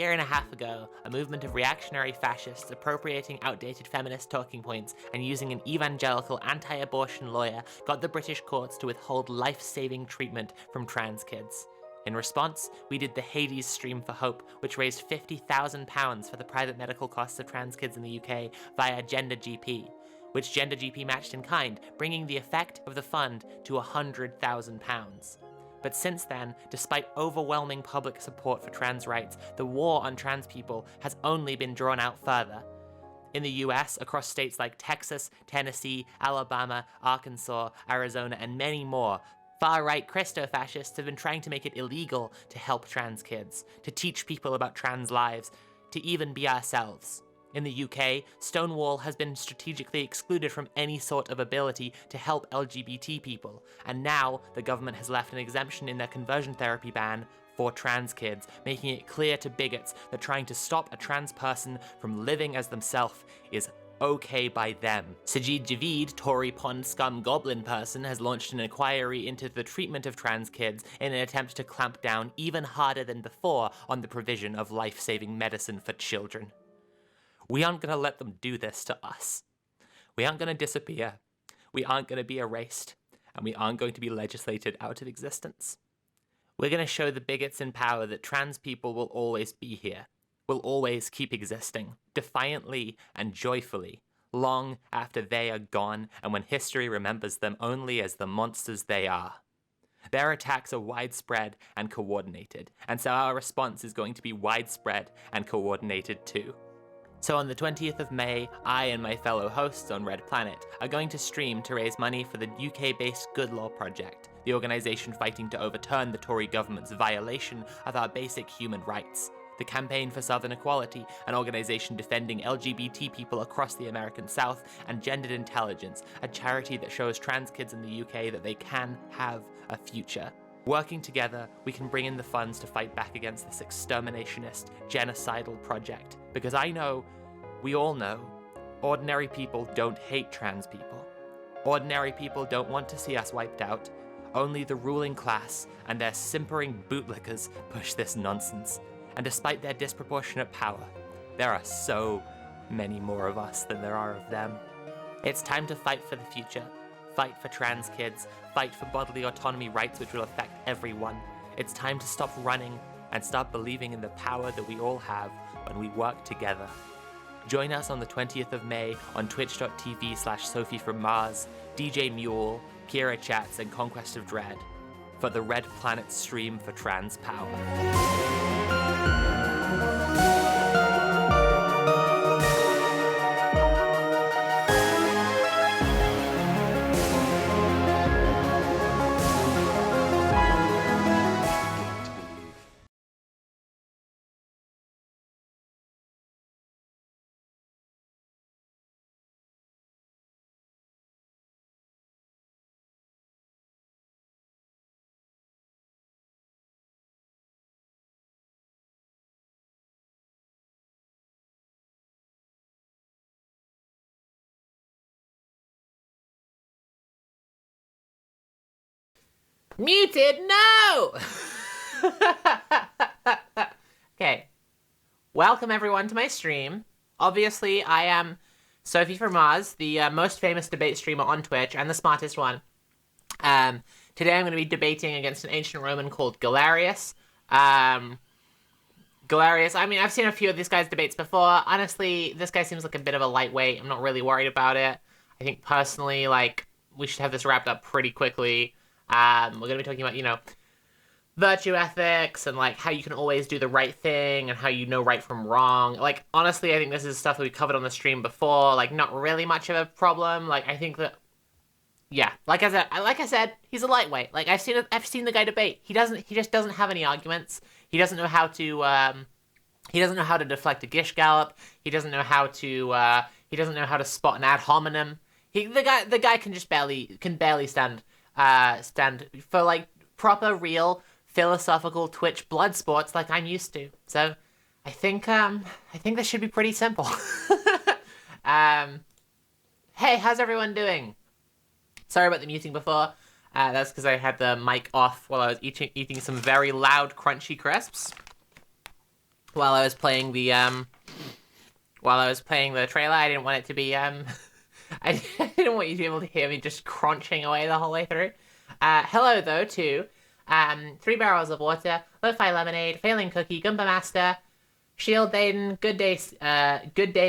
year and a half ago, a movement of reactionary fascists appropriating outdated feminist talking points and using an evangelical anti-abortion lawyer got the British courts to withhold life-saving treatment from trans kids. In response, we did the Hades Stream for Hope, which raised £50,000 for the private medical costs of trans kids in the UK via Gender GP, which Gender GP matched in kind, bringing the effect of the fund to £100,000. But since then, despite overwhelming public support for trans rights, the war on trans people has only been drawn out further. In the US, across states like Texas, Tennessee, Alabama, Arkansas, Arizona, and many more, far-right Christo-fascists have been trying to make it illegal to help trans kids, to teach people about trans lives, to even be ourselves. In the UK, Stonewall has been strategically excluded from any sort of ability to help LGBT people, and now the government has left an exemption in their conversion therapy ban for trans kids, making it clear to bigots that trying to stop a trans person from living as themselves is okay by them. Sajid Javid, Tory pond scum goblin person, has launched an inquiry into the treatment of trans kids in an attempt to clamp down even harder than before on the provision of life-saving medicine for children. We aren't going to let them do this to us. We aren't going to disappear. We aren't going to be erased. And we aren't going to be legislated out of existence. We're going to show the bigots in power that trans people will always be here, will always keep existing, defiantly and joyfully, long after they are gone and when history remembers them only as the monsters they are. Their attacks are widespread and coordinated, and so our response is going to be widespread and coordinated too. So on the 20th of May, I and my fellow hosts on Red Planet are going to stream to raise money for the UK-based Good Law Project, the organisation fighting to overturn the Tory government's violation of our basic human rights, the Campaign for Southern Equality, an organisation defending LGBT people across the American South, and Gendered Intelligence, a charity that shows trans kids in the UK that they can have a future. Working together, we can bring in the funds to fight back against this exterminationist, genocidal project. Because I know, we all know, ordinary people don't hate trans people. Ordinary people don't want to see us wiped out. Only the ruling class and their simpering bootlickers push this nonsense. And despite their disproportionate power, there are so many more of us than there are of them. It's time to fight for the future. Fight for trans kids, fight for bodily autonomy rights which will affect everyone. It's time to stop running and start believing in the power that we all have when we work together. Join us on the 20th of May on twitch.tv/Sophie from Mars, DJ Mule, Kira Chats, and Conquest of Dread for the Red Planet stream for trans power. Muted, no! Okay. Welcome everyone to my stream. Obviously, I am Sophie from Mars, the most famous debate streamer on Twitch, and the smartest one. Today I'm going to be debating against an ancient Roman called Galerius. Galerius, I mean, I've seen a few of this guy's debates before. Honestly, this guy seems like a bit of a lightweight. I'm not really worried about it. I think personally, like, we should have this wrapped up pretty quickly. We're going to be talking about, virtue ethics and, like, how you can always do the right thing and how you know right from wrong. Like, honestly, I think this is stuff that we covered on the stream before. Like, not really much of a problem. Like, I think that, yeah, like I said, he's a lightweight. Like, I've seen the guy debate. He just doesn't have any arguments. He doesn't know how to deflect a gish gallop. He doesn't know how to spot an ad hominem. The guy can barely stand for, like, proper, real, philosophical Twitch blood sports like I'm used to. So, I think this should be pretty simple. Hey, how's everyone doing? Sorry about the muting before. That's because I had the mic off while I was eating some very loud, crunchy crisps. while I was playing the trailer. I didn't want it to be I didn't want you to be able to hear me just crunching away the whole way through. Hello though to 3 Barrels of Water, Lo-Fi Lemonade, Failing Cookie, Goomba Master, Shield Daden, Good Day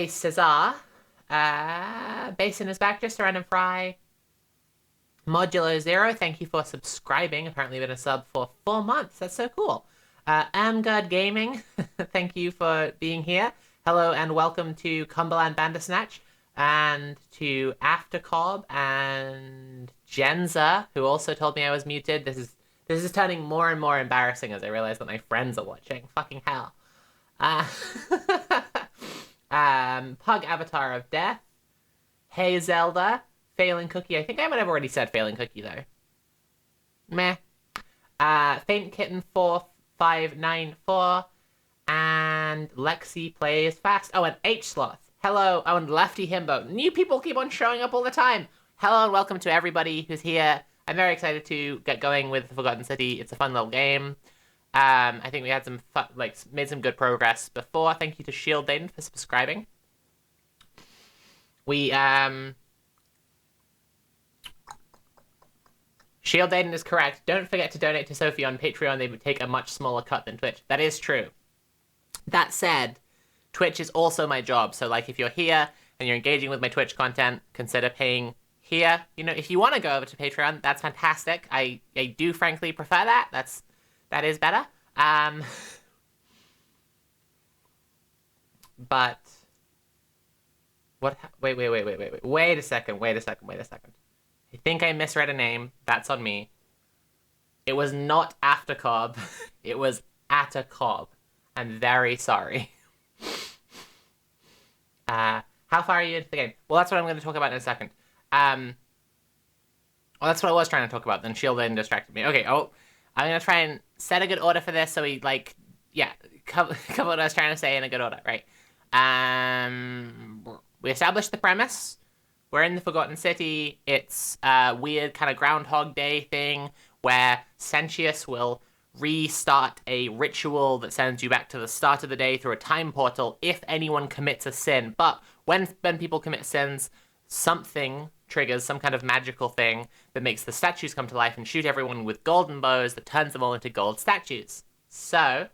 Cesar, Basin is back, just a random fry. Modulo Zero, thank you for subscribing. Apparently been a sub for 4 months. That's so cool. Amgard Gaming, thank you for being here. Hello and welcome to Cumberland Bandersnatch, and to Aftercob and Jenza, who also told me I was muted. This is turning more and more embarrassing as I realize that my friends are watching. Fucking hell. Pug Avatar of Death. Hey Zelda. Failing Cookie. I think I might have already said Failing Cookie though. Meh. Faint Kitten 4594. And Lexi Plays Fast. Oh, and H Sloth. Hello. Oh, and Lefty Himbo. New people keep on showing up all the time. Hello and welcome to everybody who's here. I'm very excited to get going with The Forgotten City. It's a fun little game. I think we had some made some good progress before. Thank you to Shield Daden for subscribing. Shield Daden is correct. Don't forget to donate to Sophie on Patreon. They would take a much smaller cut than Twitch. That is true. That said, Twitch is also my job. So like if you're here and you're engaging with my Twitch content, consider paying here. You know, if you want to go over to Patreon, that's fantastic. I do frankly prefer that. That is better. But what? Wait a second. I think I misread a name. That's on me. It was not After Cobb. It was At a Cobb. I'm very sorry. How far are you into the game? Well, that's what I'm going to talk about in a second. Well, that's what I was trying to talk about. Then Shield Daden distracted me. Okay. Oh, I'm going to try and set a good order for this, so we cover what I was trying to say in a good order, right? We established the premise. We're in the Forgotten City. It's a weird kind of Groundhog Day thing where Sentius will restart a ritual that sends you back to the start of the day through a time portal if anyone commits a sin. But when people commit sins, something triggers some kind of magical thing that makes the statues come to life and shoot everyone with golden bows that turns them all into gold statues. So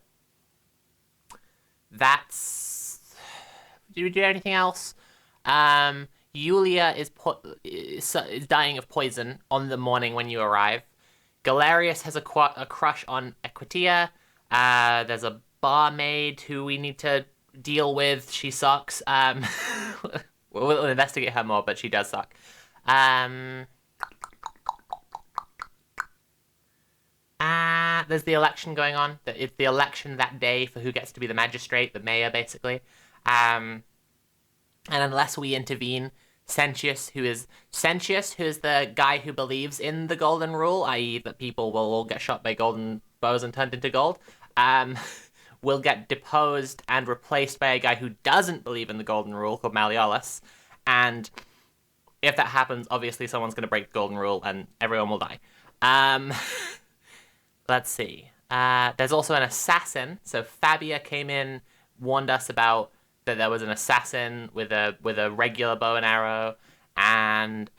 that's... Do we do anything else? Yulia is dying of poison on the morning when you arrive. Galerius has a crush on Equitia. There's a barmaid who we need to deal with. She sucks. We'll investigate her more, but she does suck. There's the election going on. It's the election that day for who gets to be the magistrate, the mayor, basically. And unless we intervene, Sentius, who is the guy who believes in the golden rule, i.e. that people will all get shot by golden bows and turned into gold, will get deposed and replaced by a guy who doesn't believe in the golden rule called Malleolus. And if that happens, obviously someone's going to break the golden rule and everyone will die. Let's see. There's also an assassin. So Fabia came in, warned us about that there was an assassin with a regular bow and arrow, and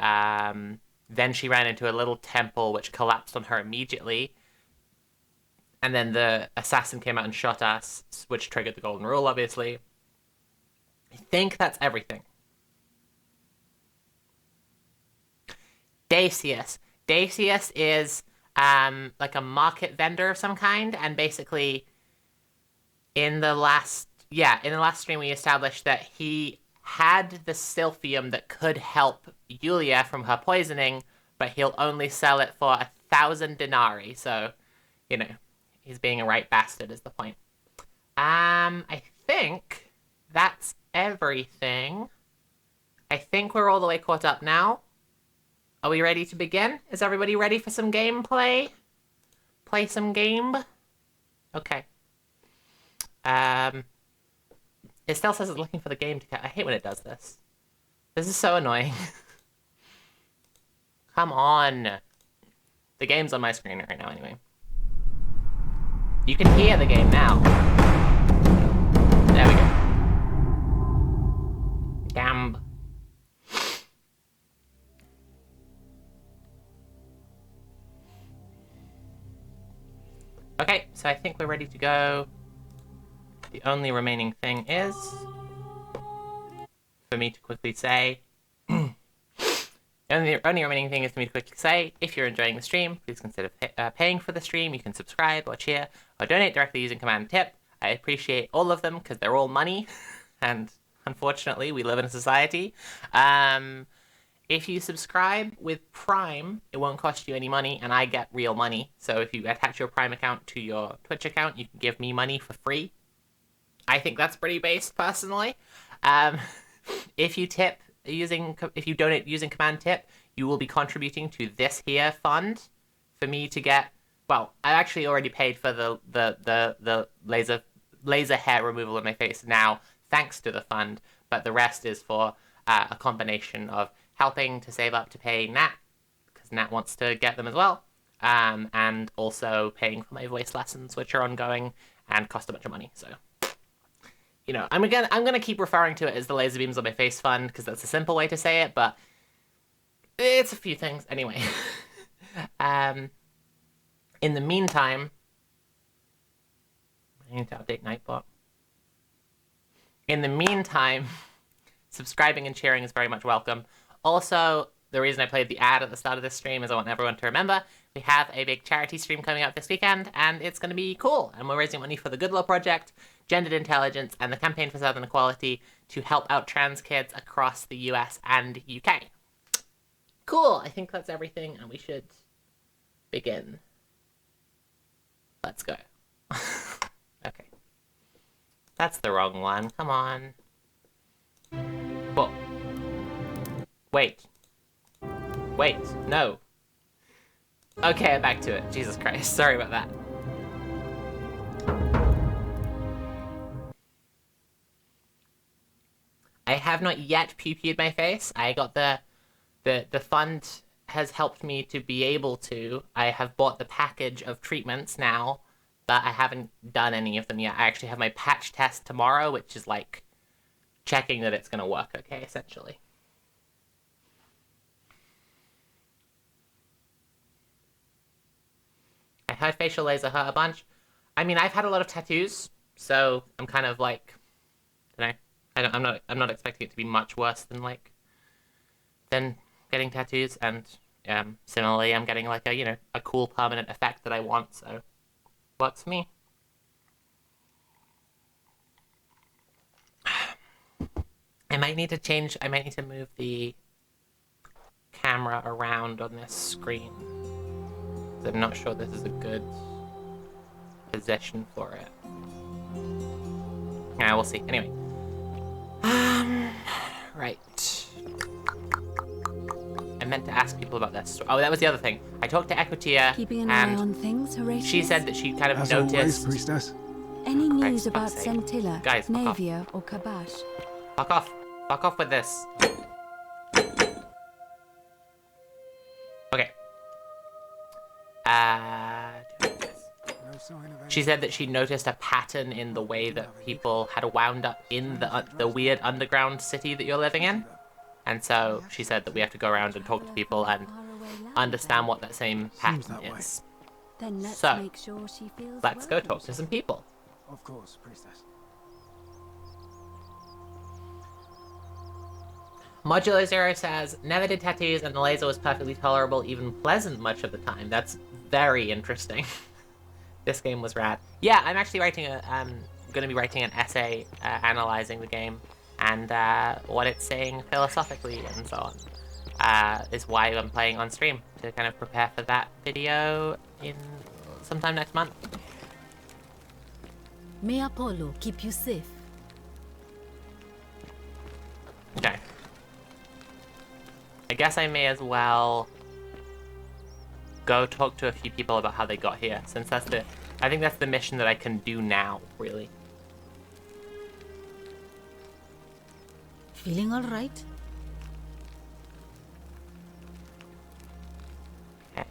then she ran into a little temple which collapsed on her immediately, and then the assassin came out and shot us, which triggered the golden rule, obviously. I think that's everything. Dacius is like a market vendor of some kind, and basically in the last stream we established that he had the silphium that could help Yulia from her poisoning, but he'll only sell it for 1,000 denarii, so, you know, he's being a right bastard is the point. I think that's everything. I think we're all the way caught up now. Are we ready to begin? Is everybody ready for some gameplay? Play some game? Okay. It still says it's looking for the game to catch. I hate when it does this. This is so annoying. Come on. The game's on my screen right now anyway. You can hear the game now. Okay, so I think we're ready to go. The only remaining thing is for me to quickly say... The only remaining thing is for me to quickly say, if you're enjoying the stream, please consider paying for the stream. You can subscribe or cheer or donate directly using Command Tip. I appreciate all of them because they're all money, and unfortunately, we live in a society. If you subscribe with Prime, it won't cost you any money, and I get real money. So if you attach your Prime account to your Twitch account, you can give me money for free. I think that's pretty based, personally. If you donate using Command Tip, you will be contributing to this here fund for me to get. Well, I actually already paid for the laser hair removal in my face now, thanks to the fund. But the rest is for a combination of helping to save up to pay Nat, because Nat wants to get them as well, and also paying for my voice lessons, which are ongoing and cost a bunch of money. So, you know, I'm gonna keep referring to it as the laser beams on my face fund because that's a simple way to say it, but it's a few things anyway. In the meantime, I need to update Nightbot. In the meantime, subscribing and cheering is very much welcome. Also, the reason I played the ad at the start of this stream is I want everyone to remember we have a big charity stream coming up this weekend, and it's going to be cool. And we're raising money for the Good Law Project, Gendered Intelligence, and the Campaign for Southern Equality to help out trans kids across the US and UK. Cool, I think that's everything, and we should begin. Let's go. Okay. That's the wrong one, come on. Whoa. Wait, no. Okay, back to it. Jesus Christ, sorry about that. I have not yet pee-peed my face. I got the fund has helped me to be able to. I have bought the package of treatments now, but I haven't done any of them yet. I actually have my patch test tomorrow, which is like checking that it's gonna work okay, essentially. I heard facial laser hurt a bunch. I mean, I've had a lot of tattoos, so I'm kind of like, I don't know, I'm not expecting it to be much worse than getting tattoos, and similarly, I'm getting like a cool permanent effect that I want, so works for me. I might need to move the camera around on this screen. I'm not sure this is a good position for it. Yeah, we'll see. Anyway. Right. I meant to ask people about this. Oh, that was the other thing. I talked to Equitia, keeping an eye on things, Horatius? She said that she kind of As noticed... always, priestess. Any news about Centilla, Guys, Navia, or Kabash? Fuck off. Fuck off with this. Okay. She said that she noticed a pattern in the way that people had wound up in the weird underground city that you're living in. And so she said that we have to go around and talk to people and understand what that same pattern is. Then let's So, make sure she feels let's go talk to some people. Of course, priestess. Modular Zero says, never did tattoos and the laser was perfectly tolerable, even pleasant much of the time. That's very interesting. This game was rad. Yeah, I'm actually going to be writing an essay analyzing the game and what it's saying philosophically and so on. Is why I'm playing on stream, to kind of prepare for that video in sometime next month. May Apollo keep you safe. Okay. I guess I may as well go talk to a few people about how they got here, since I think that's the mission that I can do now, really. Feeling all right? Okay.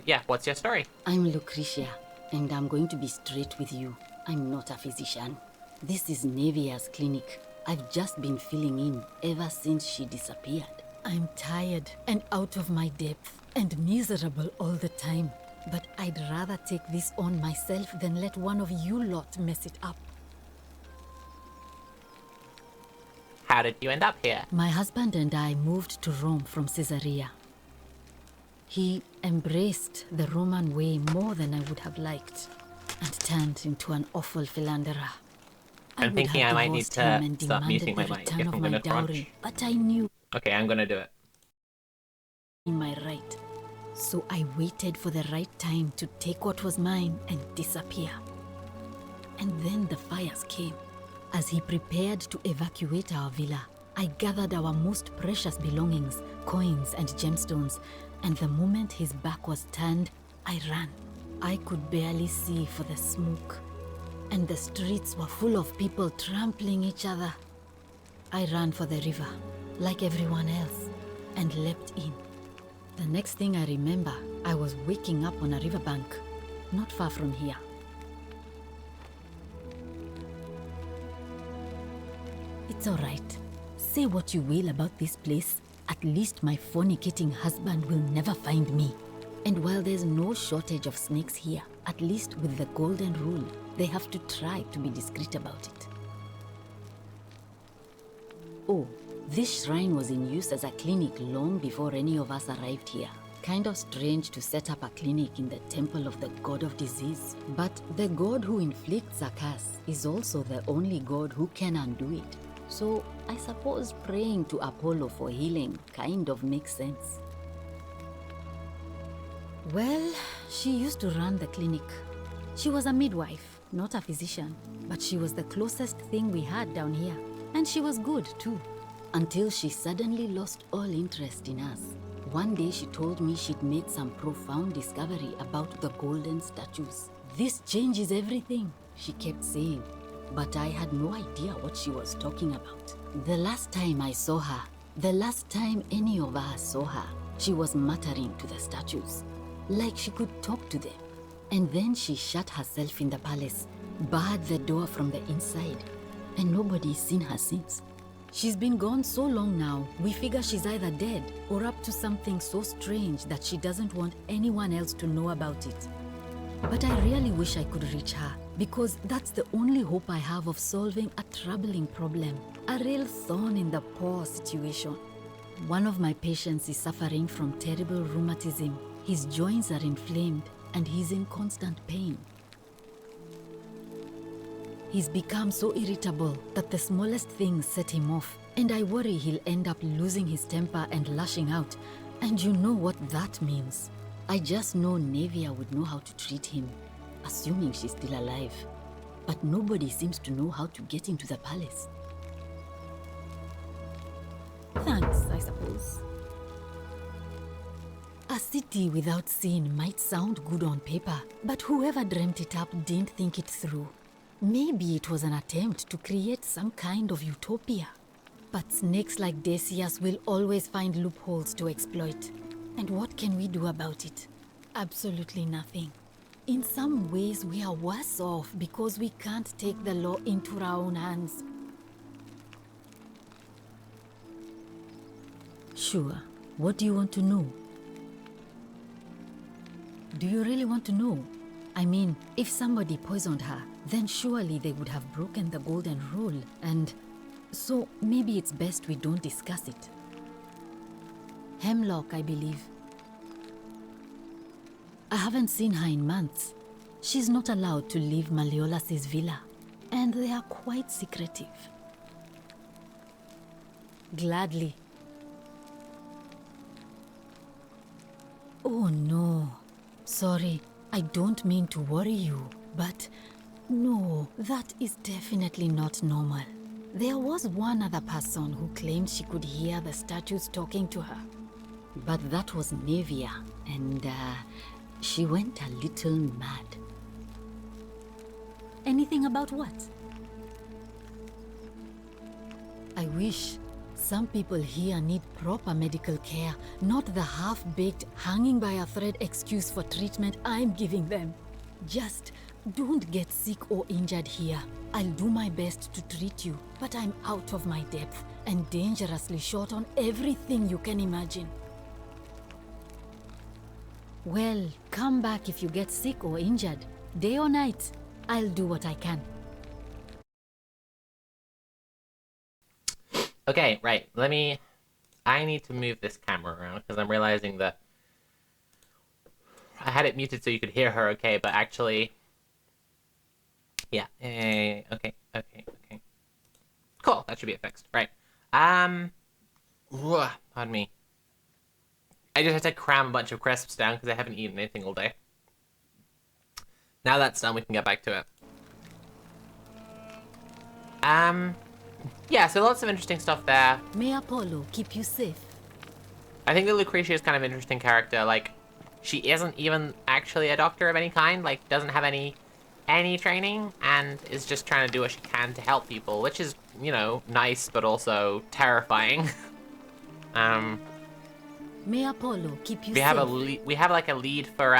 Yeah, what's your story? I'm Lucretia, and I'm going to be straight with you. I'm not a physician. This is Navia's clinic. I've just been filling in ever since she disappeared. I'm tired and out of my depth and miserable all the time. But I'd rather take this on myself than let one of you lot mess it up. How did you end up here? My husband and I moved to Rome from Caesarea. He embraced the Roman way more than I would have liked and turned into an awful philanderer. I'm thinking I might need to stop muting my mic if I'm gonna crunch. But I knew Okay, I'm gonna do it. in my right. So I waited for the right time to take what was mine and disappear. And then the fires came. As he prepared to evacuate our villa, I gathered our most precious belongings, coins and gemstones, and the moment his back was turned, I ran. I could barely see for the smoke, and the streets were full of people trampling each other. I ran for the river, like everyone else, and leapt in. The next thing I remember, I was waking up on a riverbank, not far from here. It's all right. Say what you will about this place. At least my fornicating husband will never find me. And while there's no shortage of snakes here, at least with the golden rule, they have to try to be discreet about it. Oh, this shrine was in use as a clinic long before any of us arrived here. Kind of strange to set up a clinic in the temple of the god of disease. But the god who inflicts a curse is also the only god who can undo it. So I suppose praying to Apollo for healing kind of makes sense. Well, she used to run the clinic. She was a midwife, not a physician, but she was the closest thing we had down here. And she was good too, until she suddenly lost all interest in us. One day she told me she'd made some profound discovery about the golden statues. This changes everything, she kept saying, but I had no idea what she was talking about. The last time I saw her, the last time any of us saw her, she was muttering to the statues, like she could talk to them. And then she shut herself in the palace, barred the door from the inside, and nobody's seen her since. She's been gone so long now, we figure she's either dead or up to something so strange that she doesn't want anyone else to know about it. But I really wish I could reach her, because that's the only hope I have of solving a troubling problem, a real thorn in the paw situation. One of my patients is suffering from terrible rheumatism. His joints are inflamed and he's in constant pain. He's become so irritable that the smallest things set him off, and I worry he'll end up losing his temper and lashing out. And you know what that means. I just know Nevia would know how to treat him, assuming she's still alive. But nobody seems to know how to get into the palace. Thanks, I suppose. A city without sin might sound good on paper, but whoever dreamt it up didn't think it through. Maybe it was an attempt to create some kind of utopia. But snakes like Decius will always find loopholes to exploit. And what can we do about it? Absolutely nothing. In some ways, we are worse off because we can't take the law into our own hands. Sure. What do you want to know? Do you really want to know? I mean, if somebody poisoned her, then surely they would have broken the golden rule, and so maybe it's best we don't discuss it. Hemlock, I believe. I haven't seen her in months. She's not allowed to leave Malleolas's villa, and they are quite secretive. Gladly. Oh no. Sorry, I don't mean to worry you, but no, that is definitely not normal. There was one other person who claimed she could hear the statues talking to her. But that was Nevia, and she went a little mad. Anything about what? I wish. Some people here need proper medical care, not the half-baked, hanging by a thread excuse for treatment I'm giving them. Just don't get sick or injured here. I'll do my best to treat you, but I'm out of my depth and dangerously short on everything you can imagine. Well, come back if you get sick or injured. Day or night, I'll do what I can. Okay, right. I need to move this camera around because I'm realizing that I had it muted so you could hear her okay, but actually... Yeah, okay. Cool, that should be it fixed. Right. Pardon me. I just had to cram a bunch of crisps down because I haven't eaten anything all day. Now that's done, we can get back to it. Yeah, so lots of interesting stuff there. May Apollo keep you safe. I think that Lucretia is kind of an interesting character. Like, she isn't even actually a doctor of any kind. Like, doesn't have any training, and is just trying to do what she can to help people, which is, you know, nice, but also terrifying. May Apollo keep you we safe. We have like a lead for,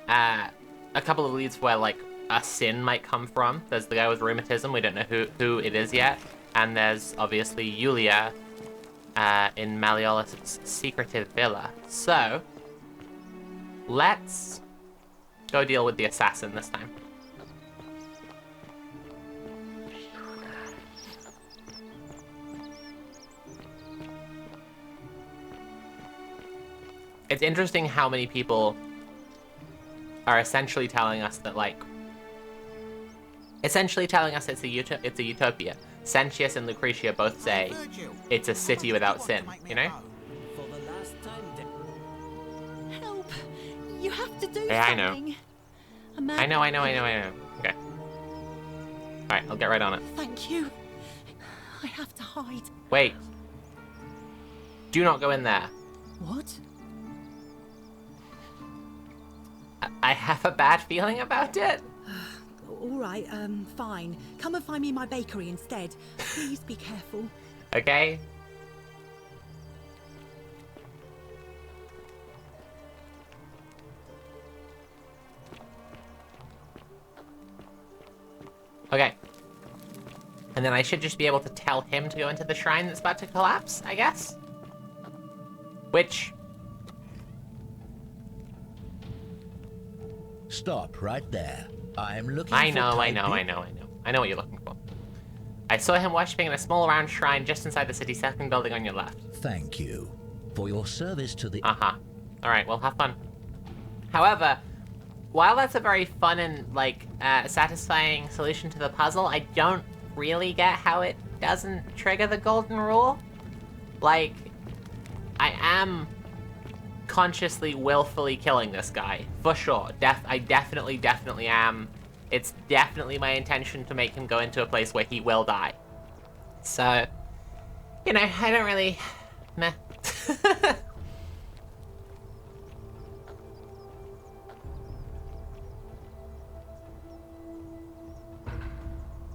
a couple of leads where, like, a sin might come from. There's the guy with rheumatism, we don't know who it is yet. And there's, obviously, Yulia, in Malleolus' secretive villa. So, let's go deal with the assassin this time. It's interesting how many people are essentially telling us that, like, it's a utopia. Sentius and Lucretia both say it's a city without sin, you know? Help! You have to do Yeah, something. I know. Okay. Alright, I'll get right on it. Thank you. I have to hide. Wait. Do not go in there. What? I have a bad feeling about it. All right, fine. Come and find me in my bakery instead. Please be careful. Okay? Okay. And then I should just be able to tell him to go into the shrine that's about to collapse, I guess? Which... Stop right there. I'm looking I for know what you're looking for. I saw him worshipping in a small round shrine just inside the city's second building on your left. Thank you for your service to the... Uh-huh. Alright, well, have fun. However, while that's a very fun and, like, satisfying solution to the puzzle, I don't really get how it doesn't trigger the golden rule. Like, I am consciously, willfully killing this guy, for sure. I definitely am. It's definitely my intention to make him go into a place where he will die. So, you know, I don't really... meh.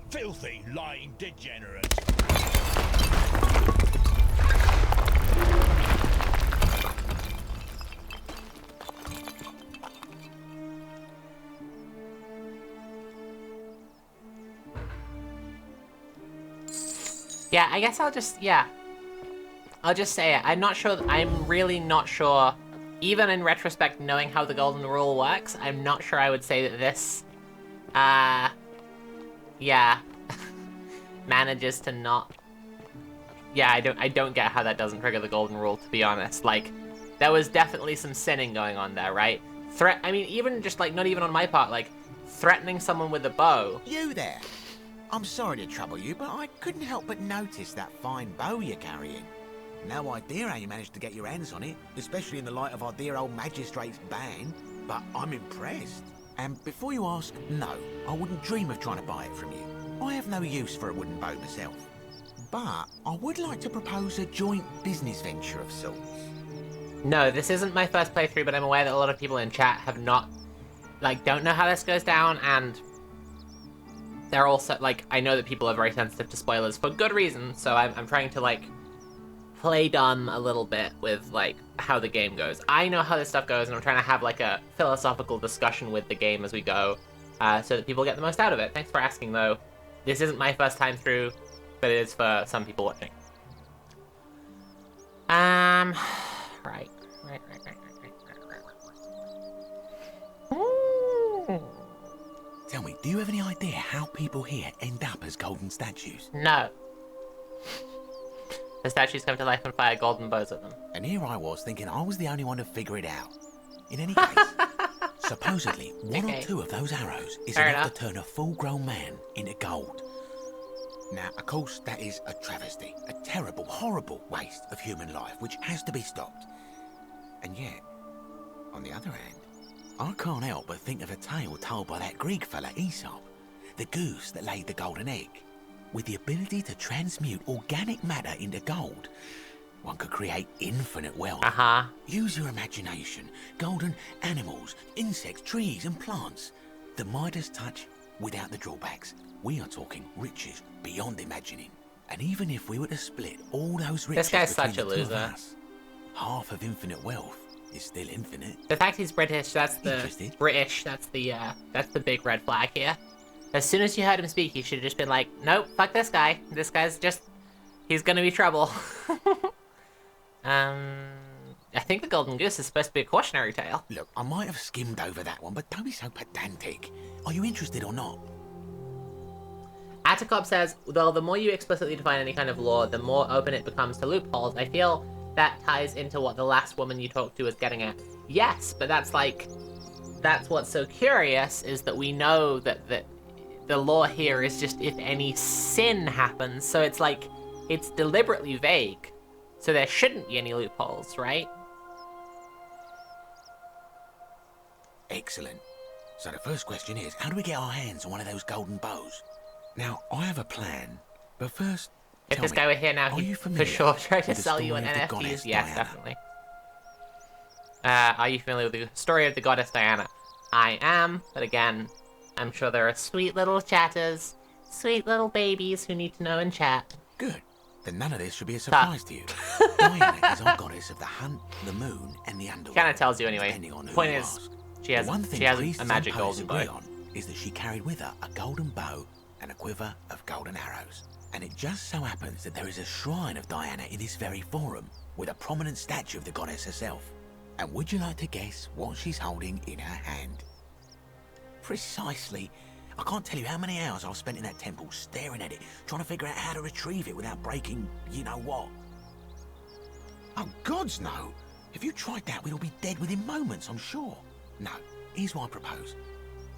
Filthy, lying degenerate. Yeah, I guess I'll just say it. I'm really not sure, even in retrospect, knowing how the golden rule works, I'm not sure I would say that this, yeah, manages to not, yeah, I don't get how that doesn't trigger the golden rule, to be honest. Like, there was definitely some sinning going on there, right? I mean, even just, like, not even on my part, like, threatening someone with a bow. You there! I'm sorry to trouble you, but I couldn't help but notice that fine bow you're carrying. No idea how you managed to get your hands on it, especially in the light of our dear old magistrate's ban, but I'm impressed. And before you ask, no, I wouldn't dream of trying to buy it from you. I have no use for a wooden bow myself. But I would like to propose a joint business venture of sorts. No, this isn't my first playthrough, but I'm aware that a lot of people in chat have not, like, don't know how this goes down, and they're also, like, I know that people are very sensitive to spoilers for good reason, so I'm trying to, like, play dumb a little bit with, like, how the game goes. I know how this stuff goes, and I'm trying to have, like, a philosophical discussion with the game as we go. so that people get the most out of it. Thanks for asking, though. This isn't my first time through, but it is for some people watching. Right. Tell me, do you have any idea how people here end up as golden statues? No. The statues come to life and fire golden bows at them. And here I was thinking I was the only one to figure it out. In any case, supposedly one or two of those arrows is enough to turn a full-grown man into gold. Now, of course, that is a travesty, a terrible, horrible waste of human life, which has to be stopped. And yet, on the other hand, I can't help but think of a tale told by that Greek fella Aesop, the goose that laid the golden egg. With the ability to transmute organic matter into gold, one could create infinite wealth. Use your imagination. Golden animals, insects, trees and plants. The Midas touch without the drawbacks. We are talking riches beyond imagining. And even if we were to split all those riches this guy's between such a the two of loser. us, half of infinite wealth is still infinite. The fact he's British, that's the big red flag here. As soon as you heard him speak, you should have just been like, nope, fuck this guy. This guy's just, he's gonna be trouble. I think the Golden Goose is supposed to be a cautionary tale. Look, I might have skimmed over that one, but don't be so pedantic. Are you interested or not? Atticop says, though the more you explicitly define any kind of law, the more open it becomes to loopholes. I feel that ties into what the last woman you talked to was getting at. Yes, but that's what's so curious, is that we know that the law here is just if any sin happens, so it's like, it's deliberately vague, so there shouldn't be any loopholes, right? Excellent. So the first question is, how do we get our hands on one of those golden bows? Now, I have a plan, but first, if this guy were here now, he'd for sure try to sell you an NFTs. Yes, definitely. Are you familiar with the story of the goddess Diana? I am, but again, I'm sure there are sweet little chatters, sweet little babies who need to know in chat. Good. Then none of this should be a surprise to you. Diana is our goddess of the hunt, the moon, and the underworld. Kinda tells you anyway. Depending on who Point you is, ask. she has a magic golden bow. On is that she carried with her a golden bow and a quiver of golden arrows. And it just so happens that there is a shrine of Diana in this very forum, with a prominent statue of the goddess herself. And would you like to guess what she's holding in her hand? Precisely. I can't tell you how many hours I've spent in that temple staring at it, trying to figure out how to retrieve it without breaking you-know-what. Oh, gods, no. If you tried that, we'd all be dead within moments, I'm sure. No, here's what I propose.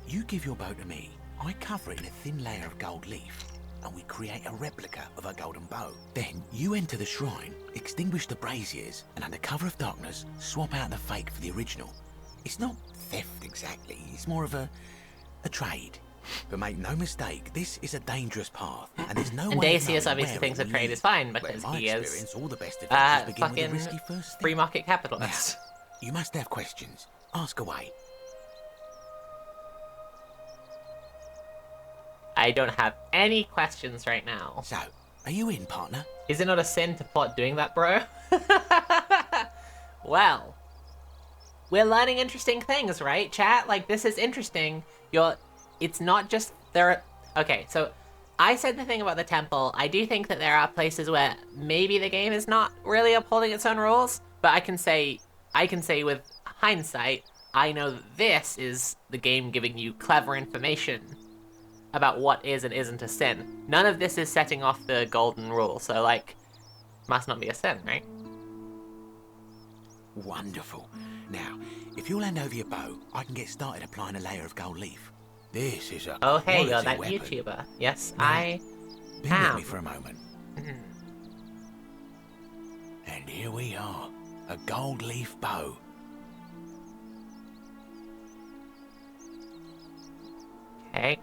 You give your bow to me, I cover it in a thin layer of gold leaf, and we create a replica of a golden bow. Then you enter the shrine, extinguish the braziers, and under cover of darkness, swap out the fake for the original. It's not theft exactly, it's more of a trade. But make no mistake, this is a dangerous path, and there's no way. And Dacius obviously thinks a trade is fine because he is all the best adventures begin with a fucking risky first step. free market capitalist. Now, you must have questions. Ask away. I don't have any questions right now. So, are you in, partner? Is it not a sin to plot doing that, bro? Well, we're learning interesting things, right, chat? Like, this is interesting. It's not just okay, so I said the thing about the temple. I do think that there are places where maybe the game is not really upholding its own rules, but I can say with hindsight, I know that this is the game giving you clever information about what is and isn't a sin. None of this is setting off the golden rule, so, like, must not be a sin, right? Wonderful. Now, if you'll hand over your bow, I can get started applying a layer of gold leaf. This is a Oh, hey, you're quality that weapon. YouTuber. Yes, Now, I bear am. with me for a moment. And here we are, a gold leaf bow. Okay.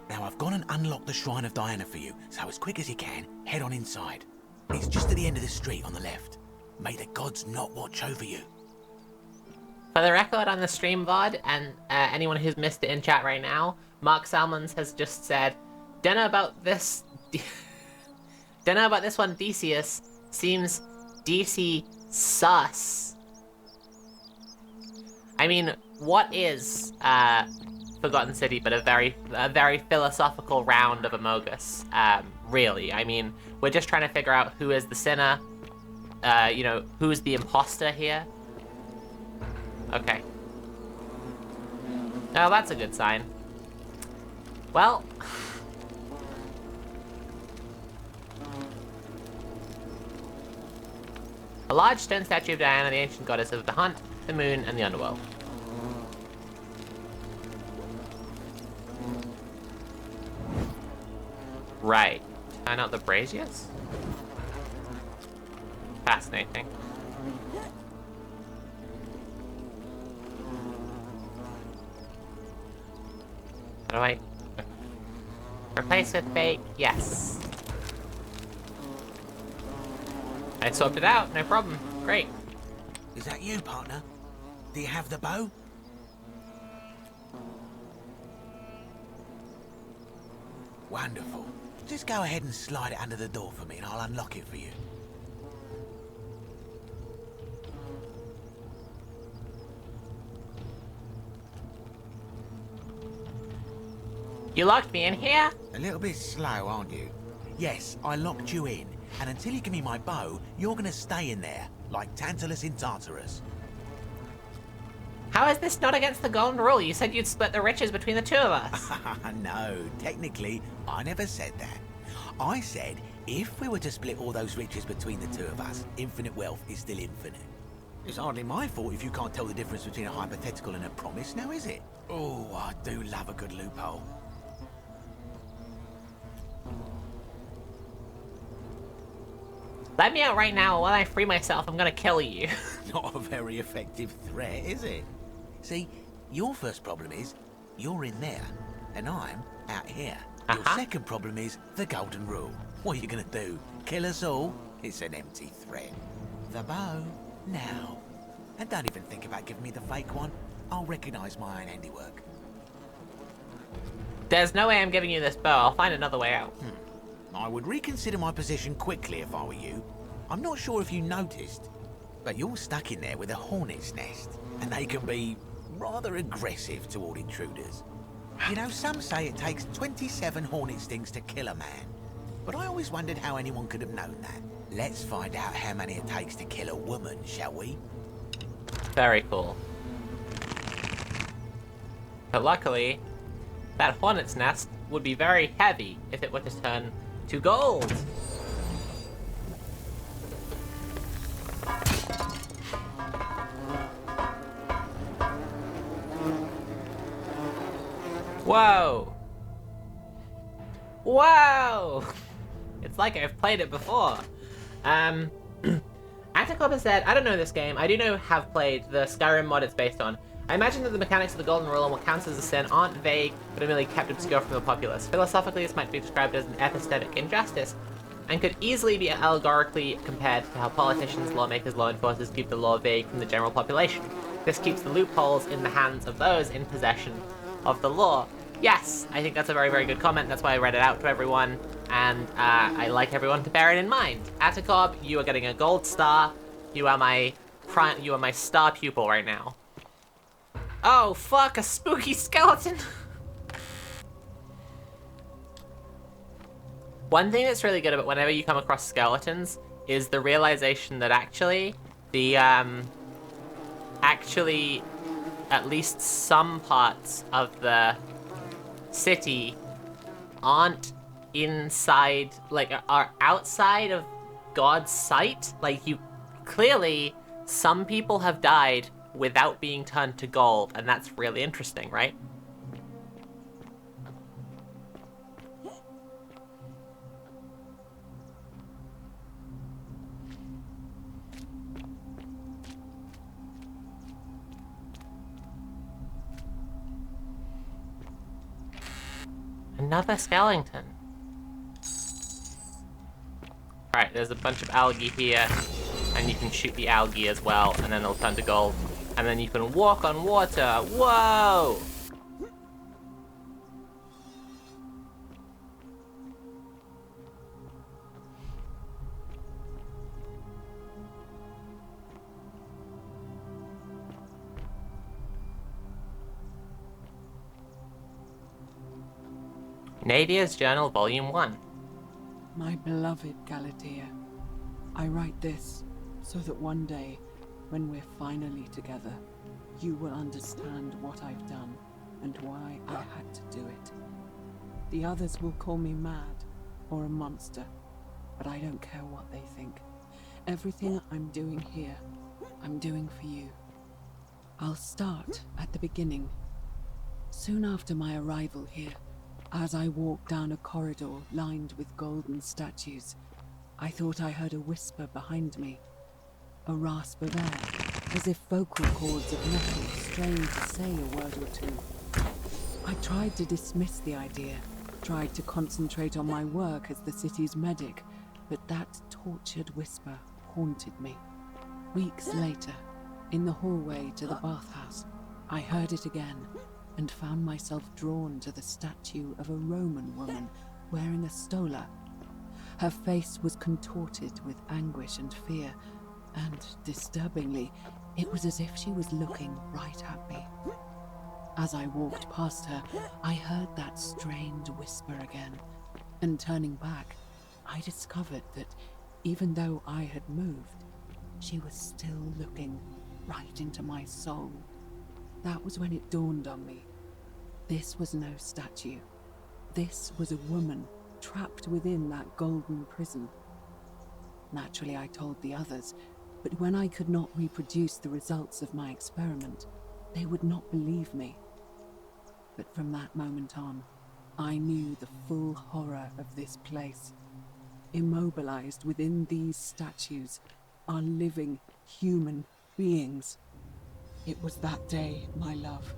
Now I've gone and unlocked the Shrine of Diana for you, so as quick as you can, head on inside. It's just at the end of the street on the left. May the gods not watch over you. For the record on the stream VOD, and anyone who's missed it in chat right now, Mark Salmons has just said, Dunno about this one, Decius. Seems DC sus. I mean, what is Forgotten City, but a very philosophical round of Amogus. Really, I mean, we're just trying to figure out who is the sinner. You know, who's the imposter here. Okay. Oh, that's a good sign. Well. A large stone statue of Diana, the ancient goddess of the hunt, the moon, and the underworld. Right. Turn out the braziers? Fascinating. How do I... Replace with bait? Yes. I swapped it out, no problem. Great. Is that you, partner? Do you have the bow? Wonderful. Just go ahead and slide it under the door for me and I'll unlock it for you. You locked me in here? A little bit slow, aren't you? Yes, I locked you in. And until you give me my bow, you're gonna stay in there, like Tantalus in Tartarus. How is this not against the golden rule? You said you'd split the riches between the two of us. No, technically, I never said that. I said, if we were to split all those riches between the two of us, infinite wealth is still infinite. It's hardly my fault if you can't tell the difference between a hypothetical and a promise, now is it? Oh, I do love a good loophole. Let me out right now, or when I free myself, I'm gonna kill you. Not a very effective threat, is it? See, your first problem is, you're in there, and I'm out here. Your second problem is the golden rule. What are you gonna do? Kill us all? It's an empty threat. The bow, now. And don't even think about giving me the fake one. I'll recognize my own handiwork. There's no way I'm giving you this bow. I'll find another way out. I would reconsider my position quickly if I were you. I'm not sure if you noticed, but you're stuck in there with a hornet's nest, and they can be rather aggressive toward intruders. You know, some say it takes 27 hornet stings to kill a man, but I always wondered how anyone could have known that. Let's find out how many it takes to kill a woman, shall we? Very cool. But luckily, that hornet's nest would be very heavy if it were to turn to gold. Whoa! Whoa! It's like I've played it before. Anticlub has said, I don't know this game. I do know have played the Skyrim mod it's based on. I imagine that the mechanics of the Golden Rule and what counts as a sin aren't vague, but are merely kept obscure from the populace. Philosophically, this might be described as an epistemic injustice, and could easily be allegorically compared to how politicians, lawmakers, law enforcers keep the law vague from the general population. This keeps the loopholes in the hands of those in possession of the law. Yes, I think that's a very, very good comment. That's why I read it out to everyone, and I like everyone to bear it in mind. Atticob, you are getting a gold star. You are my star pupil right now. Oh, fuck, a spooky skeleton! One thing that's really good about whenever you come across skeletons is the realization that actually, at least some parts of the city aren't inside, like, are outside of God's sight. Like, clearly, some people have died without being turned to gold, and that's really interesting, right? Another skeleton. Alright, there's a bunch of algae here, and you can shoot the algae as well, and then it'll turn to gold. And then you can walk on water. Whoa! Nadia's Journal, Volume 1. My beloved Galatea, I write this so that one day, when we're finally together, you will understand what I've done and why I had to do it. The others will call me mad or a monster, but I don't care what they think. Everything I'm doing here, I'm doing for you. I'll start at the beginning. Soon after my arrival here, as I walked down a corridor lined with golden statues, I thought I heard a whisper behind me, a rasp of air, as if vocal cords of metal strained to say a word or two. I tried to dismiss the idea, tried to concentrate on my work as the city's medic, but that tortured whisper haunted me. Weeks later, in the hallway to the bathhouse, I heard it again and found myself drawn to the statue of a Roman woman wearing a stola. Her face was contorted with anguish and fear, and disturbingly, it was as if she was looking right at me. As I walked past her, I heard that strange whisper again, and turning back, I discovered that even though I had moved, she was still looking right into my soul. That was when it dawned on me. This was no statue. This was a woman trapped within that golden prison. Naturally, I told the others, but when I could not reproduce the results of my experiment, they would not believe me. But from that moment on, I knew the full horror of this place. Immobilized within these statues are living human beings. It was that day, my love,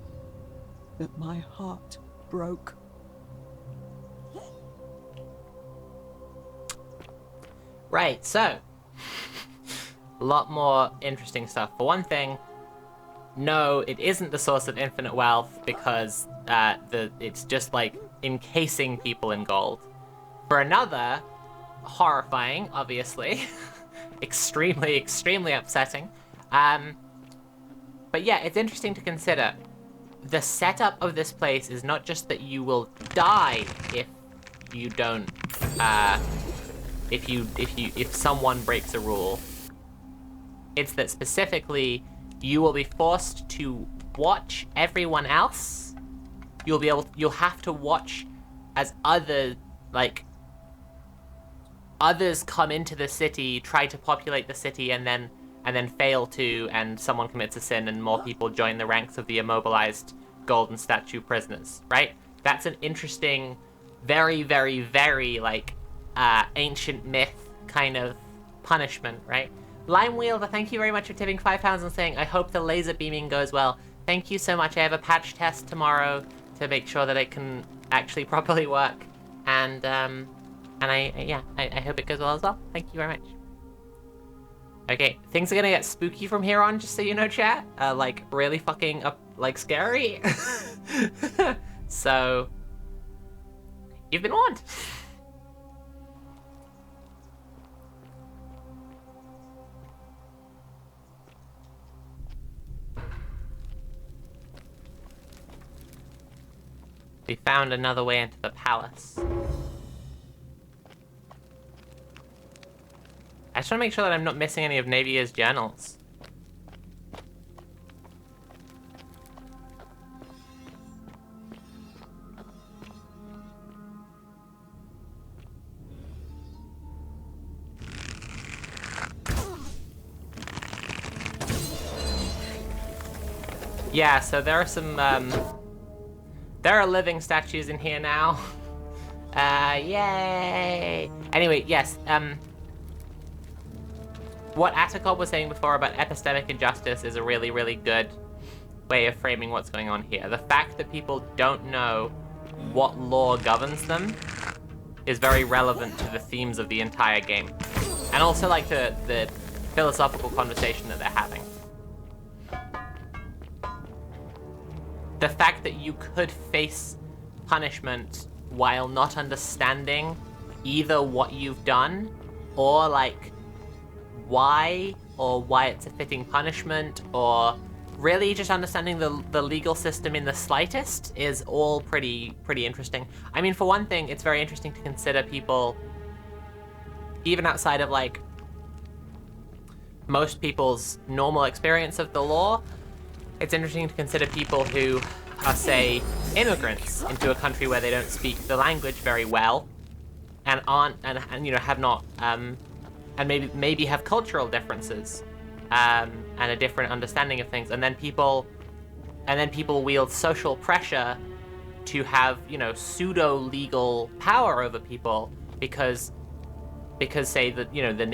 that my heart broke. Right, so a lot more interesting stuff. For one thing, no, it isn't the source of infinite wealth because it's just like encasing people in gold. For another, horrifying, obviously, extremely upsetting. But yeah, it's interesting to consider. The setup of this place is not just that you will die if you don't, if someone breaks a rule. It's that specifically you will be forced to watch everyone else. You'll have to watch as others come into the city, try to populate the city, and then fail to, and someone commits a sin and more people join the ranks of the immobilized golden statue prisoners, right? That's an interesting, very, very, very, ancient myth kind of punishment, right? Lime Wielder, thank you very much for tipping £5 and saying, I hope the laser beaming goes well. Thank you so much. I have a patch test tomorrow to make sure that it can actually properly work. And I hope it goes well as well. Thank you very much. Okay, things are gonna get spooky from here on, just so you know, chat. Really fucking scary. So, you've been warned. We found another way into the palace. I just want to make sure that I'm not missing any of Nadia's journals. Yeah, so there are some, there are living statues in here now. Yay! Anyway, yes, what Atticop was saying before about epistemic injustice is a really, really good way of framing what's going on here. The fact that people don't know what law governs them is very relevant to the themes of the entire game. And also, the philosophical conversation that they're having. The fact that you could face punishment while not understanding either what you've done or, why it's a fitting punishment, or really just understanding the legal system in the slightest is all pretty interesting. I mean, for one thing, it's very interesting to consider people, even outside of like most people's normal experience of the law. It's interesting to consider people who are, say, immigrants into a country where they don't speak the language very well, and aren't, and you know, have not, and maybe have cultural differences, and a different understanding of things, and then people wield social pressure to have, you know, pseudo legal power over people because say that, you know, the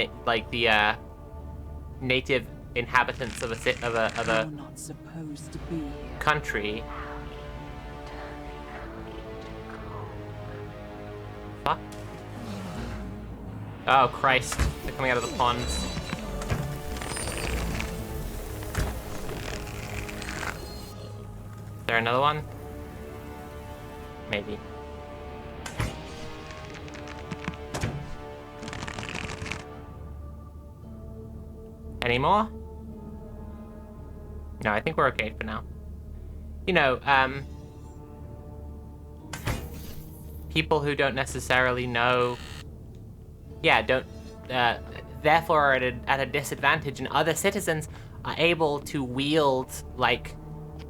native inhabitants of a You're not supposed to be here. country. Fuck. Oh Christ! They're coming out of the ponds. Is there another one? Maybe. Any more? No, I think we're okay for now. You know, people who don't necessarily know, therefore are at a disadvantage, and other citizens are able to wield, like,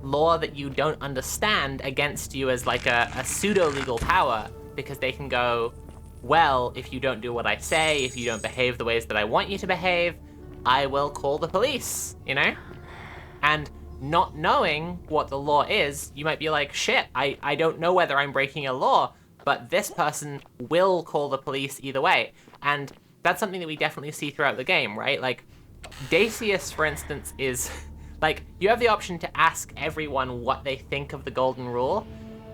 law that you don't understand against you as, like, a pseudo-legal power, because they can go, well, if you don't do what I say, if you don't behave the ways that I want you to behave, I will call the police, you know? And not knowing what the law is, you might be like, shit, I don't know whether I'm breaking a law, but this person will call the police either way. And that's something that we definitely see throughout the game, right? Like, Dacius, for instance, is, like, you have the option to ask everyone what they think of the Golden Rule,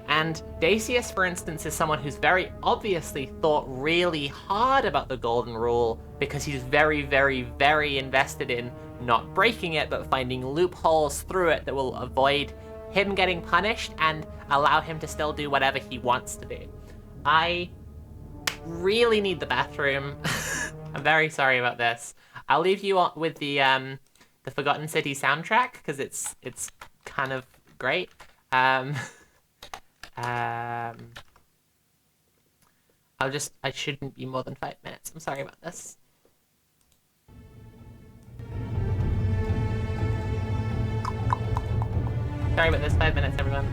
and Dacius, for instance, is someone who's very obviously thought really hard about the Golden Rule because he's very, very, very invested in not breaking it, but finding loopholes through it that will avoid him getting punished and allow him to still do whatever he wants to do. I really need the bathroom. I'm very sorry about this. I'll leave you on with the Forgotten City soundtrack because it's kind of great. I shouldn't be more than 5 minutes. I'm sorry about this. Sorry about this, 5 minutes, everyone.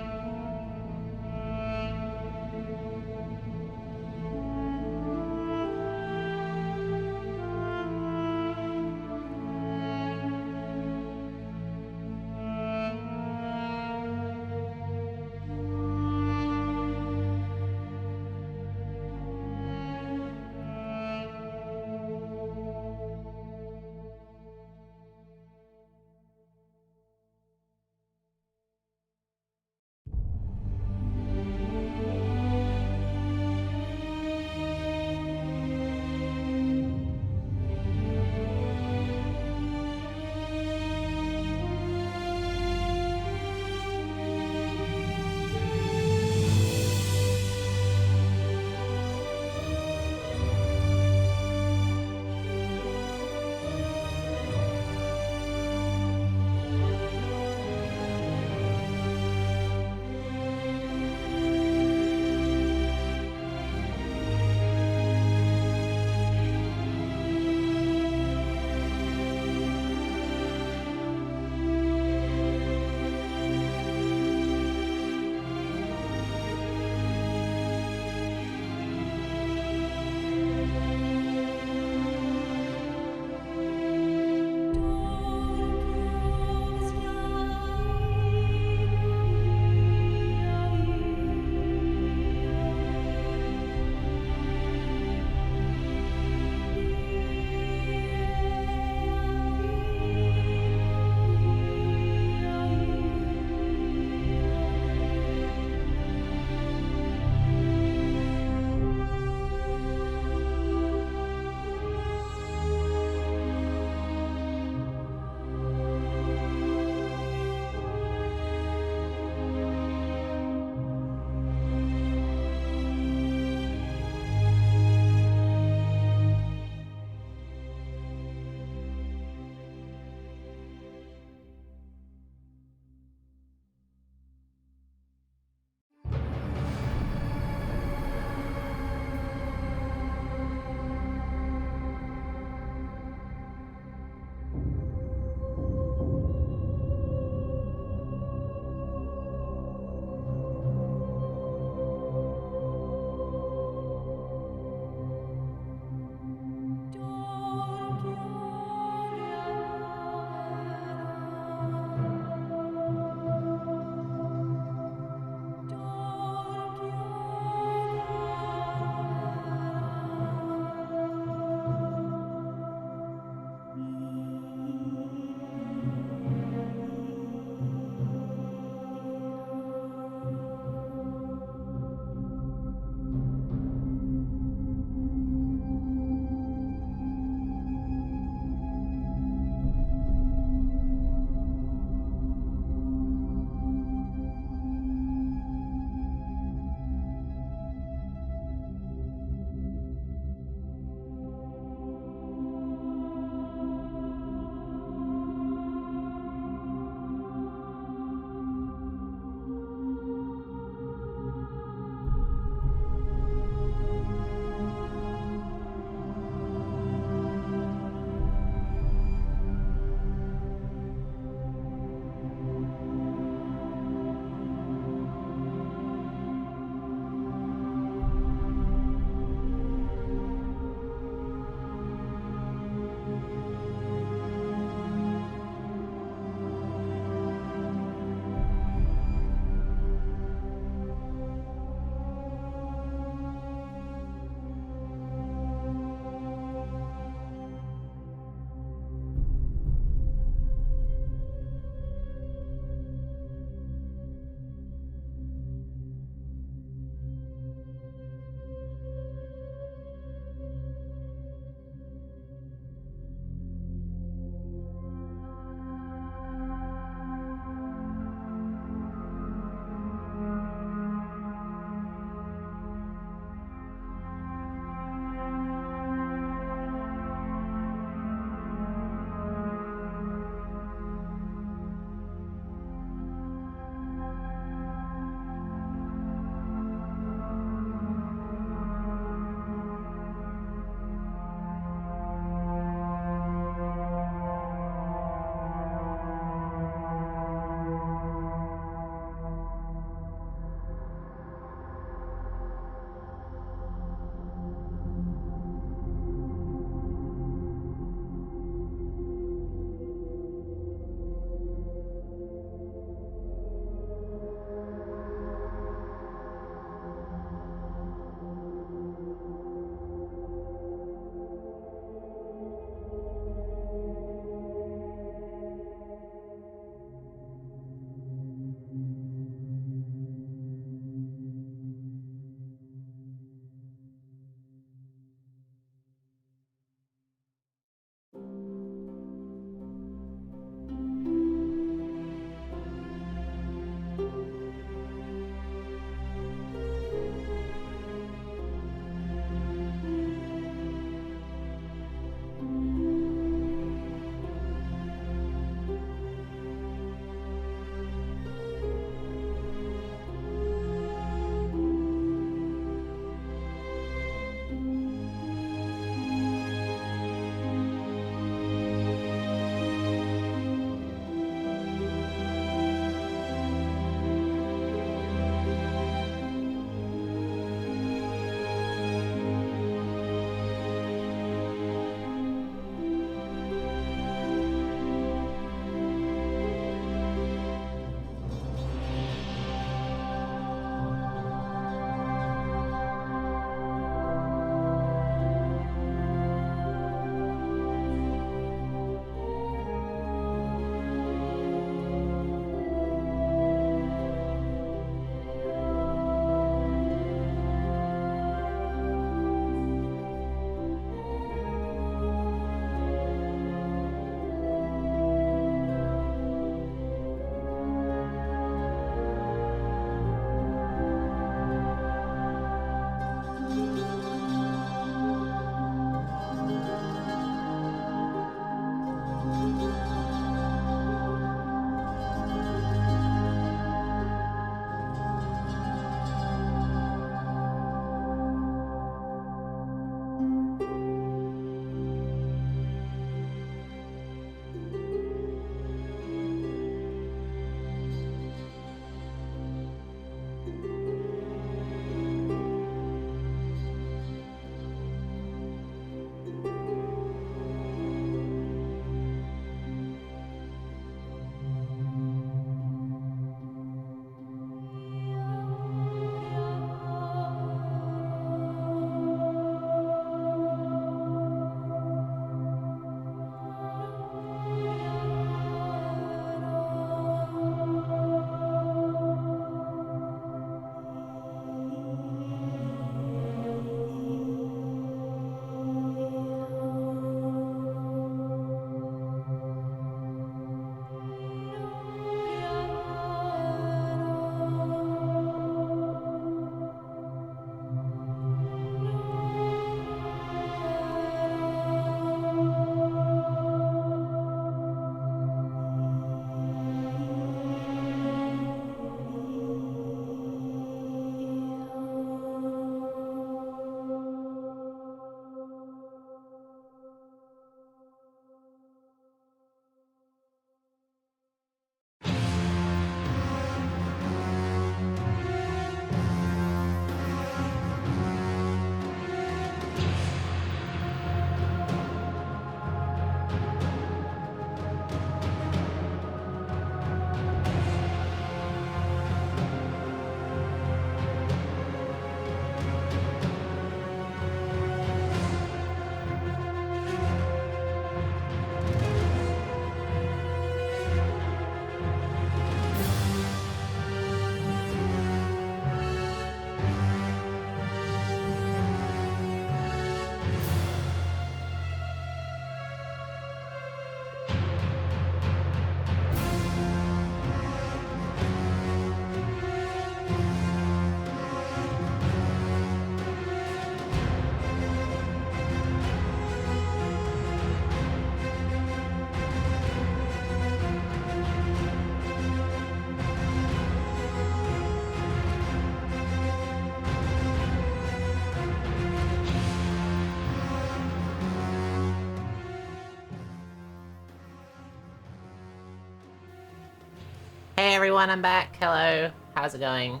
Hey everyone, I'm back. Hello. How's it going?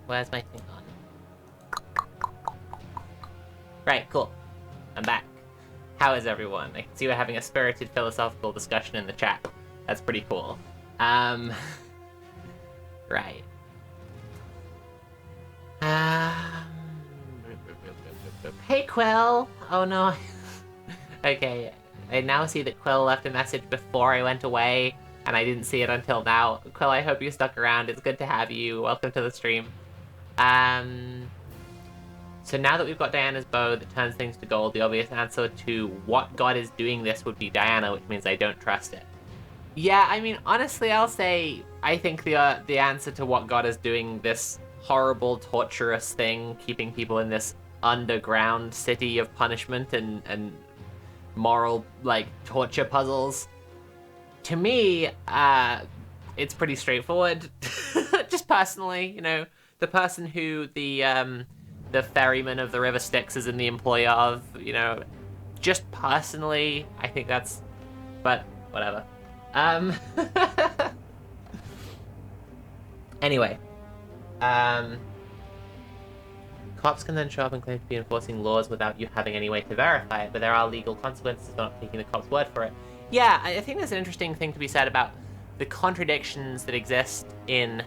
Where's my thing on? Right, cool. I'm back. How is everyone? I can see we're having a spirited philosophical discussion in the chat. That's pretty cool. Right. Hey Quill! Oh no. Okay, I now see that Quill left a message before I went away, and I didn't see it until now. Quill, I hope you stuck around. It's good to have you. Welcome to the stream. So now that we've got Diana's bow that turns things to gold, the obvious answer to what god is doing this would be Diana, which means I don't trust it. Yeah, I mean, honestly, I'll say I think the answer to what god is doing this horrible, torturous thing, keeping people in this underground city of punishment and moral, like, torture puzzles, to me, it's pretty straightforward. Just personally, you know, the person who the ferryman of the River Styx is in the employ of, you know, just personally, I think that's, but whatever. Anyway, cops can then show up and claim to be enforcing laws without you having any way to verify it, but there are legal consequences for not taking the cop's word for it. Yeah, I think there's an interesting thing to be said about the contradictions that exist in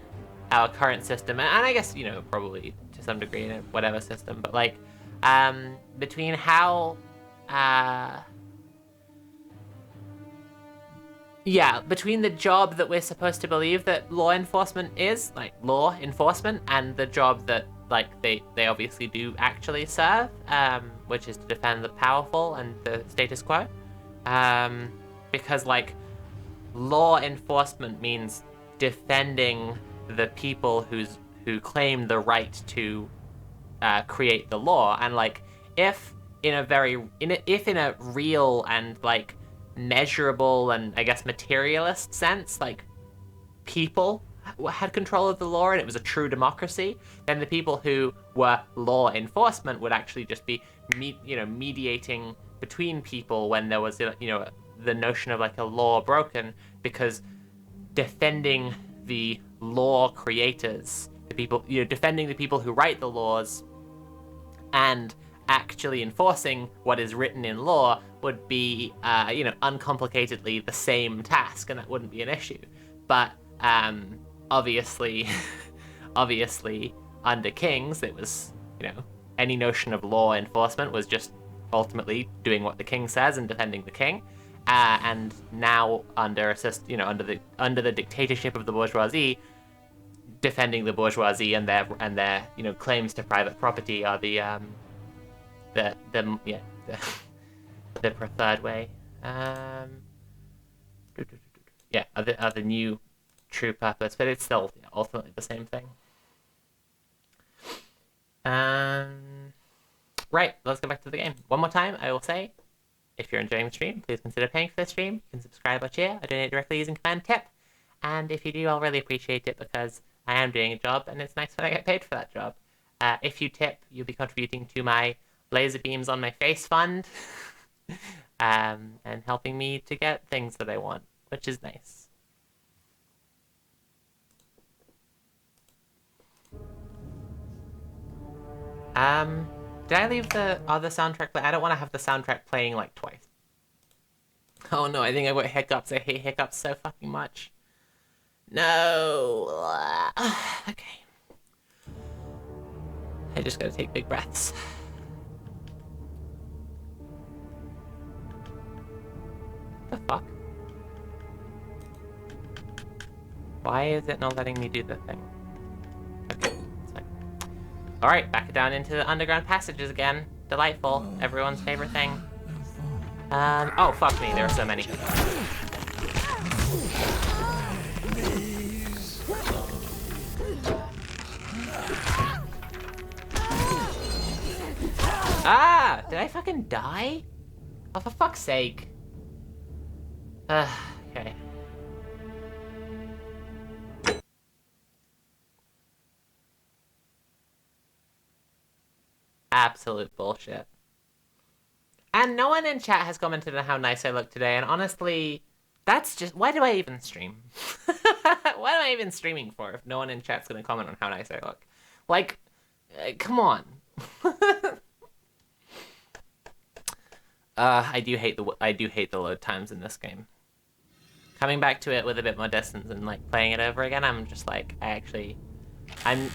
our current system, and I guess, you know, probably to some degree in whatever system, but like, between how, yeah, between the job that we're supposed to believe that law enforcement is, like, law enforcement, and the job that, like, they obviously do actually serve, which is to defend the powerful and the status quo. Because, like, law enforcement means defending the people who claim the right to create the law, and like, if in a real and like measurable and I guess materialist sense, like, people had control of the law and it was a true democracy, then the people who were law enforcement would actually just be mediating between people when there was, you know, the notion of like a law broken, because defending the law creators, the people, defending the people who write the laws, and actually enforcing what is written in law would be, uncomplicatedly the same task, and that wouldn't be an issue. But obviously, under kings, it was, any notion of law enforcement was just ultimately doing what the king says and defending the king. And now under the dictatorship of the bourgeoisie, defending the bourgeoisie and their claims to private property are the preferred way. Are the new true purpose, but it's still ultimately the same thing. Right, let's go back to the game. One more time, I will say, if you're enjoying the stream, please consider paying for the stream. You can subscribe or cheer or donate directly using command tip. And if you do, I'll really appreciate it because I am doing a job and it's nice when I get paid for that job. If you tip, you'll be contributing to my laser beams on my face fund and helping me to get things that I want, which is nice. Did I leave the other soundtrack? I don't want to have the soundtrack playing like twice. Oh no, I think I got hiccups. I hate hiccups so fucking much. No. Okay. I just gotta take big breaths. The fuck? Why is it not letting me do the thing? Okay, it's fine. Alright, back down into the underground passages again. Delightful. Everyone's favorite thing. Oh, fuck me, there are so many. Ah! Did I fucking die? Oh, for fuck's sake. Okay. Absolute bullshit. And no one in chat has commented on how nice I look today, and honestly, that's just... Why do I even stream? What am I even streaming for if no one in chat's gonna comment on how nice I look? Like, come on. I do hate the load times in this game. Coming back to it with a bit more distance and like playing it over again, I'm just like, I'm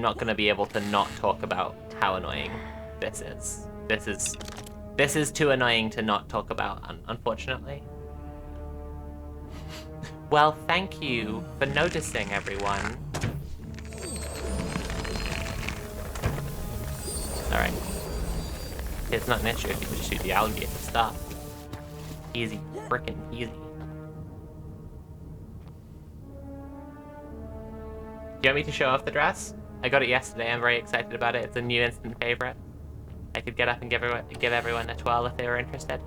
not gonna be able to not talk about how annoying this is. This is too annoying to not talk about, unfortunately. Well, thank you for noticing, everyone. Alright. It's not an issue if you can just shoot the algae at the start. Easy. Frickin' easy. Do you want me to show off the dress? I got it yesterday, I'm very excited about it. It's a new instant favorite. I could get up and give everyone a twirl if they were interested.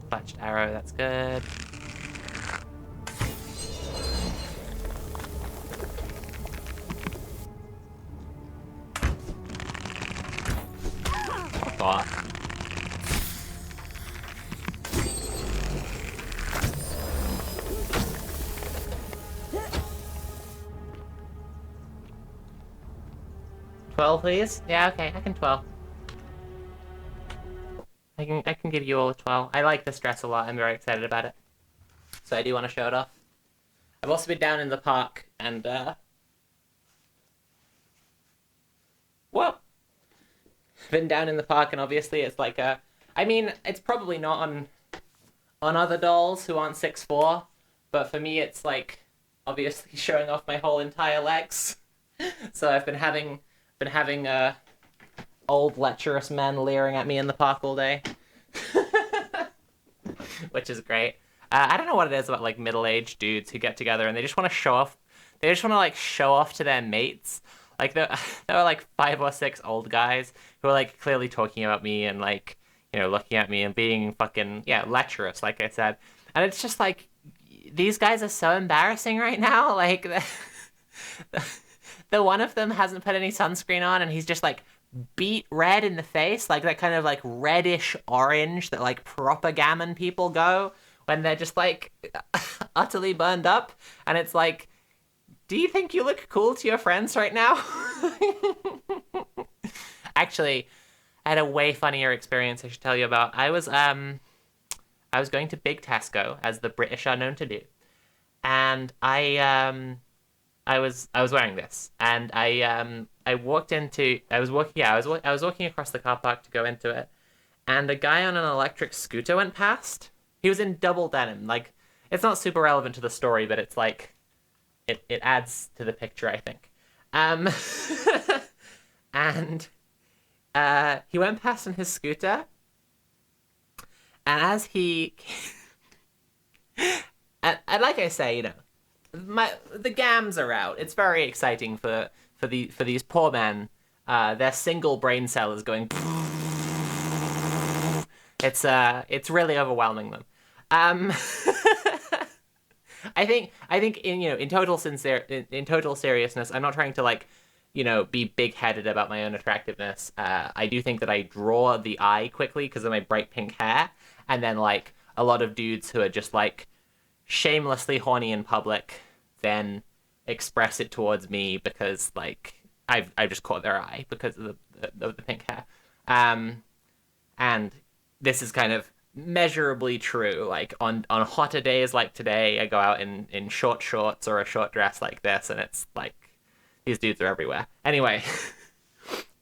Clutched arrow, that's good. Thought. $12, please? Yeah, okay, I can 12. I can give you all a 12. I like this dress a lot. I'm very excited about it. So I do want to show it off. I've also been down in the park and been down in the park and obviously it's like I mean, it's probably not on other dolls who aren't 6'4", but for me it's like obviously showing off my whole entire legs. So I've been having old lecherous men leering at me in the park all day. Which is great. I don't know what it is about like middle-aged dudes who get together and they just want to show off. They just want to like show off to their mates. Like there are like 5 or 6 old guys who are like clearly talking about me and like, looking at me and being fucking, lecherous, like I said. And it's just like, these guys are so embarrassing right now. Like the one of them hasn't put any sunscreen on and he's just like beet red in the face, like that kind of like reddish orange that like proper gammon people go when they're just like utterly burned up. And it's like do you think you look cool to your friends right now? Actually, I had a way funnier experience I should tell you about. I was going to Big Tesco, as the British are known to do, and I was wearing this, and I walked into I was walking across the car park to go into it, and a guy on an electric scooter went past. He was in double denim. Like, it's not super relevant to the story, but it's like it adds to the picture, I think. And he went past on his scooter, and as he and like I say, the gams are out. It's very exciting for these poor men. Their single brain cell is going. It's really overwhelming them. I think in total seriousness, I'm not trying to be big-headed about my own attractiveness. I do think that I draw the eye quickly because of my bright pink hair, and then a lot of dudes who are just shamelessly horny in public then express it towards me because I've just caught their eye because of the pink hair. And this is kind of measurably true. On hotter days like today, I go out in short shorts or a short dress like this, and it's these dudes are everywhere. Anyway,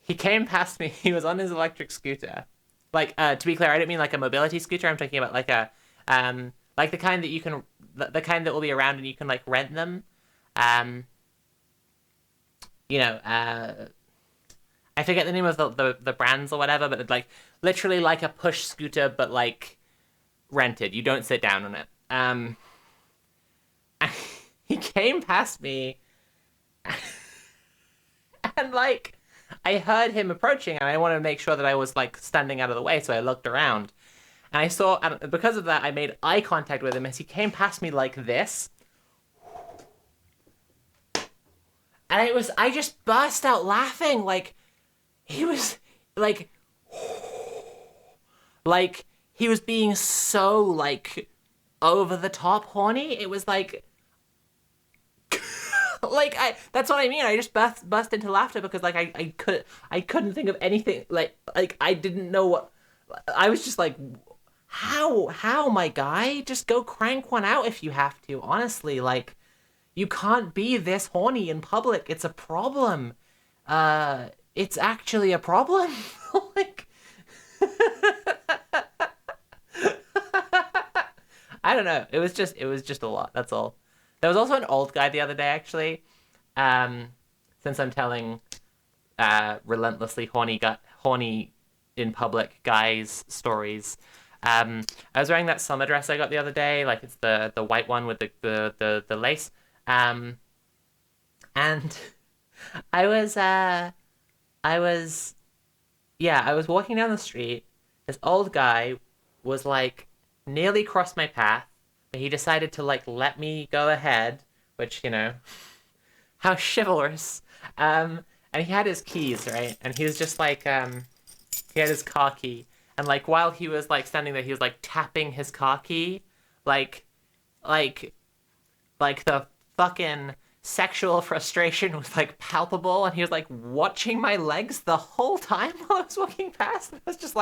he came past me. He was on his electric scooter. To be clear, I didn't mean a mobility scooter. I'm talking about the kind that you can, the kind that will be around and you can rent them. I forget the name of the brands or whatever, but literally a push scooter, but rented. You don't sit down on it. He came past me, and I heard him approaching, and I wanted to make sure that I was standing out of the way, so I looked around, and I saw, and because of that, I made eye contact with him as he came past me like this. And I just burst out laughing, he was, he was being so, over the top horny. It was that's what I mean. I just burst into laughter because, I couldn't think of anything, I didn't know what, I was just how, my guy? Just go crank one out if you have to, honestly, you can't be this horny in public. It's a problem. It's actually a problem. I don't know. It was just a lot. That's all. There was also an old guy the other day, actually. Since I'm telling relentlessly horny in public guys stories. I was wearing that summer dress I got the other day. It's the white one with the lace. And I was walking down the street. This old guy was nearly crossed my path, but he decided to let me go ahead, which, how chivalrous. And he had his keys, right? And he was just he had his car key. And while he was standing there, he was tapping his car key, the fucking sexual frustration was palpable, and he was watching my legs the whole time while I was walking past. I was just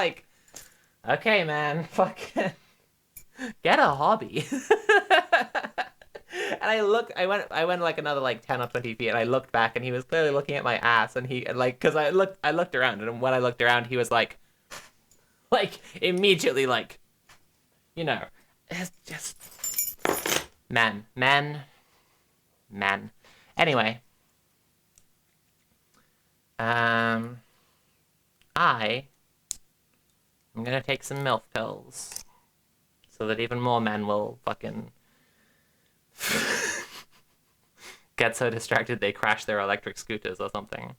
okay, man, fucking get a hobby. And I went another 10 or 20 feet, and I looked back, and he was clearly looking at my ass, and he because I looked around, and when I looked around, he was immediately it's just men. Anyway, I'm gonna take some MILF pills so that even more men will fucking get so distracted they crash their electric scooters or something.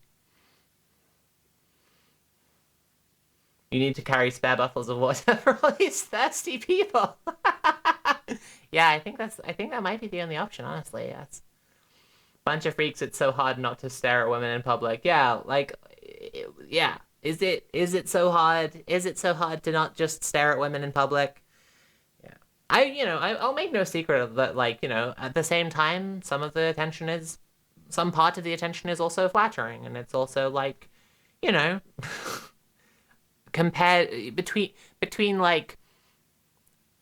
You need to carry spare bottles of water for all these thirsty people. Yeah, I think that might be the only option, honestly. Yes. Bunch of freaks, it's so hard not to stare at women in public. Yeah, yeah. Is it so hard? Is it so hard to not just stare at women in public? Yeah. I'll make no secret of that, at the same time, some of the attention is some part of the attention is also flattering, and it's also like, you know, compared between like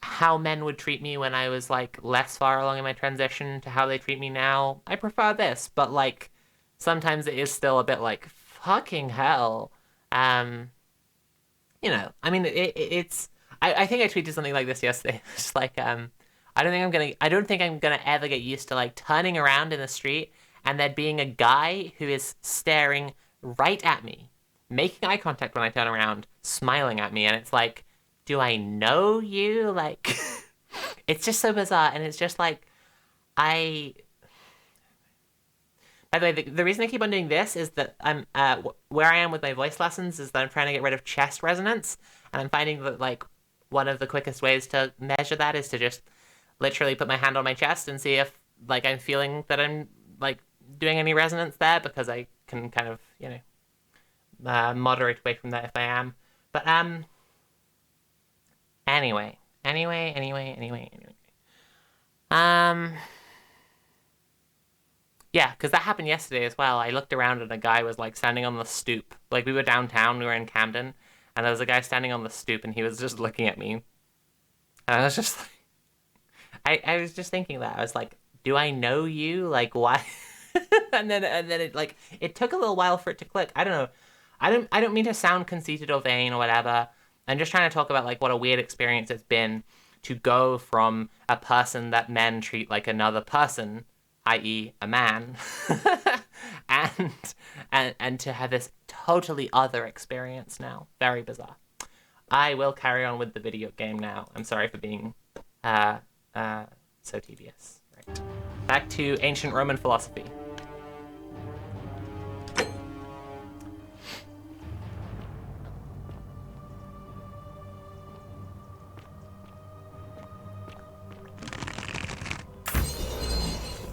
how men would treat me when I was like less far along in my transition to how they treat me now, I prefer this, but like sometimes it is still a bit like fucking hell. You know, I mean, it's I think I tweeted something like this yesterday. It's like I don't think I'm gonna ever get used to like turning around in the street and there being a guy who is staring right at me, making eye contact when I turn around, smiling at me, and it's like, do I know you? Like, it's just so bizarre, and it's just like, By the way, the reason I keep on doing this is that I'm where I am with my voice lessons is that I'm trying to get rid of chest resonance, and I'm finding that like one of the quickest ways to measure that is to just literally put my hand on my chest and see if like I'm feeling that I'm like doing any resonance there, because I can kind of, you know, moderate away from that if I am. But anyway. Yeah, because that happened yesterday as well. I looked around and a guy was like standing on the stoop. Like, we were downtown, we were in Camden, and there was a guy standing on the stoop and he was just looking at me. And I was just like, I was just thinking that. I was like, do I know you? Like, why? and then it like, it took a little while for it to click. I don't know. I don't mean to sound conceited or vain or whatever. I'm just trying to talk about like what a weird experience it's been to go from a person that men treat like another person, i.e. a man, and to have this totally other experience now. Very bizarre. I will carry on with the video game now. I'm sorry for being so tedious. Right. Back to ancient Roman philosophy.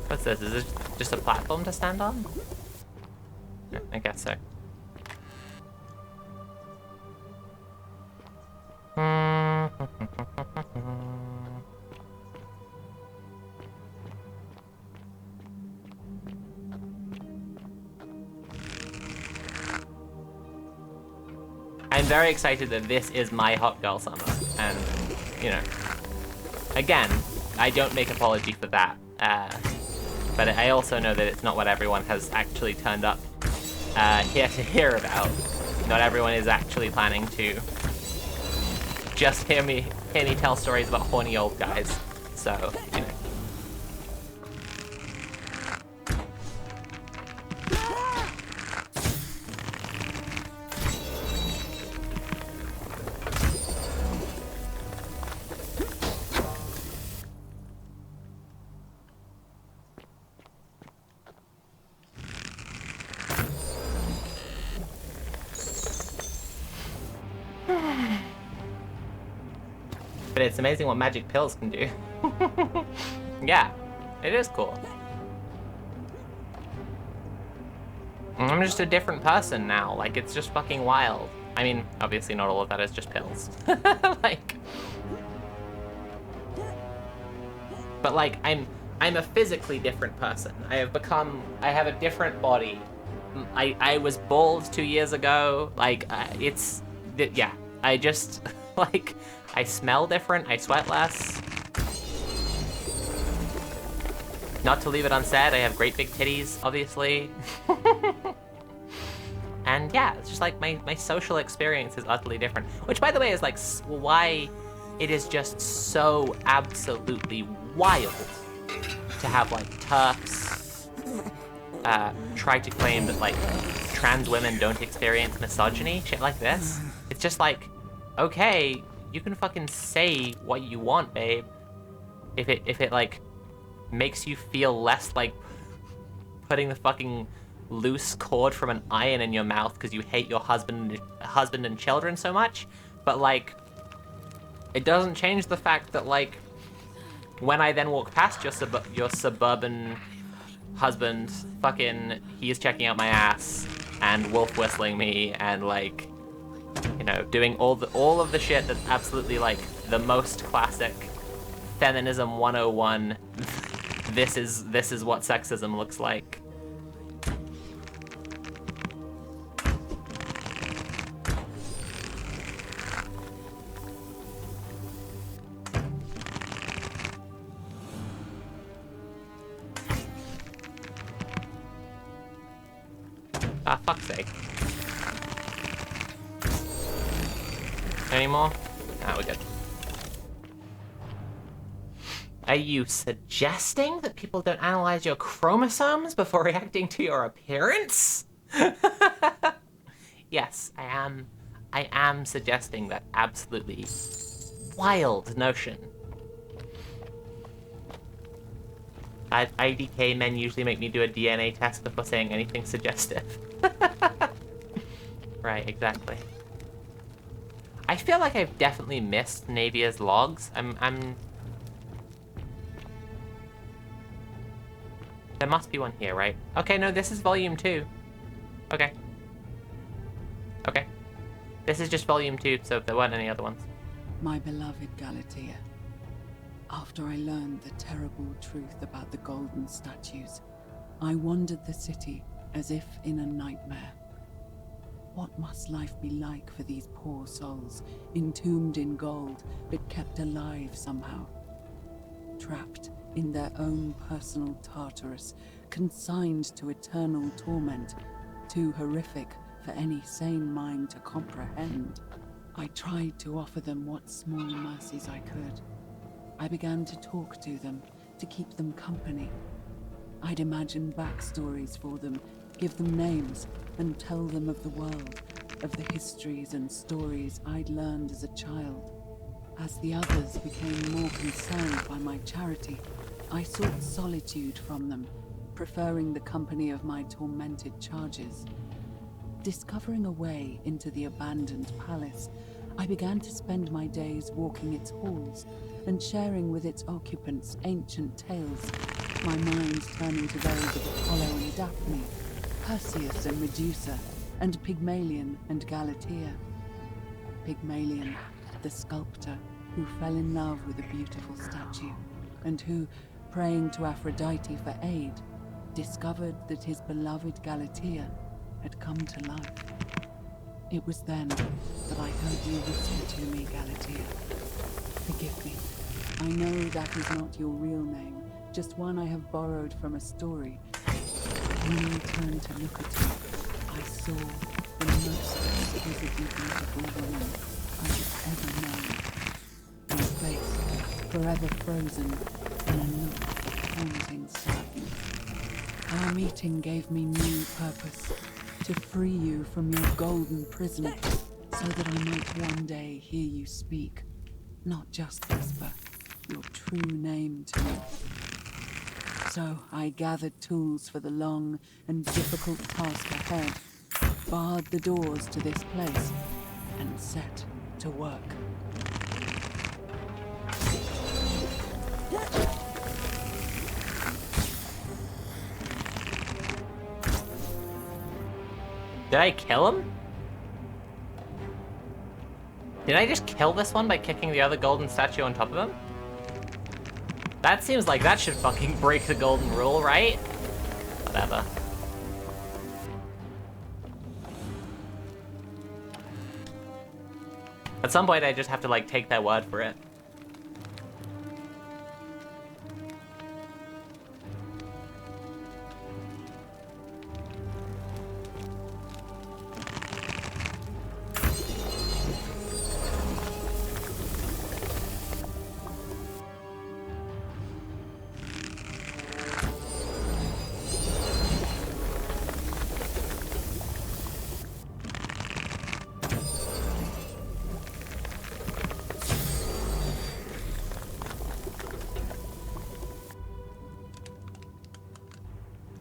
What's this? Is this just a platform to stand on? Yeah, I guess so. I'm very excited that this is my hot girl summer, and, you know, again, I don't make apology for that, but I also know that it's not what everyone has actually turned up here to hear about. Not everyone is actually planning to just hear me tell stories about horny old guys, so, you know. But it's amazing what magic pills can do. Yeah, it is cool. I'm just a different person now. Like, it's just fucking wild. I mean, obviously not all of that is just pills. Like, but like, I'm a physically different person. I have a different body. I was bald 2 years ago. Like, yeah, I just, like, I smell different, I sweat less. Not to leave it unsaid, I have great big titties, obviously. And yeah, it's just like my social experience is utterly different. Which, by the way, is like why it is just so absolutely wild to have like TERFs try to claim that like trans women don't experience misogyny, shit like this. It's just like, okay, you can fucking say what you want, babe. If it like makes you feel less like putting the fucking loose cord from an iron in your mouth because you hate your husband and children so much, but like it doesn't change the fact that like when I then walk past your suburban husband, fucking he's checking out my ass and wolf whistling me and like, you know, doing all of the shit that's absolutely like the most classic feminism 101. This is what sexism looks like. Ah, fuck's sake. Any more? Ah, we're good. Are you suggesting that people don't analyze your chromosomes before reacting to your appearance? Yes, I am suggesting that absolutely wild notion. At IDK, men usually make me do a DNA test before saying anything suggestive. Right, exactly. I feel like I've definitely missed Navia's logs. There must be one here, right? Okay, no, this is volume 2. Okay. Okay. This is just volume 2, so there weren't any other ones. My beloved Galatea, after I learned the terrible truth about the golden statues, I wandered the city as if in a nightmare. What must life be like for these poor souls, entombed in gold, but kept alive somehow? Trapped in their own personal Tartarus, consigned to eternal torment, too horrific for any sane mind to comprehend. I tried to offer them what small mercies I could. I began to talk to them, to keep them company. I'd imagine backstories for them, give them names, and tell them of the world, of the histories and stories I'd learned as a child. As the others became more concerned by my charity, I sought solitude from them, preferring the company of my tormented charges. Discovering a way into the abandoned palace, I began to spend my days walking its halls and sharing with its occupants ancient tales, my mind turning to those of Apollo and Daphne, Perseus and Medusa, and Pygmalion and Galatea. Pygmalion, the sculptor who fell in love with a beautiful statue, and who, praying to Aphrodite for aid, discovered that his beloved Galatea had come to life. It was then that I heard you whisper to me, Galatea. Forgive me. I know that is not your real name, just one I have borrowed from a story. When I turned to look at you, I saw the most exquisitely beautiful woman I have ever known. Your face, forever frozen in a look of haunting sadness. Our meeting gave me new purpose, to free you from your golden prison, so that I might one day hear you speak, not just whisper your true name to me. So I gathered tools for the long and difficult task ahead, barred the doors to this place, and set to work. Did I kill him? Did I just kill this one by kicking the other golden statue on top of him? That seems like that should fucking break the golden rule, right? Whatever. At some point I just have to like take their word for it.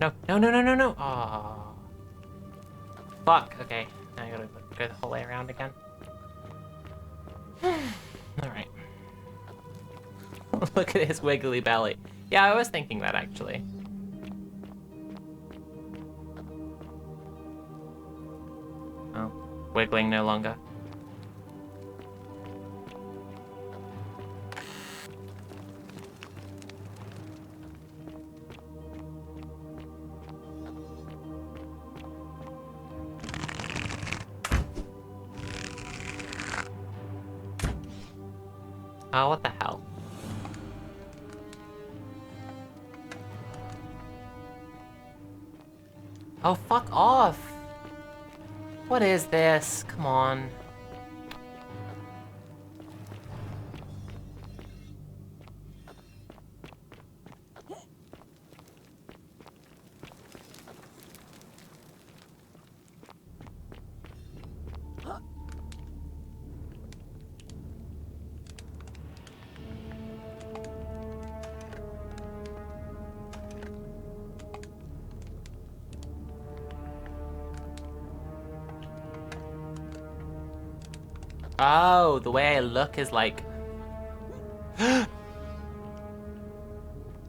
No, no, no, no, no, no. Oh. Fuck, okay. Now I gotta go the whole way around again. Alright. Look at his wiggly belly. Yeah, I was thinking that actually. Oh, wiggling no longer. Oh, what the hell? Oh, fuck off! What is this? Come on. Oh, the way I look is like...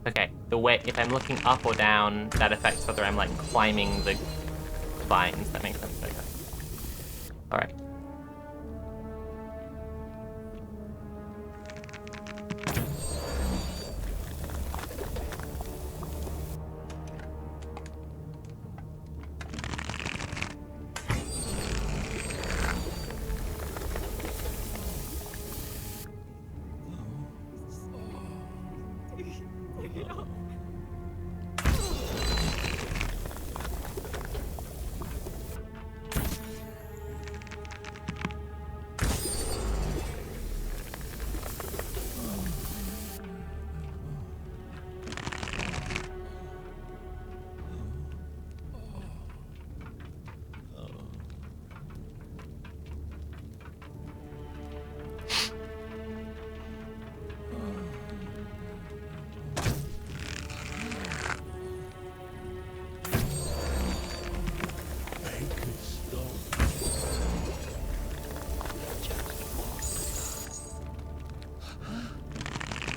Okay, the way, if I'm looking up or down, that affects whether I'm like climbing the vines. That makes sense. Okay. Alright.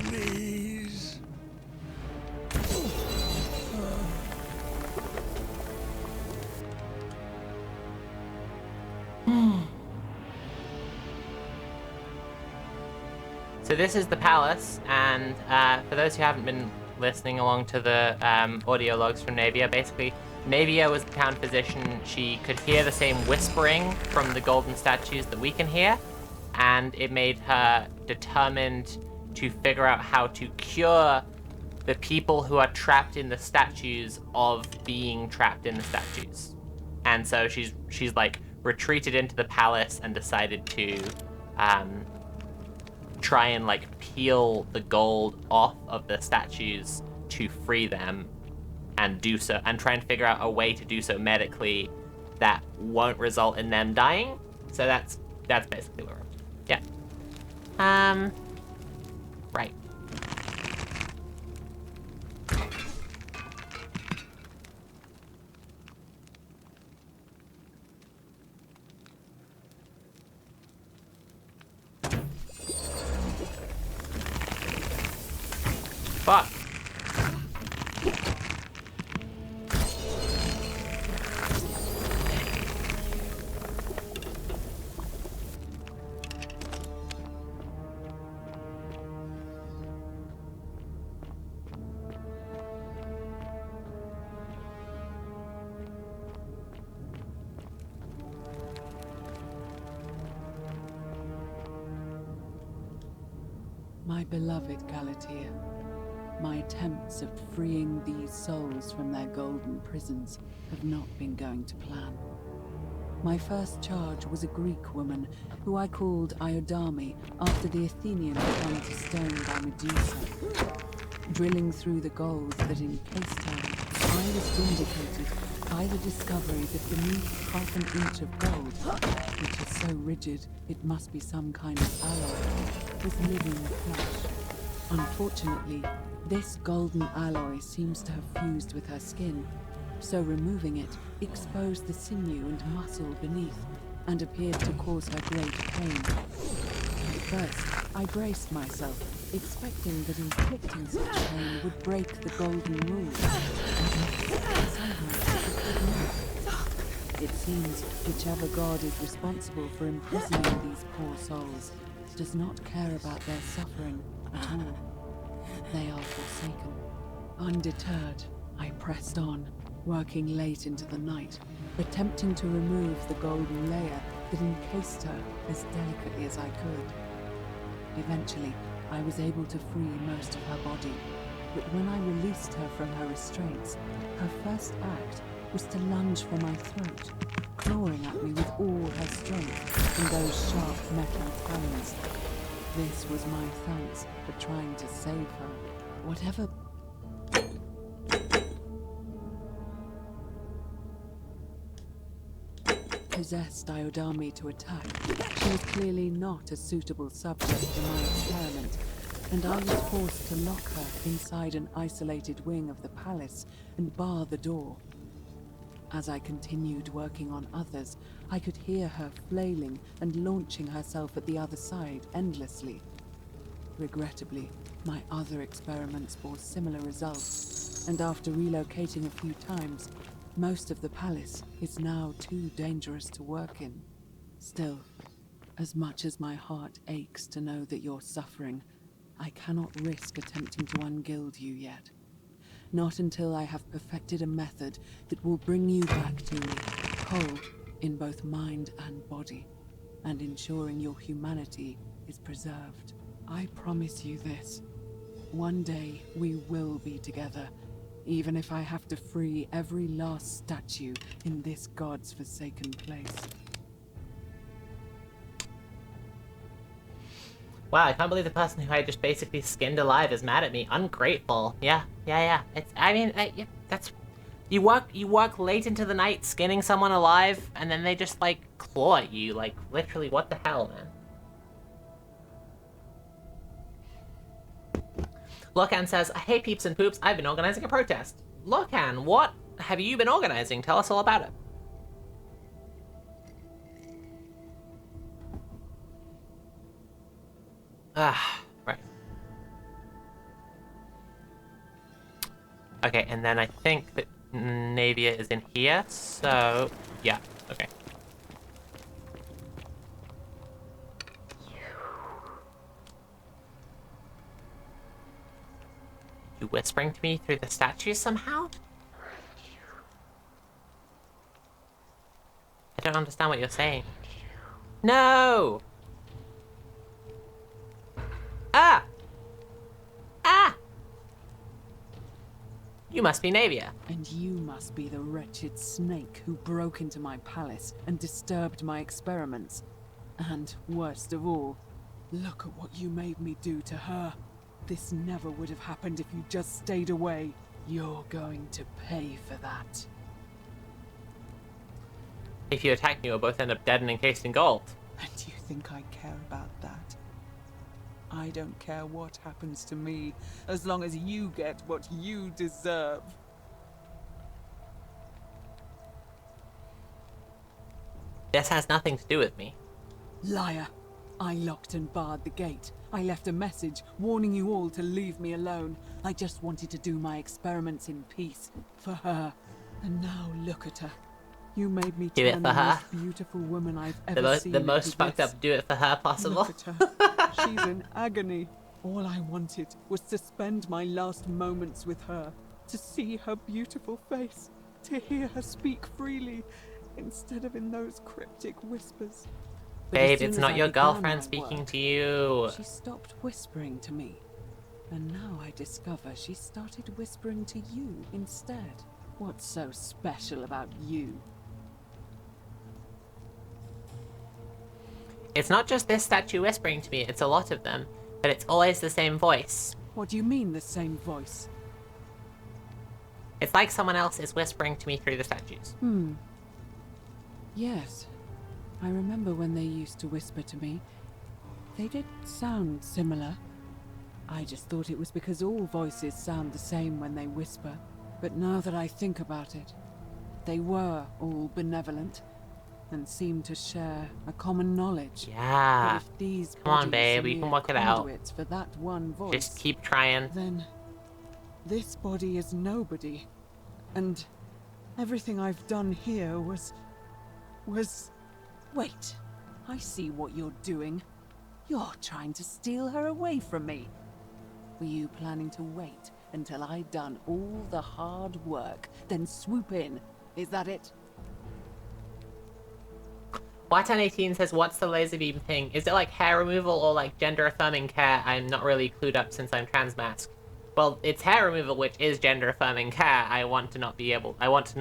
Please. So this is the palace, and for those who haven't been listening along to the audio logs from Navia, basically, Navia was the town physician. She could hear the same whispering from the golden statues that we can hear, and it made her determined to figure out how to cure the people who are trapped in the statues of being trapped in the statues. And so she's like retreated into the palace and decided to try and like peel the gold off of the statues to free them, and do so, and try and figure out a way to do so medically that won't result in them dying. So that's basically where we're at. Yeah. Right. Fuck. My beloved Galatea, my attempts at freeing these souls from their golden prisons have not been going to plan. My first charge was a Greek woman who I called Iodame after the Athenians hung to stone by Medusa. Drilling through the gold that encased her, I was vindicated by the discovery that beneath half an inch of gold, which is so rigid it must be some kind of alloy, was living flesh. Unfortunately, this golden alloy seems to have fused with her skin, so removing it exposed the sinew and muscle beneath, and appeared to cause her great pain. At first, I braced myself, expecting that inflicting such pain would break the golden rule. It seems whichever god is responsible for imprisoning these poor souls does not care about their suffering at all. They are forsaken. Undeterred, I pressed on, working late into the night, attempting to remove the golden layer that encased her as delicately as I could. Eventually, I was able to free most of her body, but when I released her from her restraints, her first act was to lunge for my throat. clawing at me with all her strength in those sharp metal talons. This was my thanks for trying to save her. Whatever... possessed Iodami to attack, she was clearly not a suitable subject for my experiment, and I was forced to lock her inside an isolated wing of the palace and bar the door. As I continued working on others, I could hear her flailing and launching herself at the other side endlessly. Regrettably, my other experiments bore similar results, and after relocating a few times, most of the palace is now too dangerous to work in. Still, as much as my heart aches to know that you're suffering, I cannot risk attempting to ungild you yet. Not until I have perfected a method that will bring you back to me, whole in both mind and body, and ensuring your humanity is preserved. I promise you this. One day we will be together, even if I have to free every last statue in this god's forsaken place. Wow, I can't believe the person who I just basically skinned alive is mad at me. Ungrateful. Yeah. It's, I mean, that's... You work late into the night skinning someone alive, and then they just, like, claw at you. Like, literally, what the hell, man? Locan says, hey peeps and poops, I've been organizing a protest. Locan, what have you been organizing? Tell us all about it. Right. Okay, and then I think that Navia is in here, so... yeah, okay. You whispering to me through the statues somehow? I don't understand what you're saying. No! Ah! Ah! You must be Navia. And you must be the wretched snake who broke into my palace and disturbed my experiments. And, worst of all, look at what you made me do to her. This never would have happened if you just stayed away. You're going to pay for that. If you attack me, we'll both end up dead and encased in gold. And you think I care about that? I don't care what happens to me, as long as you get what you deserve. This has nothing to do with me. Liar. I locked and barred the gate. I left a message warning you all to leave me alone. I just wanted to do my experiments in peace, for her. And now look at her. You made me Do it turn for the her. most beautiful woman I've ever seen. The most into fucked this. up do it for her possible. Look at her. She's in agony. All I wanted was to spend my last moments with her, to see her beautiful face, to hear her speak freely, instead of in those cryptic whispers. But as Babe, soon it's as not I your began girlfriend my speaking work, to you. she stopped whispering to me. And now I discover she started whispering to you instead. What's so special about you? It's not just this statue whispering to me, it's a lot of them. But it's always the same voice. What do you mean, the same voice? It's like someone else is whispering to me through the statues. Yes. I remember when they used to whisper to me. They did sound similar. I just thought it was because all voices sound the same when they whisper. But now that I think about it, they were all benevolent and seemed to share a common knowledge. Yeah. But if these Come on, bodies babe, are we can mere work it out. conduits for that one voice, Just keep trying. then this body is nobody. And everything I've done here was... Wait, I see what you're doing. You're trying to steal her away from me. Were you planning to wait until I'd done all the hard work, then swoop in? Is that it? White18 says, what's the laser beam thing? Is it like hair removal or like gender affirming care? I'm not really clued up since I'm transmask. Well, it's hair removal, which is gender affirming care. I want to not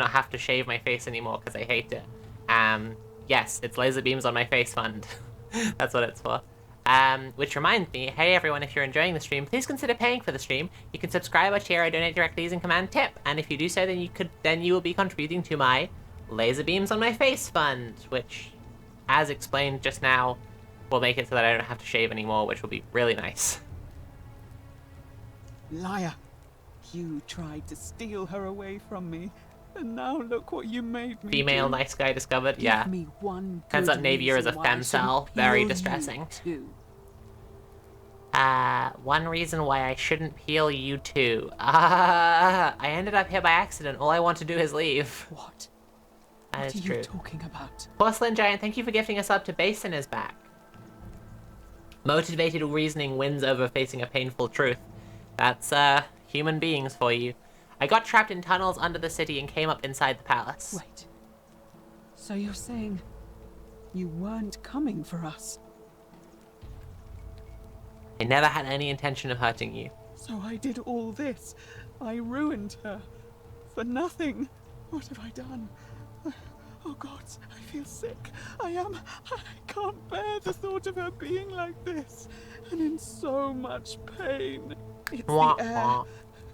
have to shave my face anymore because I hate it. Yes, it's laser beams on my face fund. That's what it's for. Which reminds me, hey everyone, if you're enjoying the stream, please consider paying for the stream. You can subscribe or share or donate directly using command tip, and if you do so, then you will be contributing to my laser beams on my face fund, which, as explained just now, will make it so that I don't have to shave anymore, which will be really nice. Liar! You tried to steal her away from me, and now look what you made me Female do. nice guy discovered, Give yeah. me one Turns good out Navier is a reason why I femcel. shouldn't Very peel you distressing. too. One reason why I shouldn't peel you too. I ended up here by accident. All I want to do is leave. What? That What is are true. you talking about? Porcelain Giant, thank you for gifting us up to Basin is back. Motivated reasoning wins over facing a painful truth. That's, human beings for you. I got trapped in tunnels under the city and came up inside the palace. Wait. So you're saying you weren't coming for us? I never had any intention of hurting you. So I did all this. I ruined her. For nothing. What have I done? Oh God, I feel sick. I can't bear the thought of her being like this. And in so much pain. It's Wah, the air wah.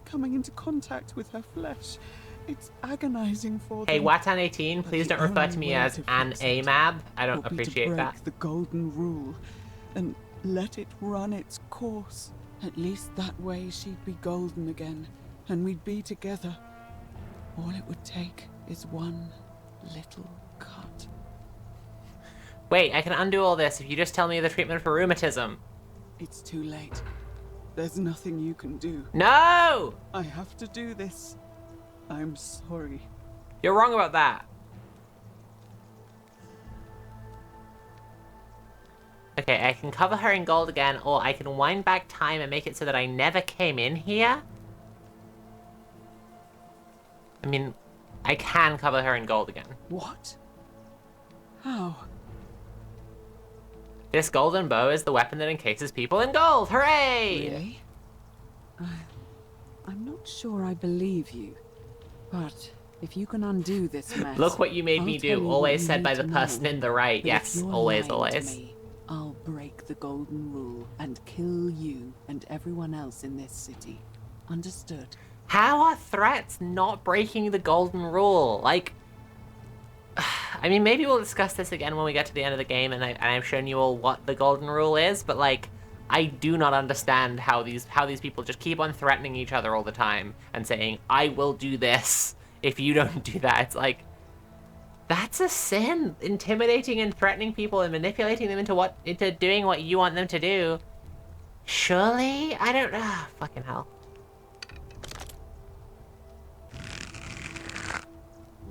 coming into contact with her flesh. It's agonizing for Hey, them. Watan18, But please the don't refer to only me way as to an fix it AMAB. I don't will be appreciate to break that. the golden rule and let it run its course. At least that way she'd be golden again, and we'd be together. All it would take is one little cut. Wait, I can undo all this if you just tell me the treatment for rheumatism. It's too late. There's nothing you can do. No! I have to do this. I'm sorry. You're wrong about that. Okay, I can cover her in gold again, or I can wind back time and make it so that I never came in here. I mean, I can cover her in gold again. What? How? This golden bow is the weapon that encases people in gold. Hooray! Really? I'm not sure I believe you. But if you can undo this mess... Look what you made I'll me tell do. you what Always you said need by the to person know. in the right. But Yes, if you're always, lying to always. me, I'll break the golden rule and kill you and everyone else in this city. Understood? How are threats not breaking the golden rule? Like, I mean, maybe we'll discuss this again when we get to the end of the game and I've shown you all what the golden rule is, but like, I do not understand how these people just keep on threatening each other all the time and saying, I will do this if you don't do that. It's like, that's a sin. Intimidating and threatening people and manipulating them into doing what you want them to do. Surely? I don't know. Fucking hell.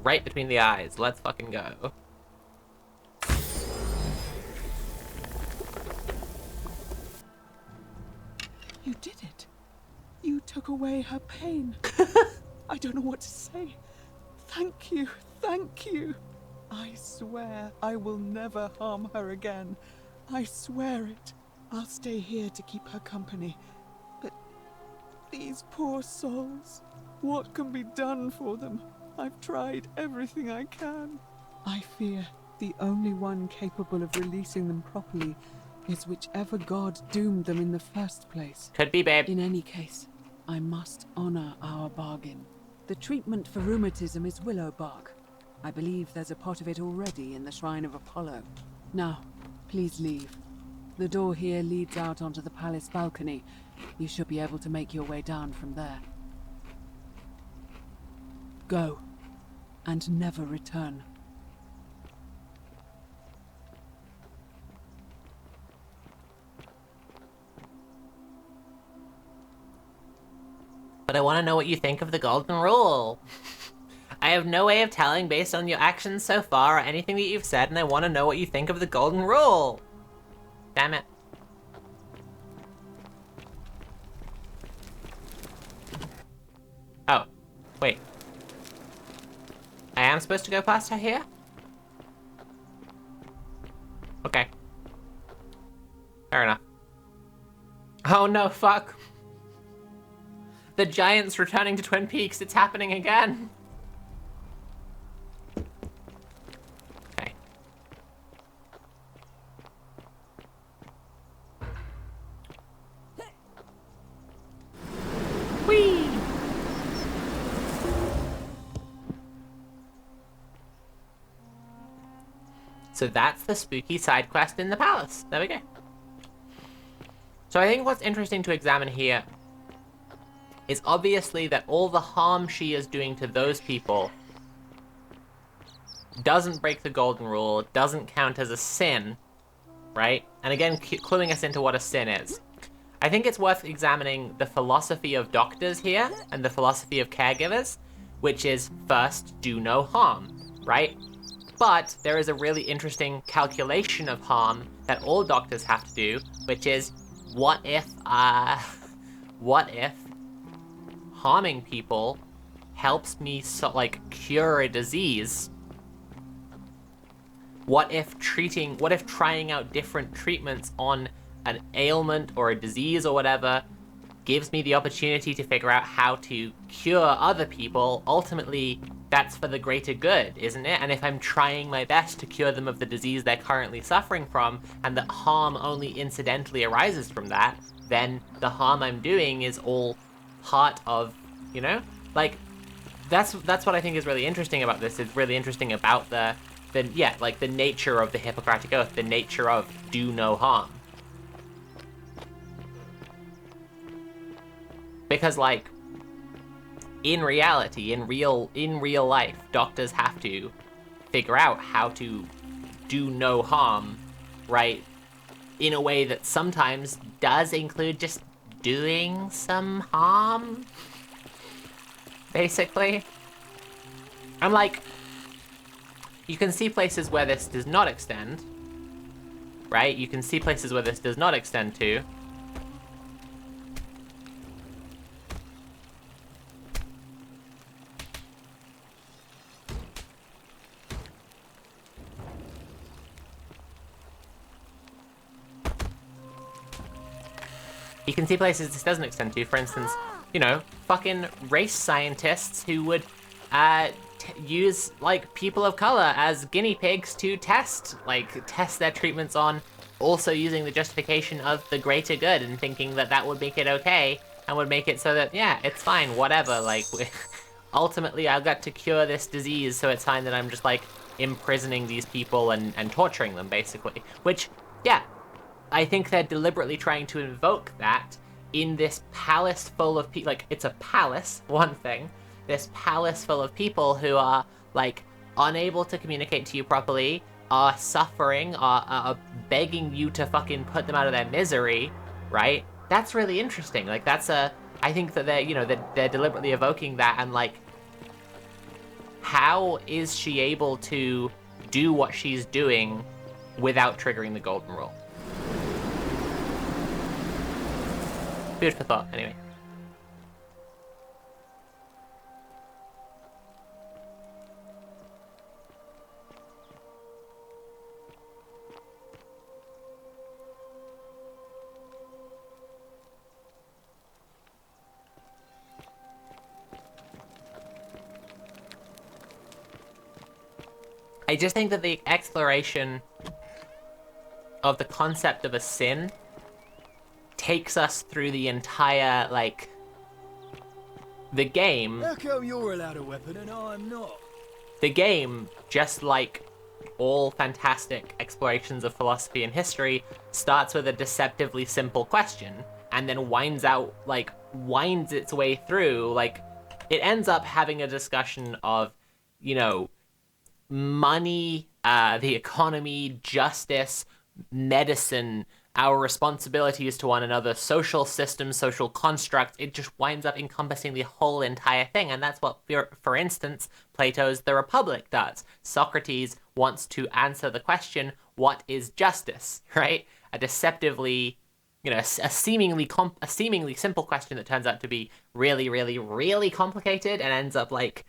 Right between the eyes. Let's fucking go. You did it. You took away her pain. I don't know what to say. Thank you. Thank you. I swear I will never harm her again. I swear it. I'll stay here to keep her company. But these poor souls, what can be done for them? I've tried everything I can. I fear the only one capable of releasing them properly is whichever god doomed them in the first place. Could be, babe. In any case, I must honor our bargain. The treatment for rheumatism is willow bark. I believe there's a pot of it already in the Shrine of Apollo. Now, please leave. The door here leads out onto the palace balcony. You should be able to make your way down from there. Go, and never return. But I want to know what you think of the golden rule. I have no way of telling based on your actions so far or anything that you've said, and I want to know what you think of the golden rule. Damn it. Oh, wait. I am supposed to go past her here? Okay. Fair enough. Oh no, fuck. The Giant's returning to Twin Peaks. It's happening again. So that's the spooky side quest in the palace. There we go. So I think what's interesting to examine here is obviously that all the harm she is doing to those people doesn't break the golden rule, doesn't count as a sin, right? And again, cluing us into what a sin is. I think it's worth examining the philosophy of doctors here and the philosophy of caregivers, which is first, do no harm, right? But there is a really interesting calculation of harm that all doctors have to do, which is, what if harming people helps me cure a disease? What if trying out different treatments on an ailment or a disease or whatever gives me the opportunity to figure out how to cure other people? Ultimately, that's for the greater good, isn't it? And if I'm trying my best to cure them of the disease they're currently suffering from, and that harm only incidentally arises from that, then the harm I'm doing is all part of, you know? Like, that's what I think is really interesting about this. It's really interesting about the nature of the Hippocratic Oath, the nature of do no harm. Because, like, in reality, in real life, doctors have to figure out how to do no harm, right? In a way that sometimes does include just doing some harm, basically. I'm like, you can see places where this does not extend, right? You can see places where this does not extend to. You can see places this doesn't extend to. For instance, you know, fucking race scientists who would use, like, people of color as guinea pigs to test their treatments on, also using the justification of the greater good and thinking that that would make it okay and would make it so that, yeah, it's fine, whatever, like, ultimately I've got to cure this disease, so it's fine that I'm just, like, imprisoning these people and torturing them, basically. Which, yeah, I think they're deliberately trying to invoke that in this palace full of people. Like, it's a palace, one thing. This palace full of people who are, like, unable to communicate to you properly, are suffering, are begging you to fucking put them out of their misery, right? That's really interesting. Like, I think that they're, you know, they're deliberately evoking that, and, like, how is she able to do what she's doing without triggering the golden rule? Food for thought, anyway. I just think that the exploration of the concept of a sin takes us through the entire, like, the game. How come you're allowed a weapon and I'm not? The game, just like all fantastic explorations of philosophy and history, starts with a deceptively simple question, and then winds its way through, like, it ends up having a discussion of, you know, money, the economy, justice, medicine, our responsibilities to one another, social systems, social constructs. It just winds up encompassing the whole entire thing. And that's what, for instance, Plato's The Republic does. Socrates wants to answer the question, what is justice, right? A deceptively, you know, a seemingly simple question that turns out to be really, really, really complicated, and ends up, like,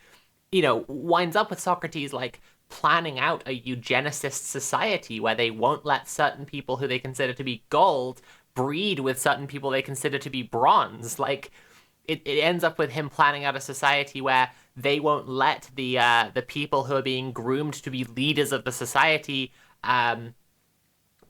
you know, winds up with Socrates, like, planning out a eugenicist society where they won't let certain people who they consider to be gold breed with certain people they consider to be bronze. Like, it ends up with him planning out a society where they won't let the people who are being groomed to be leaders of the society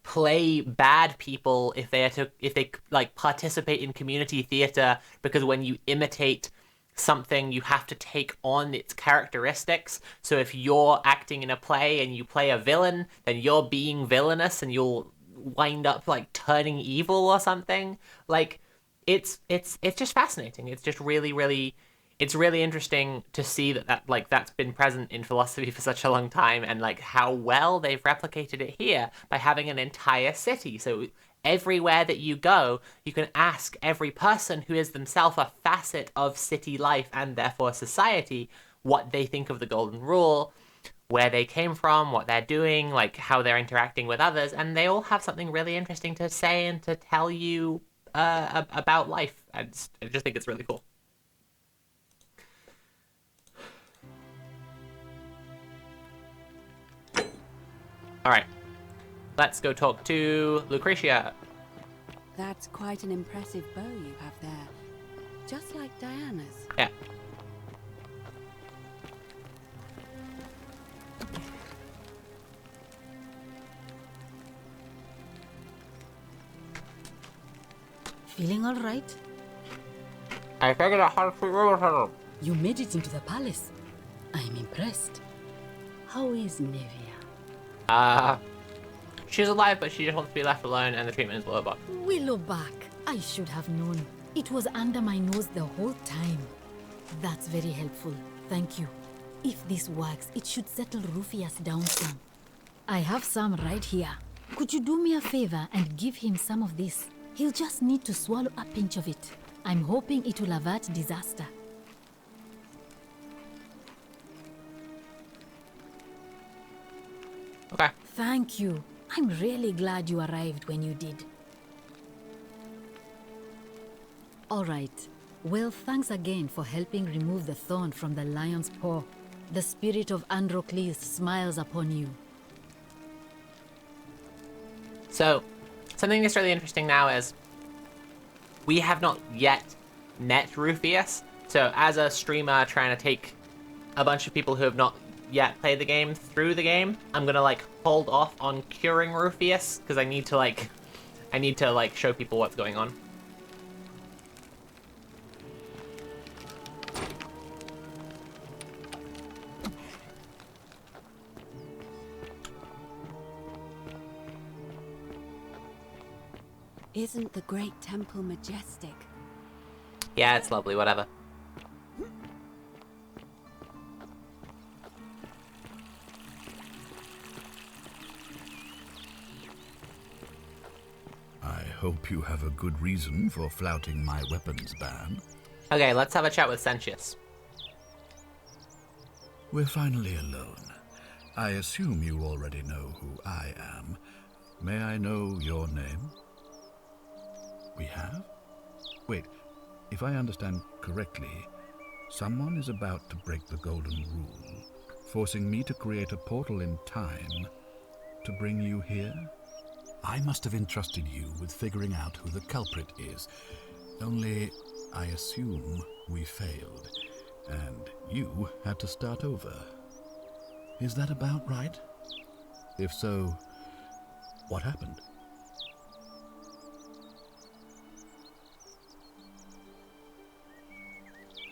play bad people if they like participate in community theater, because when you imitate something you have to take on its characteristics. So if you're acting in a play and you play a villain, then you're being villainous and you'll wind up like turning evil or something. Like it's just fascinating. It's just really it's really interesting to see that like that's been present in philosophy for such a long time, and like how well they've replicated it here by having an entire city. So everywhere that you go, you can ask every person who is themselves a facet of city life and therefore society what they think of the Golden Rule, where they came from, what they're doing, like how they're interacting with others, and they all have something really interesting to say and to tell you about life. I just think it's really cool. All right, let's go talk to Lucretia. That's quite an impressive bow you have there. Just like Diana's. Yeah. Feeling all right? I figured out how to treat her. You made it into the palace. I'm impressed. How is Nevia? She's alive, but she just wants to be left alone, and the treatment is Willowback. Willowback. I should have known. It was under my nose the whole time. That's very helpful. Thank you. If this works, it should settle Rufius down some. I have some right here. Could you do me a favor and give him some of this? He'll just need to swallow a pinch of it. I'm hoping it will avert disaster. Okay. Thank you. I'm really glad you arrived when you did. All right. Well, thanks again for helping remove the thorn from the lion's paw. The spirit of Androcles smiles upon you. So, something that's really interesting now is we have not yet met Rufius. So, as a streamer trying to take a bunch of people who have not yet played the game through the game, I'm gonna like hold off on curing Rufius because I need to show people what's going on. Isn't the great temple majestic? Yeah, it's lovely, whatever. I hope you have a good reason for flouting my weapons ban. Okay, let's have a chat with Sentius. We're finally alone. I assume you already know who I am. May I know your name? We have? Wait, if I understand correctly, someone is about to break the Golden Rule, forcing me to create a portal in time to bring you here? I must have entrusted you with figuring out who the culprit is. Only, I assume we failed, and you had to start over. Is that about right? If so, what happened?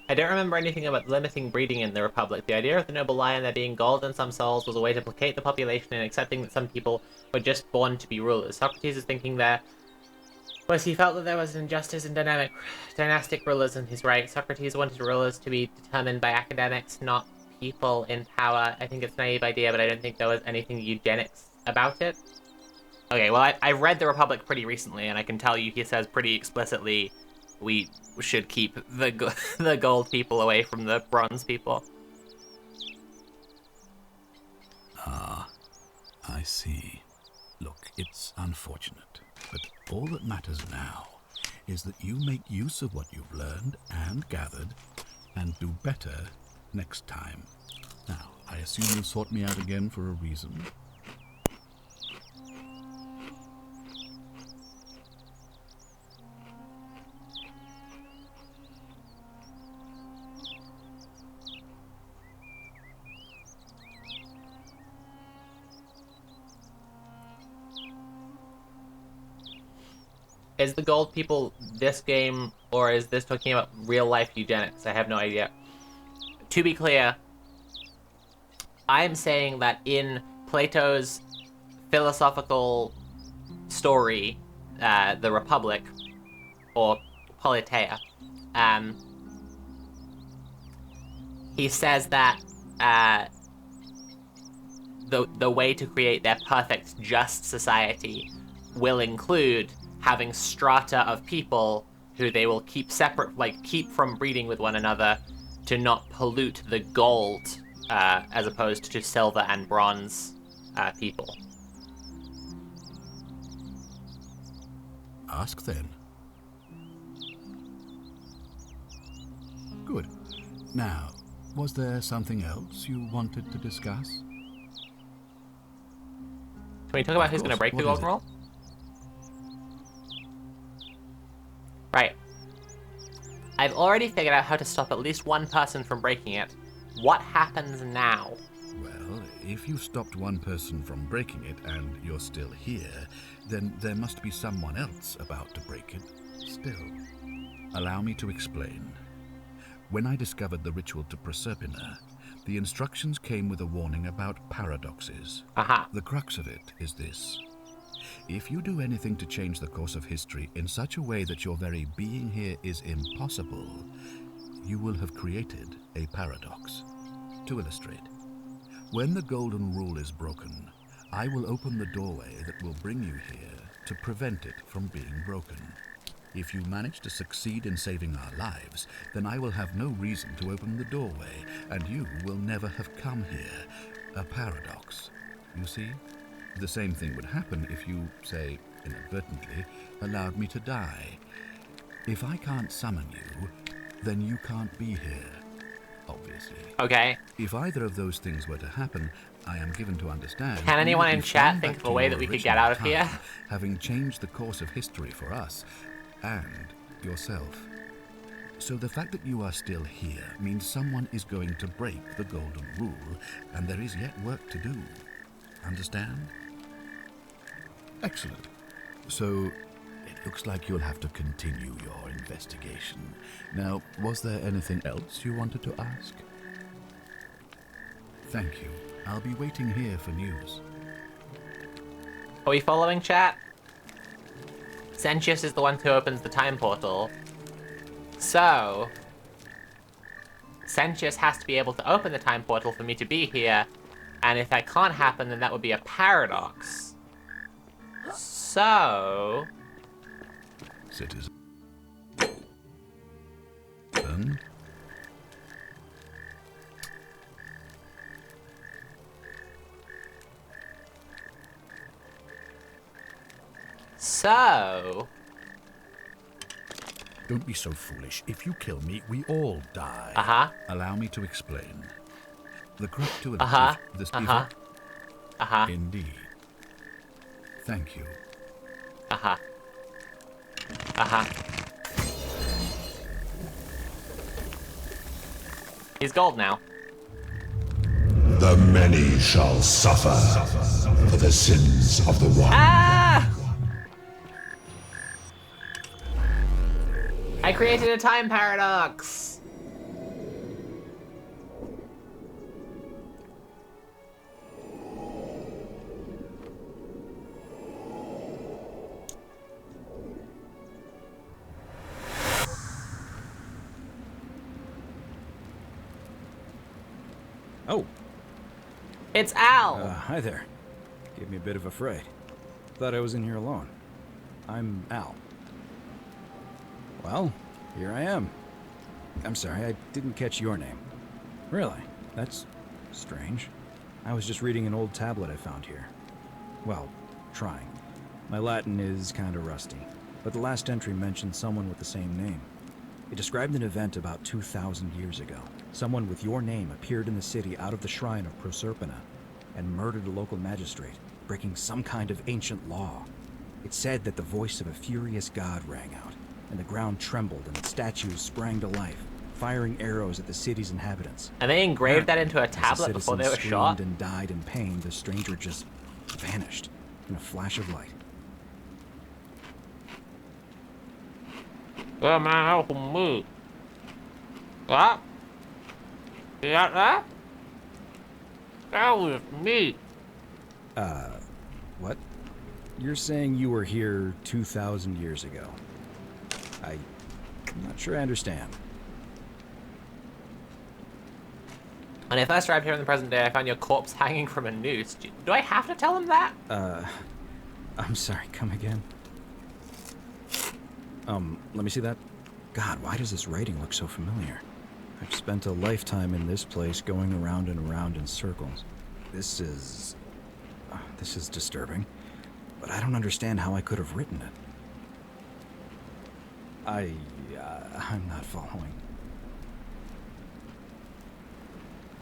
I don't remember anything about limiting breeding in the Republic. The idea of the noble lion there being gold in some souls was a way to placate the population and accepting that some people were just born to be rulers. Socrates is thinking there was he felt that there was injustice in dynastic rulers, and he's right. Socrates wanted rulers to be determined by academics, not people in power. I think it's a naive idea, but I don't think there was anything eugenics about it. Okay, well, I read the Republic pretty recently, and I can tell you he says pretty explicitly we should keep the gold people away from the bronze people. Ah, I see. Look, it's unfortunate, but all that matters now is that you make use of what you've learned and gathered and do better next time. Now, I assume you've sought me out again for a reason. Is the gold people this game Or is this talking about real-life eugenics? I have no idea. To be clear, I'm saying that in Plato's philosophical story, The Republic, or Politeia, he says that the way to create their perfect, just society will include having strata of people who they will keep separate, like keep from breeding with one another to not pollute the gold, as opposed to silver and bronze people. Ask then. Good. Now, was there something else you wanted to discuss? Can we talk about who's going to break the golden rule? Right. I've already figured out how to stop at least one person from breaking it. What happens now? Well, if you stopped one person from breaking it and you're still here, then there must be someone else about to break it still. Allow me to explain. When I discovered the ritual to Proserpina, the instructions came with a warning about paradoxes. Aha. The crux of it is this. If you do anything to change the course of history in such a way that your very being here is impossible, you will have created a paradox. To illustrate, when the Golden Rule is broken, I will open the doorway that will bring you here to prevent it from being broken. If you manage to succeed in saving our lives, then I will have no reason to open the doorway, and you will never have come here. A paradox, you see? The same thing would happen if you, say, inadvertently, allowed me to die. If I can't summon you, then you can't be here, obviously. Okay. If either of those things were to happen, I am given to understand... Can anyone in chat think of a way that we could get out of here? Having changed the course of history for us, and yourself. So the fact that you are still here means someone is going to break the Golden Rule, and there is yet work to do. Understand? Excellent. So, it looks like you'll have to continue your investigation. Now, was there anything else you wanted to ask? Thank you. I'll be waiting here for news. Are we following, chat? Sentius is the one who opens the time portal. So, Sentius has to be able to open the time portal for me to be here, and if that can't happen, then that would be a paradox. So... Citizen. So... Don't be so foolish. If you kill me, we all die. Uh-huh. Allow me to explain. The correct to it this Uh-huh. Uh-huh. Indeed. Thank you. Uh-huh. Uh-huh. He's gold now. The many shall suffer for the sins of the one. Ah! I created a time paradox! Oh. It's Al! Hi there. Gave me a bit of a fright. Thought I was in here alone. I'm Al. Well, here I am. I'm sorry, I didn't catch your name. Really? That's strange. I was just reading an old tablet I found here. Well, trying. My Latin is kinda rusty, but the last entry mentioned someone with the same name. It described an event about 2,000 years ago. Someone with your name appeared in the city out of the shrine of Proserpina and murdered a local magistrate, breaking some kind of ancient law. It said that the voice of a furious god rang out, and the ground trembled and statues sprang to life, firing arrows at the city's inhabitants. And they engraved that into a As the tablet before they were citizens shot? screamed and died in pain, the stranger just vanished in a flash of light. Oh man, help me. What? You got that? That was me. What? You're saying you were here 2,000 years ago? I'm not sure I understand. When I first arrived here in the present day, I found your corpse hanging from a noose. Do I have to tell him that? I'm sorry, come again? Let me see that. God, why does this writing look so familiar? I've spent a lifetime in this place going around and around in circles. This is disturbing, but I don't understand how I could have written it. I'm not following.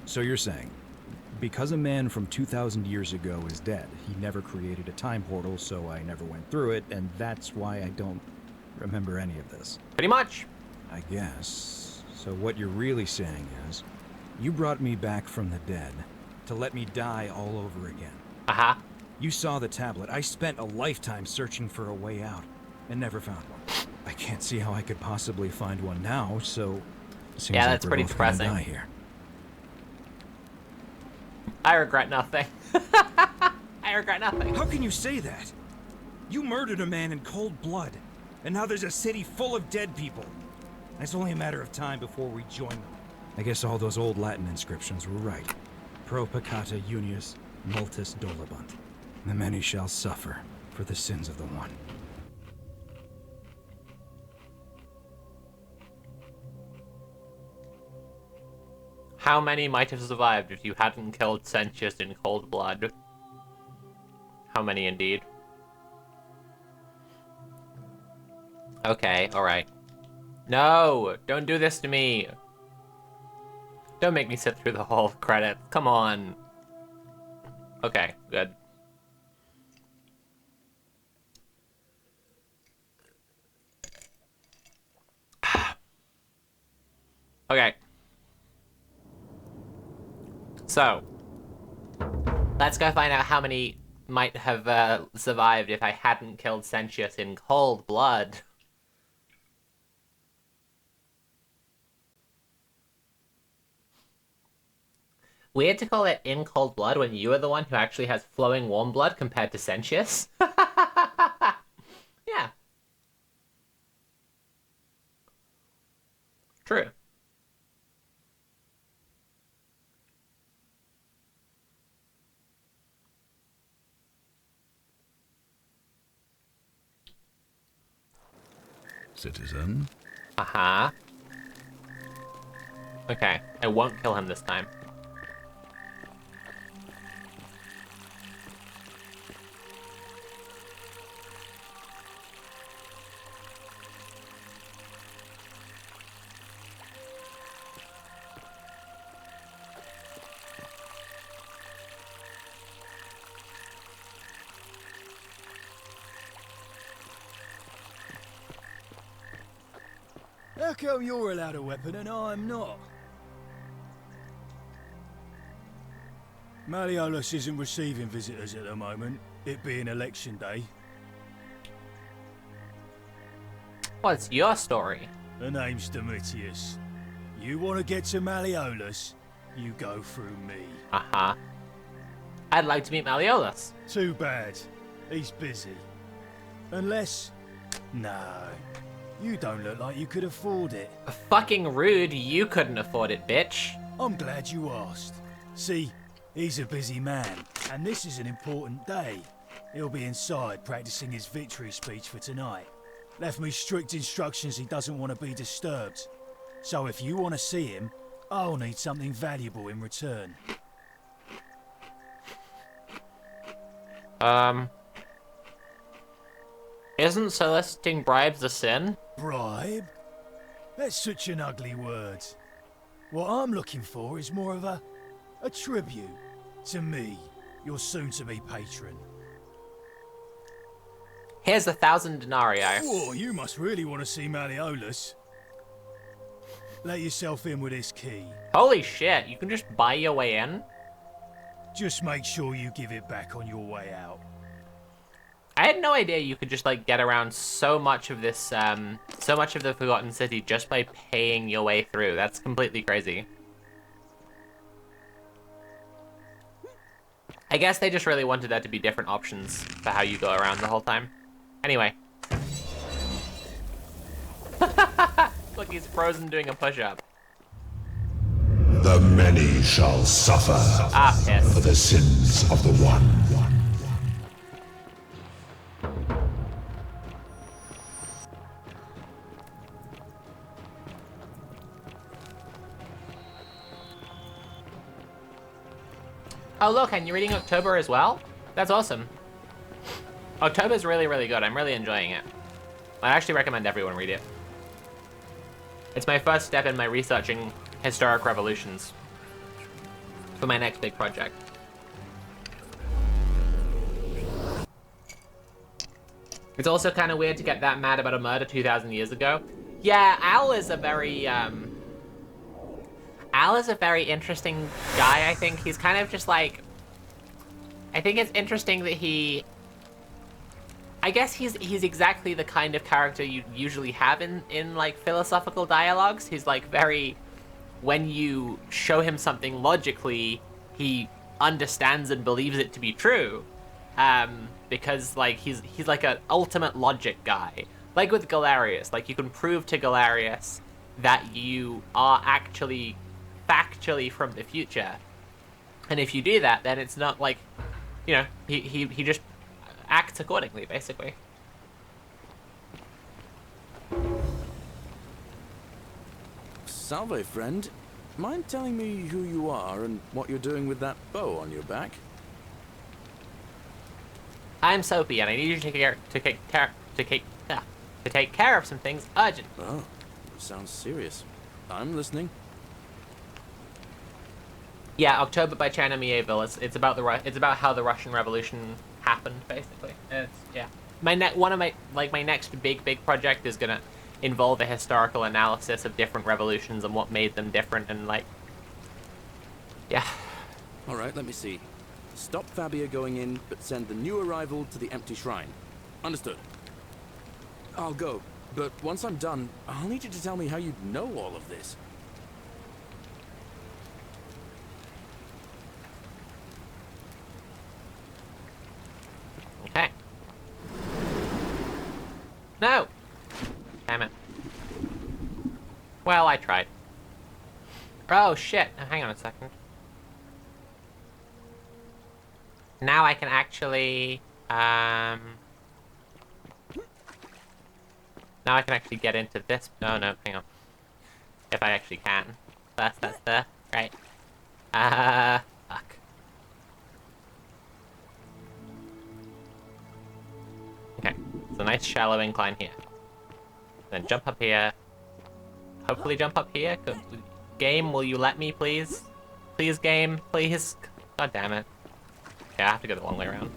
So you're saying, because a man from 2,000 years ago is dead, he never created a time portal, so I never went through it, and that's why I don't remember any of this? Pretty much. I guess. So what you're really saying is, you brought me back from the dead to let me die all over again. Uh-huh. You saw the tablet. I spent a lifetime searching for a way out, and never found one. I can't see how I could possibly find one now, so it seems Yeah, like that's we're pretty both gonna depressing. die here. I regret nothing. I regret nothing. How can you say that? You murdered a man in cold blood, and now there's a city full of dead people. It's only a matter of time before we join them. I guess all those old Latin inscriptions were right. Pro peccata unius multis dolabunt. The many shall suffer for the sins of the one. How many might have survived if you hadn't killed Sentius in cold blood? How many indeed? Okay, alright. No! Don't do this to me! Don't make me sit through the whole credits. Come on. Okay, good. Okay. So, let's go find out how many might have survived if I hadn't killed Sentius in cold blood. Weird to call it in cold blood when you are the one who actually has flowing warm blood compared to Sentius. Yeah. True. Citizen. Uh-huh. Okay, I won't kill him this time. How come you're allowed a weapon and I'm not? Malleolus isn't receiving visitors at the moment, it being election day. What's your story? The name's Domitius. You want to get to Malleolus, you go through me. Uh-huh. I'd like to meet Malleolus. Too bad. He's busy. Unless... No. You don't look like you could afford it. Fucking rude, you couldn't afford it, bitch. I'm glad you asked. See, he's a busy man, and this is an important day. He'll be inside practicing his victory speech for tonight. Left me strict instructions he doesn't want to be disturbed. So if you want to see him, I'll need something valuable in return. Isn't soliciting bribes a sin? Bribe? That's such an ugly word. What I'm looking for is more of a tribute to me, your soon-to-be patron. Here's 1,000 denarii. Oh, you must really want to see Malleolus. Let yourself in with this key. Holy shit, you can just buy your way in? Just make sure you give it back on your way out. I I had no idea you could just like get around so much of this, so much of the Forgotten City just by paying your way through. That's completely crazy. I guess they just really wanted there to be different options for how you go around the whole time. Anyway. Look, he's frozen doing a push-up. The many shall suffer for the sins of the one. Oh look, and you're reading October as well? That's awesome. October's really, really good. I'm really enjoying it. I actually recommend everyone read it. It's my first step in my researching historic revolutions for my next big project. It's also kind of weird to get that mad about a murder 2,000 years ago. Yeah, Al is a very interesting guy, I think. He's kind of just like... I think it's interesting that I guess he's exactly the kind of character you usually have in like philosophical dialogues. He's like very... When you show him something logically, he understands and believes it to be true. Because like he's like an ultimate logic guy. Like with Galerius, like you can prove to Galerius that you are actually factually from the future. And if you do that, then it's not like, you know, he just acts accordingly, basically. Salve, friend. Mind telling me who you are and what you're doing with that bow on your back? I'm Soapy, and I need you to take care of some things urgent. Oh, sounds serious. I'm listening. Yeah, October by China Mieville. It's about about how the Russian Revolution happened, basically. Yeah. My next big project is gonna involve a historical analysis of different revolutions and what made them different, and like, yeah. All right, let me see. Stop Fabia going in, but send the new arrival to the empty shrine. Understood. I'll go, but once I'm done, I'll need you to tell me how you know all of this. Okay. No! Damn it. Well, I tried. Oh, shit. Oh, hang on a second. Now I can actually, now I can actually get into this. No, hang on. If I actually can. That's the, right. Fuck. Okay, it's a nice shallow incline here. Then jump up here. Hopefully jump up here. Game, will you let me, please? Please, game, please. God damn it. Yeah, I have to go the long way around.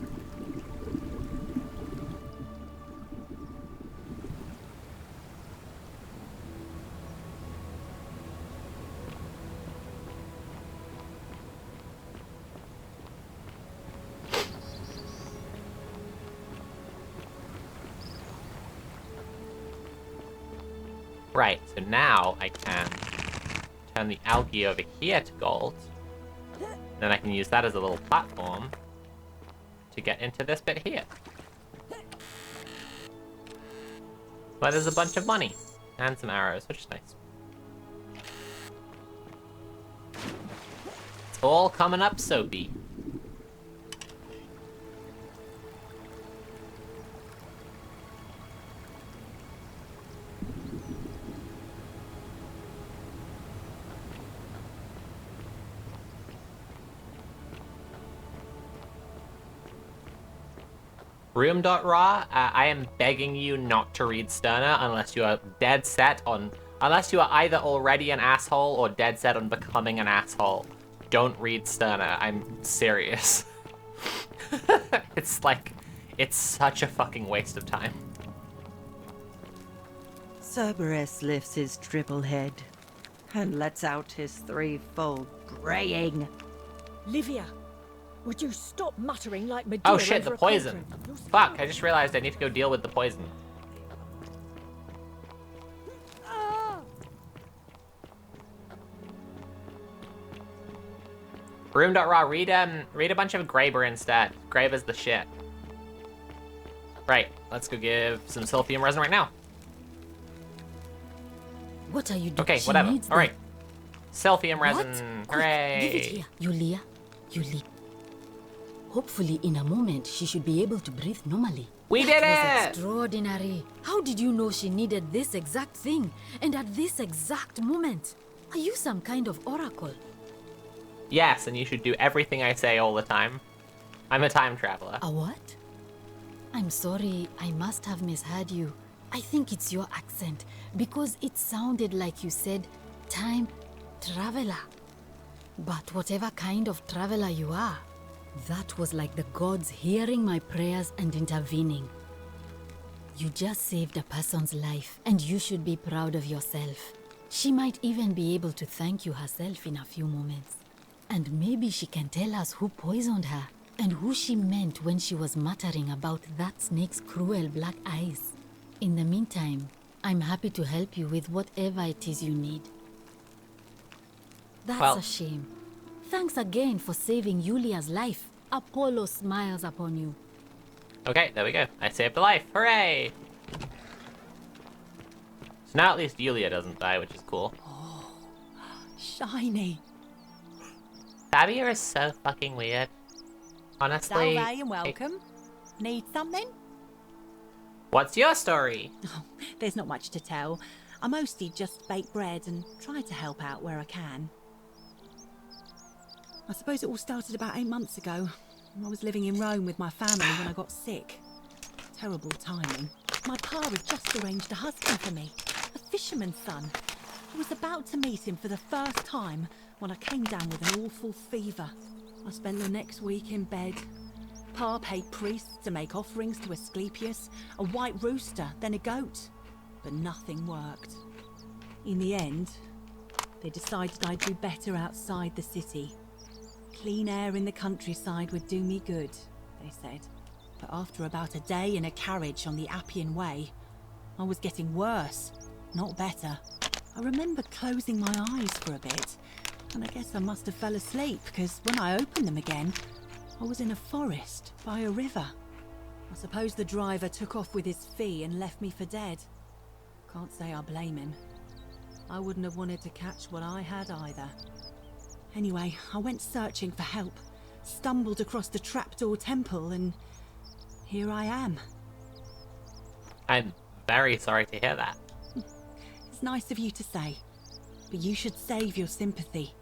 Right, so now I can turn the algae over here to gold. Then I can use that as a little platform to get into this bit here. Where there's a bunch of money and some arrows, which is nice. It's all coming up, Soapy. Room.raw, I am begging you not to read Sterner unless you are dead set on... Unless you are either already an asshole or dead set on becoming an asshole. Don't read Sterner, I'm serious. It's like... It's such a fucking waste of time. Cerberus lifts his triple head and lets out his threefold braying. Livia, Would you stop muttering like Medea? Oh shit, over the a poison. cauldron? Fuck, I just realized I need to go deal with the poison. Room.raw, read a bunch of Graber instead. Graber's the shit. Right, let's go give some silphium resin right now. What are you doing? Okay, She whatever. needs Alright. Silphium What? resin. Quick, give it Hooray! here. Yulia. Yulia. Hopefully, in a moment, she should be able to breathe normally. We That did was it! Extraordinary. How did you know she needed this exact thing and at this exact moment? Are you some kind of oracle? Yes, and you should do everything I say all the time. I'm a time traveler. A what? I'm sorry, I must have misheard you. I think it's your accent, because it sounded like you said time traveler. But whatever kind of traveler you are, that was like the gods hearing my prayers and intervening. You just saved a person's life, and you should be proud of yourself. She might even be able to thank you herself in a few moments. And maybe she can tell us who poisoned her, and who she meant when she was muttering about that snake's cruel black eyes. In the meantime, I'm happy to help you with whatever it is you need. That's a shame. Thanks again for saving Yulia's life. Apollo smiles upon you. Okay, there we go. I saved a life. Hooray! So now at least Yulia doesn't die, which is cool. Oh, shiny. Fabia is so fucking weird. Honestly. Salve and welcome. Need something? What's your story? Oh, there's not much to tell. I mostly just bake bread and try to help out where I can. I suppose it all started about 8 months ago. I was living in Rome with my family when I got sick. Terrible timing. My pa had just arranged a husband for me, a fisherman's son. I was about to meet him for the first time when I came down with an awful fever. I spent the next week in bed. Pa paid priests to make offerings to Asclepius, a white rooster, then a goat. But nothing worked. In the end, they decided I'd do better outside the city. Clean air in the countryside would do me good, they said. But after about a day in a carriage on the Appian Way, I was getting worse, not better. I remember closing my eyes for a bit, and I guess I must have fell asleep, because when I opened them again, I was in a forest by a river. I suppose the driver took off with his fee and left me for dead. Can't say I blame him. I wouldn't have wanted to catch what I had either. Anyway, I went searching for help, stumbled across the trapdoor temple, and here I am. I'm very sorry to hear that. It's nice of you to say, but you should save your sympathy.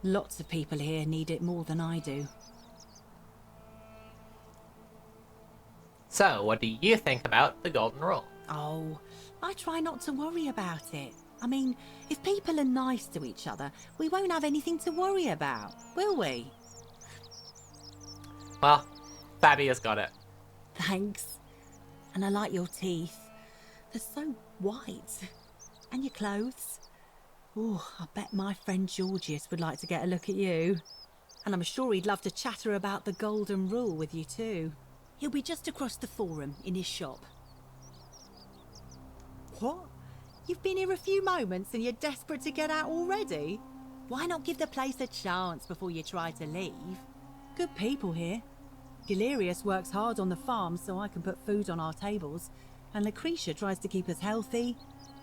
Lots of people here need it more than I do. So, what do you think about the Golden Rule? Oh, I try not to worry about it. I mean, if people are nice to each other, we won't have anything to worry about, will we? Well, Fabia's got it. Thanks. And I like your teeth. They're so white. And your clothes. Oh, I bet my friend Georgius would like to get a look at you. And I'm sure he'd love to chatter about the Golden Rule with you too. He'll be just across the forum in his shop. What? You've been here a few moments and you're desperate to get out already? Why not give the place a chance before you try to leave? Good people here. Galerius works hard on the farm so I can put food on our tables, and Lucretia tries to keep us healthy.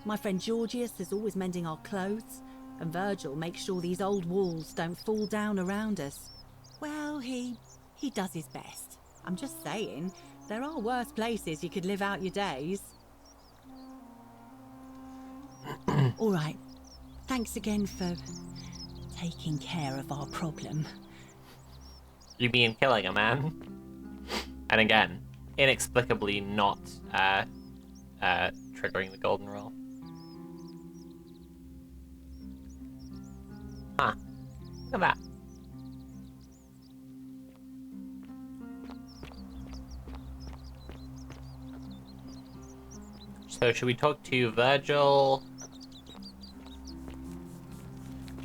My friend Georgius is always mending our clothes, and Virgil makes sure these old walls don't fall down around us. Well, he does his best. I'm just saying, there are worse places you could live out your days. All right. Thanks again for taking care of our problem. You mean killing a man? And again, inexplicably not triggering the Golden Rule. Huh. Look at that. So should we talk to Virgil?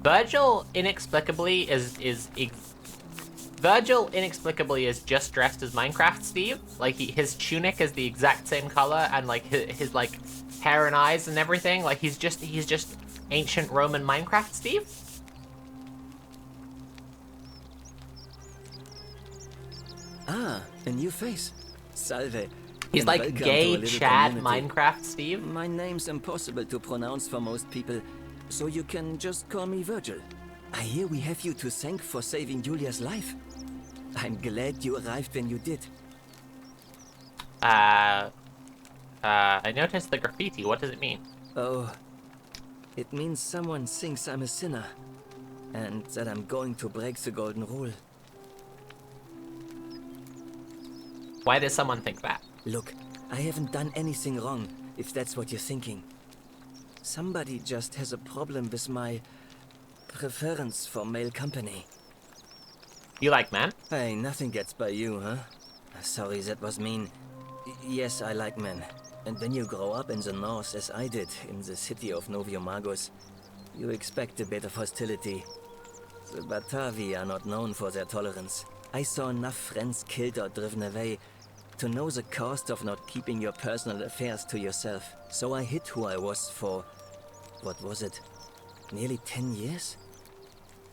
Virgil inexplicably is Virgil inexplicably is just dressed as Minecraft Steve. Like his tunic is the exact same color, and like his like hair and eyes and everything. Like he's just ancient Roman Minecraft Steve. Ah, a new face. Salve. He's and like welcome gay to a little Chad community. Minecraft Steve. My name's impossible to pronounce for most people, so you can just call me Virgil. I hear we have you to thank for saving Julia's life. I'm glad you arrived when you did. I noticed the graffiti. What does it mean? Oh, it means someone thinks I'm a sinner, and that I'm going to break the golden rule. Why does someone think that? Look, I haven't done anything wrong, if that's what you're thinking. Somebody just has a problem with my preference for male company. You like men? Hey, nothing gets by you, huh? Sorry, that was mean. Yes, I like men. And when you grow up in the north, as I did, in the city of Noviomagos, you expect a bit of hostility. The Batavi are not known for their tolerance. I saw enough friends killed or driven away to know the cost of not keeping your personal affairs to yourself. So I hid who I was for, what was it, nearly 10 years?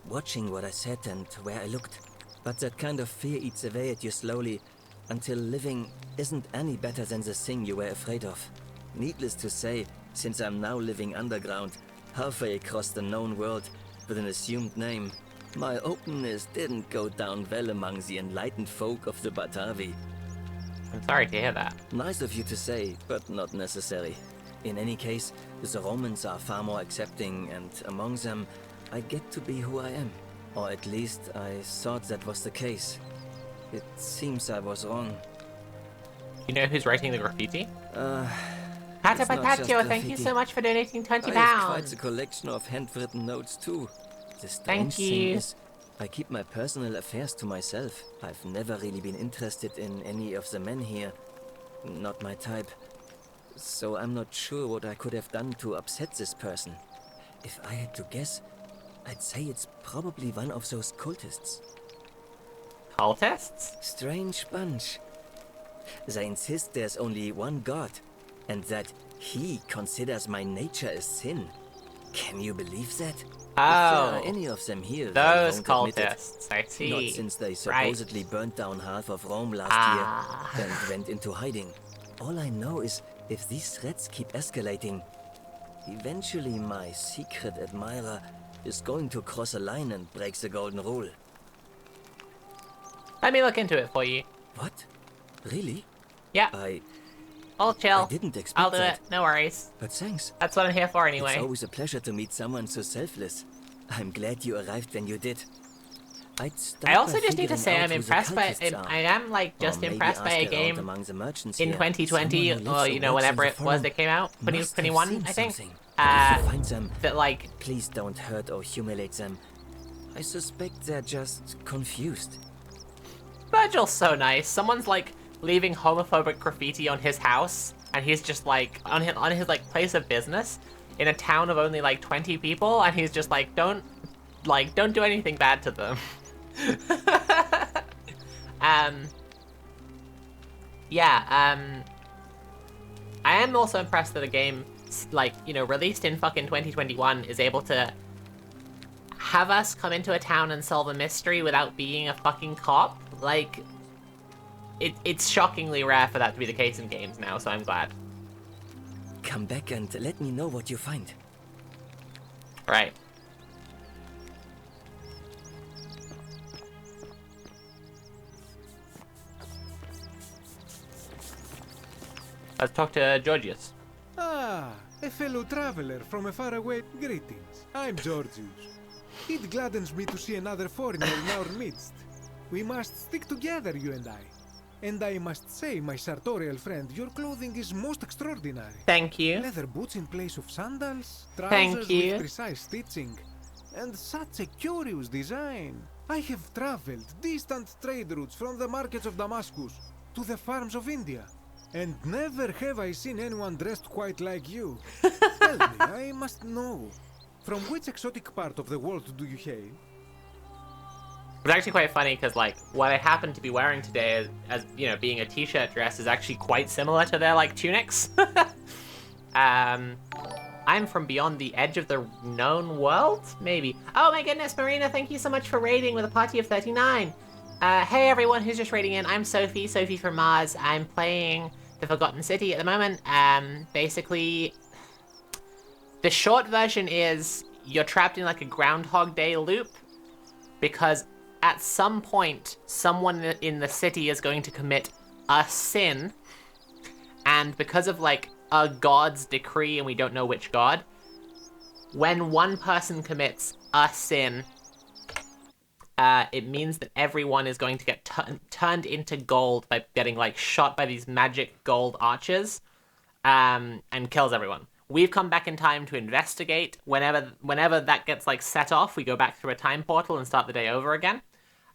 Watching what I said and where I looked. But that kind of fear eats away at you slowly, until living isn't any better than the thing you were afraid of. Needless to say, since I'm now living underground, halfway across the known world, with an assumed name, my openness didn't go down well among the enlightened folk of the Batavi. I'm sorry to hear that. Nice of you to say, but not necessary. In any case, the Romans are far more accepting, and among them, I get to be who I am. Or at least, I thought that was the case. It seems I was wrong. You know who's writing the graffiti? Pata Pataccio, thank you so much for donating 20 I have quite pounds. a collection of handwritten notes too. The Thank strange you. thing is, I keep my personal affairs to myself. I've never really been interested in any of the men here. Not my type. So I'm not sure what I could have done to upset this person. If I had to guess, I'd say it's probably one of those cultists. Cultists? Strange bunch. They insist there's only one god, and that he considers my nature a sin. Can you believe that? If there are any of them here, they those won't admit it. cultists, I see. Not since they Right. supposedly burnt down half of Rome last year and went into hiding. All I know is, if these threats keep escalating, eventually my secret admirer is going to cross a line and break the golden rule. Let me look into it for you. What? Really? Yeah. I'll chill. I didn't expect I'll do that. it. No worries. But thanks. That's what I'm here for anyway. It's always a pleasure to meet someone so selfless. I'm glad you arrived when you did. I also just need to say I'm impressed by. I am like just maybe impressed by a ask around game among the merchants in here. 2020, Someone who or lives you or know works whenever in it the was forum that came out, must have 2021, seen I think. something. But if you find them, that like please don't hurt or humiliate them. I suspect they're just confused. Virgil's so nice. Someone's like leaving homophobic graffiti on his house, and he's just like on his like place of business in a town of only like 20 people, and he's just like don't do anything bad to them. I am also impressed that a game like, you know, released in fucking 2021 is able to have us come into a town and solve a mystery without being a fucking cop. Like, it's shockingly rare for that to be the case in games now, so I'm glad. Come back and let me know what you find. Right. Let's talk to Georgius. Ah, a fellow traveler from a faraway. Greetings. I'm Georgius. It gladdens me to see another foreigner in our midst. We must stick together, you and I. And I must say, my sartorial friend, your clothing is most extraordinary. Thank you. Leather boots in place of sandals, Thank trousers you. with precise stitching, and such a curious design. I have traveled distant trade routes from the markets of Damascus to the farms of India, and never have I seen anyone dressed quite like you. Tell me, I must know, from which exotic part of the world do you hail? was actually quite funny because, like, what I happen to be wearing today, as you know, being a t-shirt dress, is actually quite similar to their, like, tunics. I'm from beyond the edge of the known world? Maybe. Oh my goodness, Marina, thank you so much for raiding with a party of 39. Hey everyone who's just raiding in, I'm Sophie from Mars. I'm playing the Forgotten City at the moment. Basically, the short version is you're trapped in like a Groundhog Day loop because at some point, someone in the city is going to commit a sin, and because of like a god's decree, and we don't know which god, when one person commits a sin, it means that everyone is going to get turned into gold by getting like shot by these magic gold archers, and kills everyone. We've come back in time to investigate. Whenever that gets like set off, we go back through a time portal and start the day over again.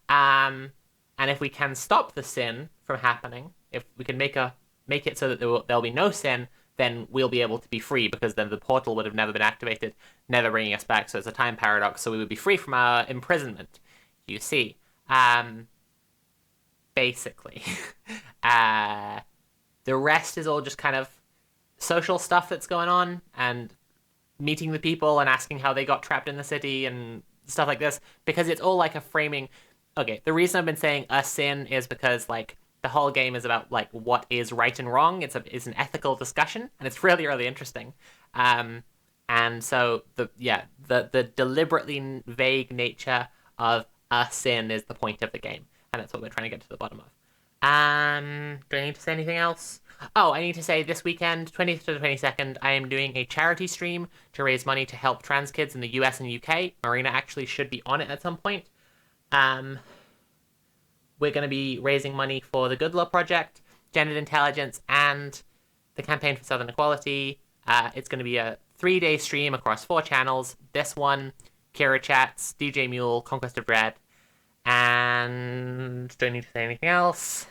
And if we can stop the sin from happening, if we can make it so that there'll be no sin, then we'll be able to be free, because then the portal would have never been activated, never bringing us back. So it's a time paradox. So we would be free from our imprisonment. You see, basically, the rest is all just kind of social stuff that's going on, and meeting the people and asking how they got trapped in the city and stuff like this, because it's all like a framing. Okay, the reason I've been saying a sin is because like the whole game is about like what is right and wrong. It's an ethical discussion, and it's really, really interesting. And so the deliberately vague nature of a sin is the point of the game, and that's what we're trying to get to the bottom of. Do I need to say anything else? Oh, I need to say this weekend, 20th to the 22nd, I am doing a charity stream to raise money to help trans kids in the US and UK. Marina actually should be on it at some point. We're going to be raising money for the Good Law Project, Gendered Intelligence, and the Campaign for Southern Equality. It's going to be a 3-day stream across 4 channels. This one, Kira Chats, DJ Mule, Conquest of Dread, and don't need to say anything else.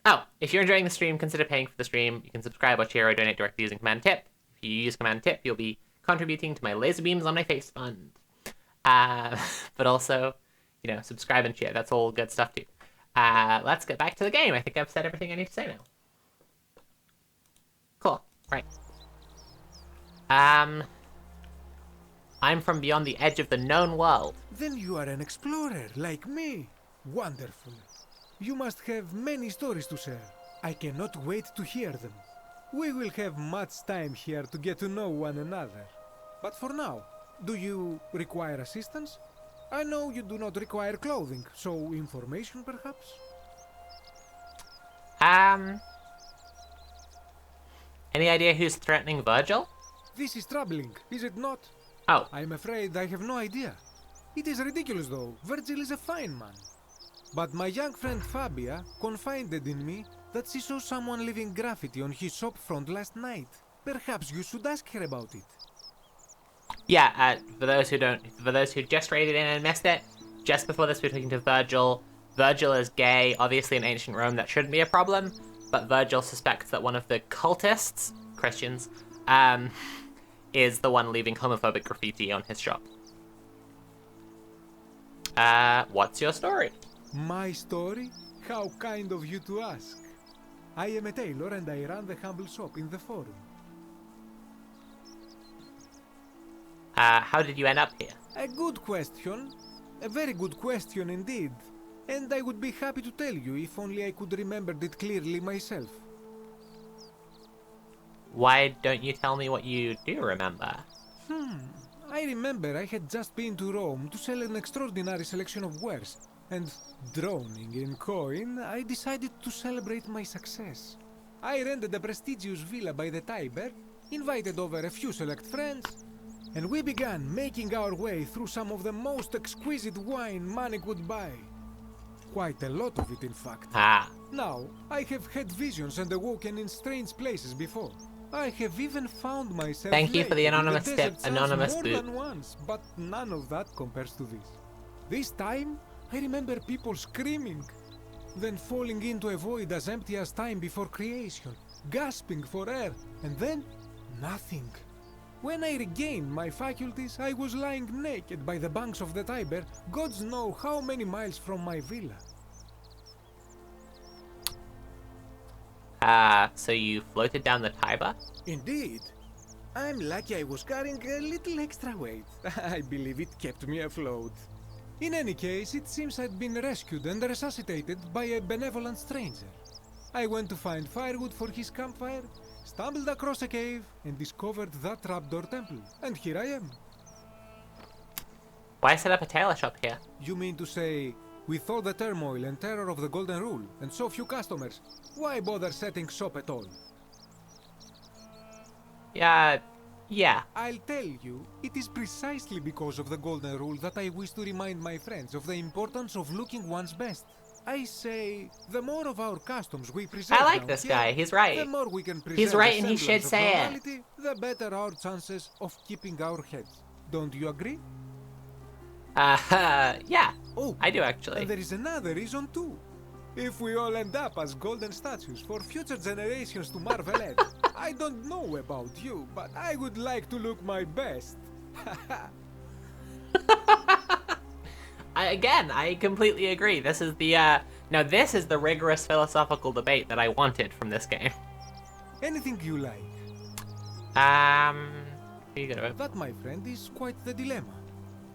Oh, if you're enjoying the stream, consider paying for the stream. You can subscribe or cheer or donate directly using Command Tip. If you use Command Tip, you'll be contributing to my laser beams on my face fund. But also, you know, subscribe and cheer. That's all good stuff too. Let's get back to the game. I think I've said everything I need to say now. Cool. Right. I'm from beyond the edge of the known world. Then you are an explorer, like me. Wonderful. You must have many stories to share. I cannot wait to hear them. We will have much time here to get to know one another. But for now, do you require assistance? I know you do not require clothing, so information perhaps? Any idea who's threatening Virgil? This is troubling, is it not? Oh. I'm afraid I have no idea. It is ridiculous though. Virgil is a fine man. But my young friend Fabia confided in me that she saw someone leaving graffiti on his shop front last night. Perhaps you should ask her about it. Yeah, for those who just raided in and missed it, just before this we're talking to Virgil. Virgil is gay, obviously in ancient Rome that shouldn't be a problem, but Virgil suspects that one of the cultists, Christians, is the one leaving homophobic graffiti on his shop. What's your story? My story? How kind of you to ask. I am a tailor and I run the humble shop in the forum. How did you end up here? A good question. A very good question indeed. And I would be happy to tell you if only I could remember it clearly myself. Why don't you tell me what you do remember? I remember I had just been to Rome to sell an extraordinary selection of wares. And drowning in coin, I decided to celebrate my success. I rented a prestigious villa by the Tiber, invited over a few select friends, and we began making our way through some of the most exquisite wine money could buy. Quite a lot of it, in fact. Now, I have had visions and awoken in strange places before. I have even found myself Thank you for the anonymous tip, anonymous more boot. than once, but none of that compares to this. This time, I remember people screaming, then falling into a void as empty as time before creation, gasping for air, and then nothing. When I regained my faculties, I was lying naked by the banks of the Tiber, gods know how many miles from my villa. So you floated down the Tiber? Indeed. I'm lucky I was carrying a little extra weight. I believe it kept me afloat. In any case, it seems I'd been rescued and resuscitated by a benevolent stranger. I went to find firewood for his campfire, stumbled across a cave, and discovered that trapdoor temple. And here I am. Why set up a tailor shop here? You mean to say, with all the turmoil and terror of the Golden Rule, and so few customers, why bother setting shop at all? Yeah. I'll tell you, it is precisely because of the Golden Rule that I wish to remind my friends of the importance of looking one's best. I say, the more of our customs we preserve I like down this here, guy, he's right. the more we can preserve He's right the and he should semblance of say it. normality, the better our chances of keeping our heads. Don't you agree? Yeah. Oh, I do actually. And there is another reason too. If we all end up as golden statues for future generations to marvel at, I don't know about you, but I would like to look my best. I completely agree. This is the, now this is the rigorous philosophical debate that I wanted from this game. Anything you like. You go to it. That, my friend, is quite the dilemma.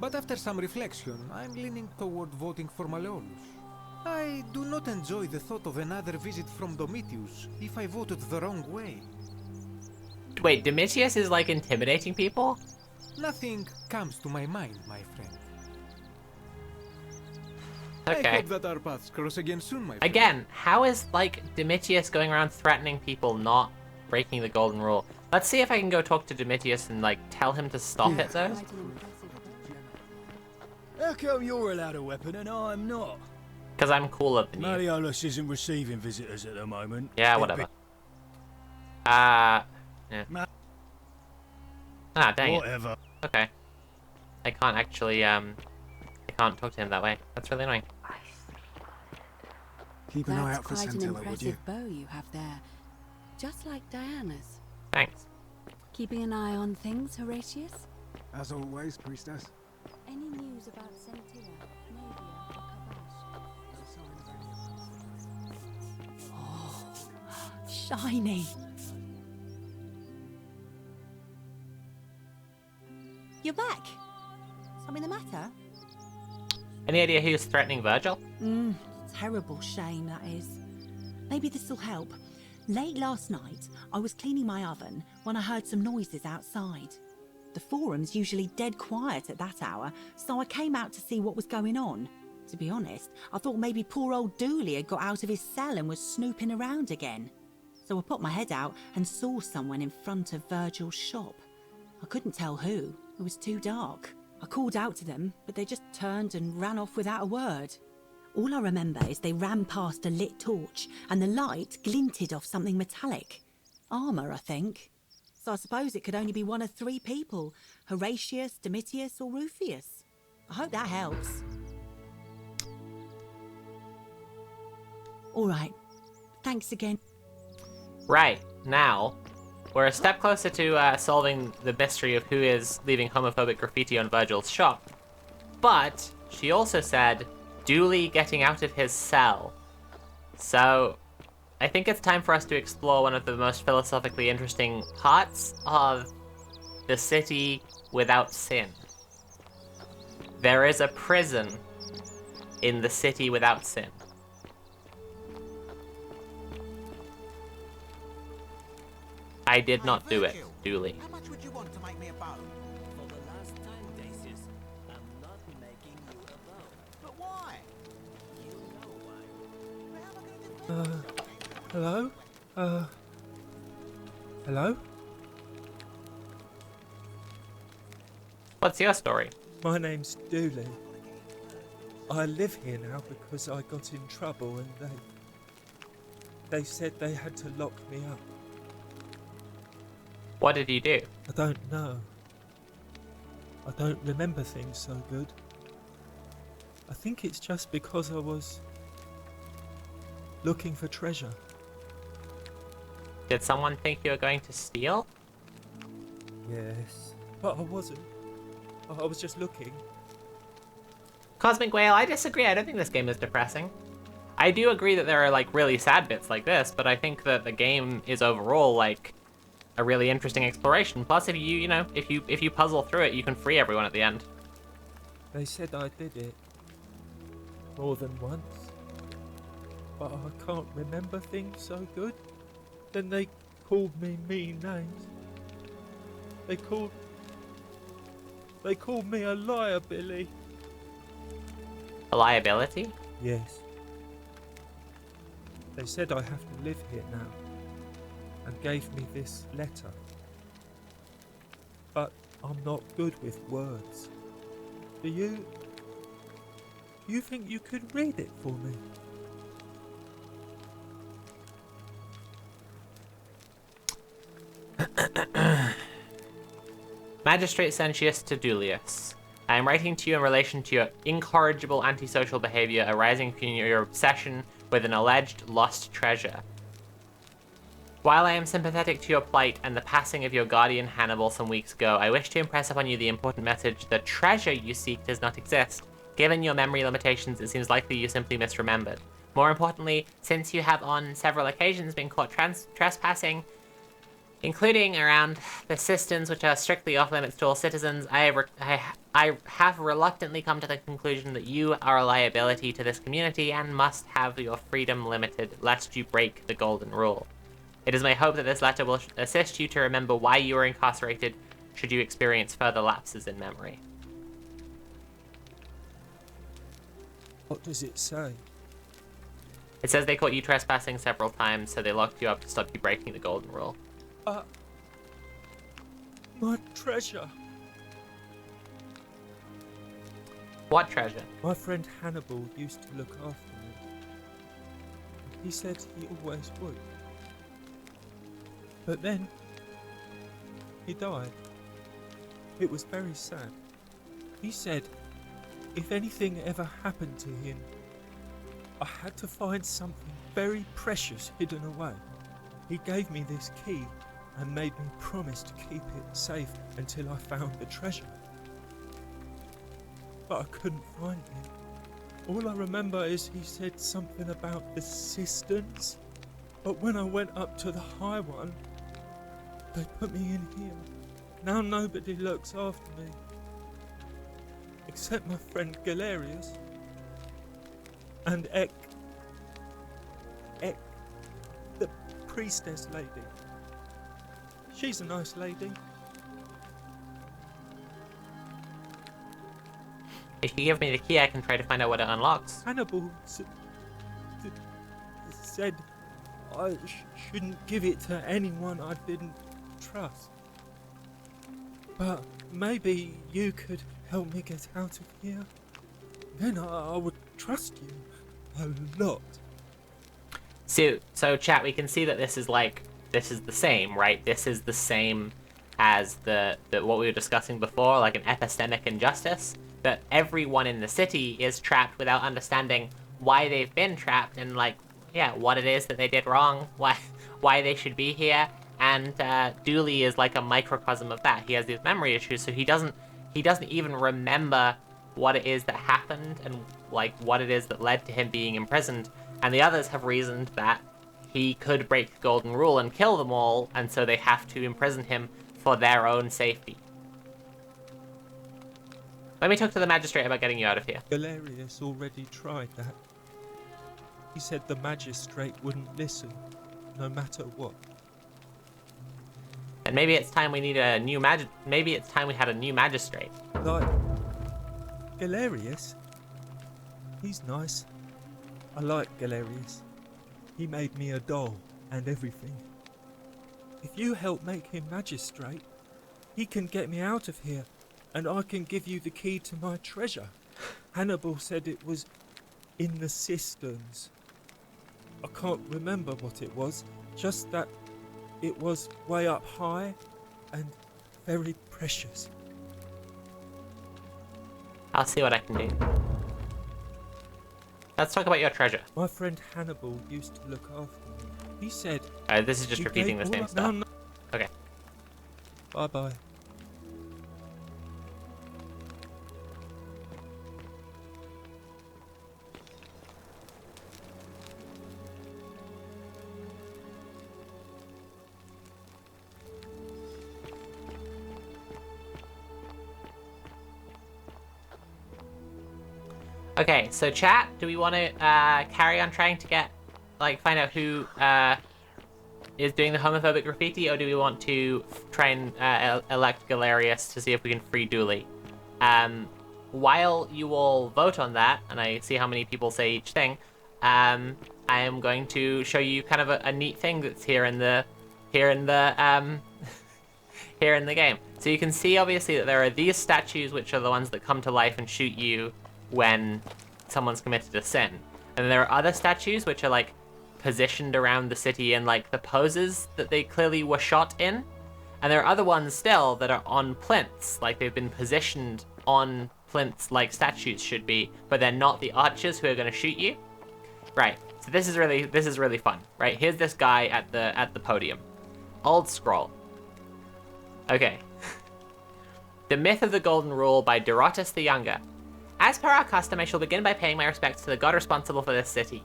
But after some reflection, I'm leaning toward voting for Malleolus. I do not enjoy the thought of another visit from Domitius if I voted the wrong way. Wait, Domitius is like intimidating people? Nothing comes to my mind, my friend. Okay. I hope that our paths cross again soon, my friend. Again, how is like Domitius going around threatening people not breaking the golden rule? Let's see if I can go talk to Domitius and like tell him to stop it though. How come you're allowed a weapon and I'm not? Because I'm cooler than you. Malleolus isn't receiving visitors at the moment. Yeah, whatever. Yeah. Ah, dang Whatever. it. Okay. I can't actually, I can't talk to him that way. That's really annoying. Keep an eye That's out for quite an Scintilla, would you? impressive bow you have there. Just like Diana's. Thanks. Keeping an eye on things, Horatius? As always, priestess. Any news about Scintilla, Navia, or Kabash? Oh, shiny. You're back. Something the matter? Any idea who's threatening Virgil? Terrible shame, that is. Maybe this'll help. Late last night, I was cleaning my oven when I heard some noises outside. The forum's usually dead quiet at that hour, so I came out to see what was going on. To be honest, I thought maybe poor old Dooley had got out of his cell and was snooping around again. So I put my head out and saw someone in front of Virgil's shop. I couldn't tell who. It was too dark. I called out to them, but they just turned and ran off without a word. All I remember is they ran past a lit torch, and the light glinted off something metallic. Armour, I think. So I suppose it could only be one of three people. Horatius, Domitius, or Rufius. I hope that helps. All right. Thanks again. Right, now, we're a step closer to solving the mystery of who is leaving homophobic graffiti on Virgil's shop. But she also said, Dooley getting out of his cell. So, I think it's time for us to explore one of the most philosophically interesting parts of the city without sin. There is a prison in the city without sin. I did not do it, Dooley. How much would you want to make me a bow? For the last time, Dacius, I'm not making you a bow. But why? You know why. Hello? Hello? What's your story? My name's Dooley. I live here now because I got in trouble and they said they had to lock me up. What did you do? I don't know. I don't remember things so good. I think it's just because I was looking for treasure. Did someone think you were going to steal? Yes, but I wasn't. I was just looking. Cosmic Whale, I disagree. I don't think this game is depressing. I do agree that there are like really sad bits like this, but I think that the game is overall like a really interesting exploration. Plus, if you puzzle through it, you can free everyone at the end. They said I did it more than once, but I can't remember things so good. Then they called me mean names. They called me a liar, Billy. A liability? Yes. They said I have to live here now, and gave me this letter. But I'm not good with words. Do you think you could read it for me? Magistrate Sentius to Dulius. I am writing to you in relation to your incorrigible antisocial behavior arising from your obsession with an alleged lost treasure. While I am sympathetic to your plight and the passing of your guardian Hannibal some weeks ago, I wish to impress upon you the important message: the treasure you seek does not exist. Given your memory limitations, it seems likely you simply misremembered. More importantly, since you have on several occasions been caught trespassing, including around the cisterns, which are strictly off-limits to all citizens, I have reluctantly come to the conclusion that you are a liability to this community and must have your freedom limited, lest you break the golden rule. It is my hope that this letter will assist you to remember why you were incarcerated, should you experience further lapses in memory. What does it say? It says they caught you trespassing several times, so they locked you up to stop you breaking the golden rule. My treasure. What treasure? My friend Hannibal used to look after me. He said he always would. But then, he died. It was very sad. He said if anything ever happened to him, I had to find something very precious hidden away. He gave me this key and made me promise to keep it safe until I found the treasure. But I couldn't find it. All I remember is he said something about the cisterns, but when I went up to the high one, they put me in here. Now nobody looks after me, except my friend Galerius and Ek, the priestess lady. She's a nice lady. If you give me the key, I can try to find out what it unlocks. Hannibal said I shouldn't give it to anyone I didn't trust. But maybe you could help me get out of here. Then I would trust you a lot. So chat, we can see that this is the same, right? This is the same as the what we were discussing before, like an epistemic injustice, that everyone in the city is trapped without understanding why they've been trapped and what it is that they did wrong, why they should be here. And Dooley is like a microcosm of that. He has these memory issues, so he doesn't even remember what it is that happened and what it is that led to him being imprisoned. And the others have reasoned that he could break the golden rule and kill them all, and so they have to imprison him for their own safety. Let me talk to the magistrate about getting you out of here. Galerius already tried that. He said the magistrate wouldn't listen, no matter what. And maybe it's time we need a new maybe it's time we had a new magistrate. Like Galerius? He's nice. I like Galerius. He made me a doll and everything. If you help make him magistrate, he can get me out of here, and I can give you the key to my treasure. Hannibal said it was in the cisterns. I can't remember what it was, just that it was way up high and very precious. I'll see what I can do. Let's talk about your treasure. My friend Hannibal used to look after me. He said... This is just repeating the same stuff. No. Okay. Bye-bye. Okay, so chat, do we want to carry on trying to get, like, find out who is doing the homophobic graffiti, or do we want to try and elect Galerius to see if we can free Dooley? While you all vote on that, and I see how many people say each thing, I am going to show you kind of a neat thing that's here in the here in the game. So you can see obviously that there are these statues, which are the ones that come to life and shoot you when someone's committed a sin. And there are other statues which are like positioned around the city in like the poses that they clearly were shot in. And there are other ones still that are on plinths, like they've been positioned on plinths like statues should be, but they're not the archers who are going to shoot you. Right. So this is really fun. Right. Here's this guy at the podium. Old scroll. Okay. The Myth of the Golden Rule by Dorotus the Younger. As per our custom, I shall begin by paying my respects to the god responsible for this city.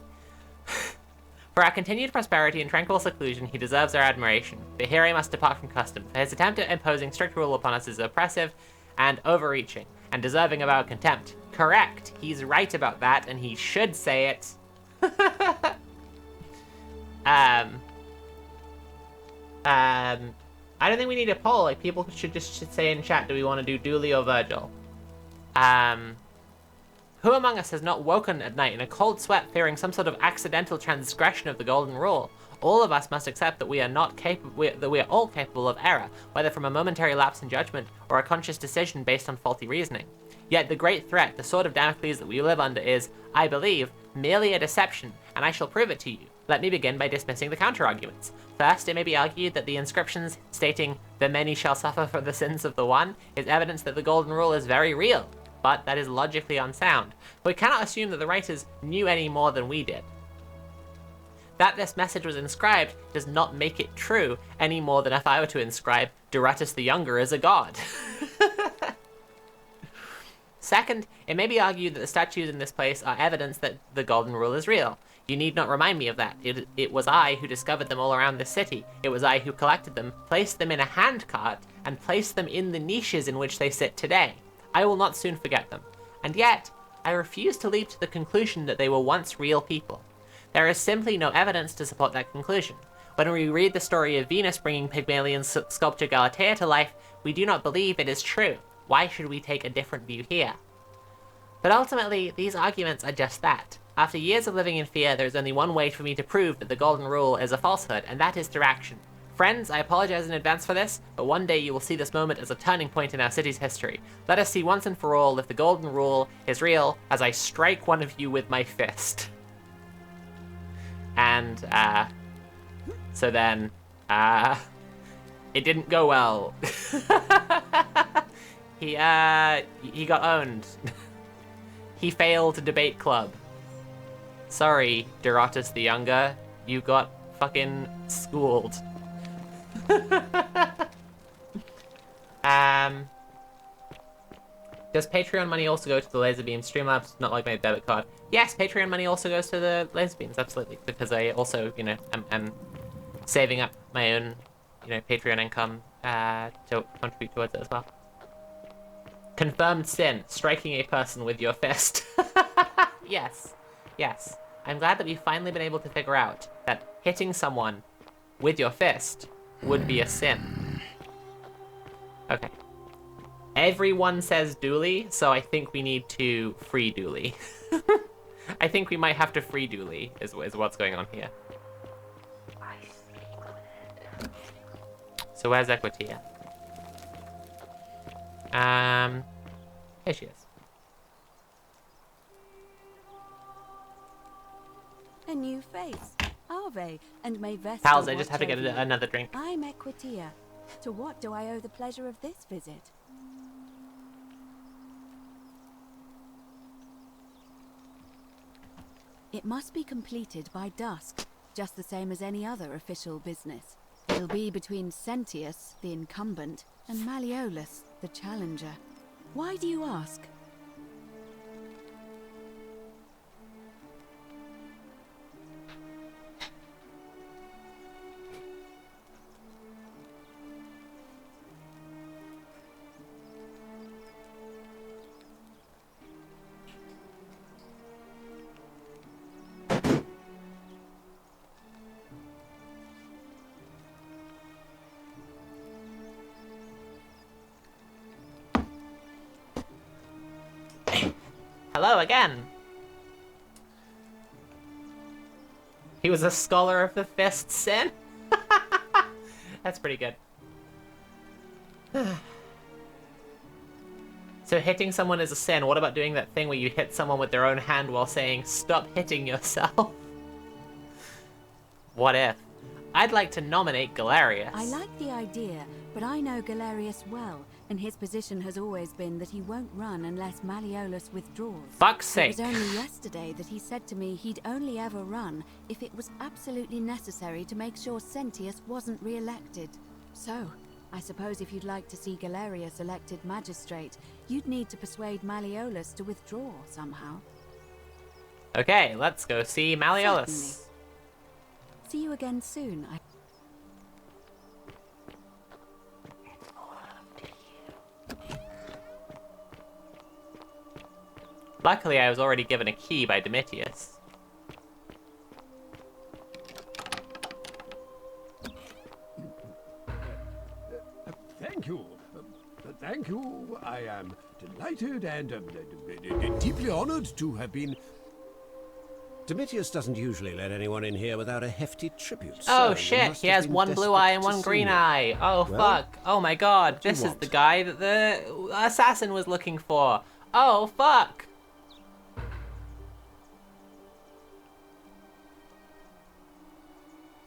For our continued prosperity and tranquil seclusion, he deserves our admiration. But here I must depart from custom, for his attempt at imposing strict rule upon us is oppressive and overreaching, and deserving of our contempt. Correct. He's right about that, and he should say it. I don't think we need a poll. Like, people should say in chat, do we want to do Dooley or Virgil? Who among us has not woken at night in a cold sweat fearing some sort of accidental transgression of the golden rule? All of us must accept that we are all capable of error, whether from a momentary lapse in judgment or a conscious decision based on faulty reasoning. Yet the great threat, the sword of Damocles that we live under is, I believe, merely a deception, and I shall prove it to you. Let me begin by dismissing the counter-arguments. First, it may be argued that the inscriptions stating, "The many shall suffer for the sins of the one," is evidence that the golden rule is very real, but that is logically unsound. We cannot assume that the writers knew any more than we did. That this message was inscribed does not make it true any more than if I were to inscribe Dorotus the Younger as a god. Second, it may be argued that the statues in this place are evidence that the golden rule is real. You need not remind me of that. It was I who discovered them all around this city. It was I who collected them, placed them in a handcart, and placed them in the niches in which they sit today. I will not soon forget them. And yet, I refuse to leap to the conclusion that they were once real people. There is simply no evidence to support that conclusion. When we read the story of Venus bringing Pygmalion sculpture Galatea to life, we do not believe it is true. Why should we take a different view here? But ultimately, these arguments are just that. After years of living in fear, there is only one way for me to prove that the golden rule is a falsehood, and that is through action. Friends, I apologize in advance for this, but one day you will see this moment as a turning point in our city's history. Let us see once and for all if the golden rule is real as I strike one of you with my fist. And, so then, it didn't go well. He got owned. He failed debate club. Sorry, Dorotus the Younger, you got fucking schooled. Does Patreon money also go to the Laserbeam Streamlabs? Not like my debit card. Yes, Patreon money also goes to the Laserbeams, absolutely. Because I also, you know, am saving up my own, you know, Patreon income to contribute towards it as well. Confirmed sin, striking a person with your fist. Yes, yes. I'm glad that we've finally been able to figure out that hitting someone with your fist would be a sin. Okay. Everyone says Dooley, so I think we need to free Dooley. I think we might have to free Dooley, is what's going on here. So where's Equitia? Here she is. A new face. Ave, and may Vesta Pals, I just watch have to get over you. another drink. I'm Equitia. To what do I owe the pleasure of this visit? It must be completed by dusk, just the same as any other official business. It'll be between Sentius, the incumbent, and Malleolus, the challenger. Why do you ask? hello again. He was a scholar of the fifth sin. That's pretty good. So hitting someone is a sin. What about doing that thing where you hit someone with their own hand while saying, stop hitting yourself? What if? I'd like to nominate Galerius. I like the idea, but I know Galerius well, and his position has always been that he won't run unless Malleolus withdraws. Fuck's sake. It was only yesterday that he said to me he'd only ever run if it was absolutely necessary to make sure Sentius wasn't re-elected. So, I suppose if you'd like to see Galerius elected magistrate, you'd need to persuade Malleolus to withdraw somehow. Okay, let's go see Malleolus. Certainly. See you again soon. Luckily, I was already given a key by Domitius. Thank you. Thank you. I am delighted and deeply honored to have been... Domitius doesn't usually let anyone in here without a hefty tribute. Oh so shit, he has one blue eye and one green eye. Oh fuck. Oh my god, this is the guy that the assassin was looking for. Oh fuck.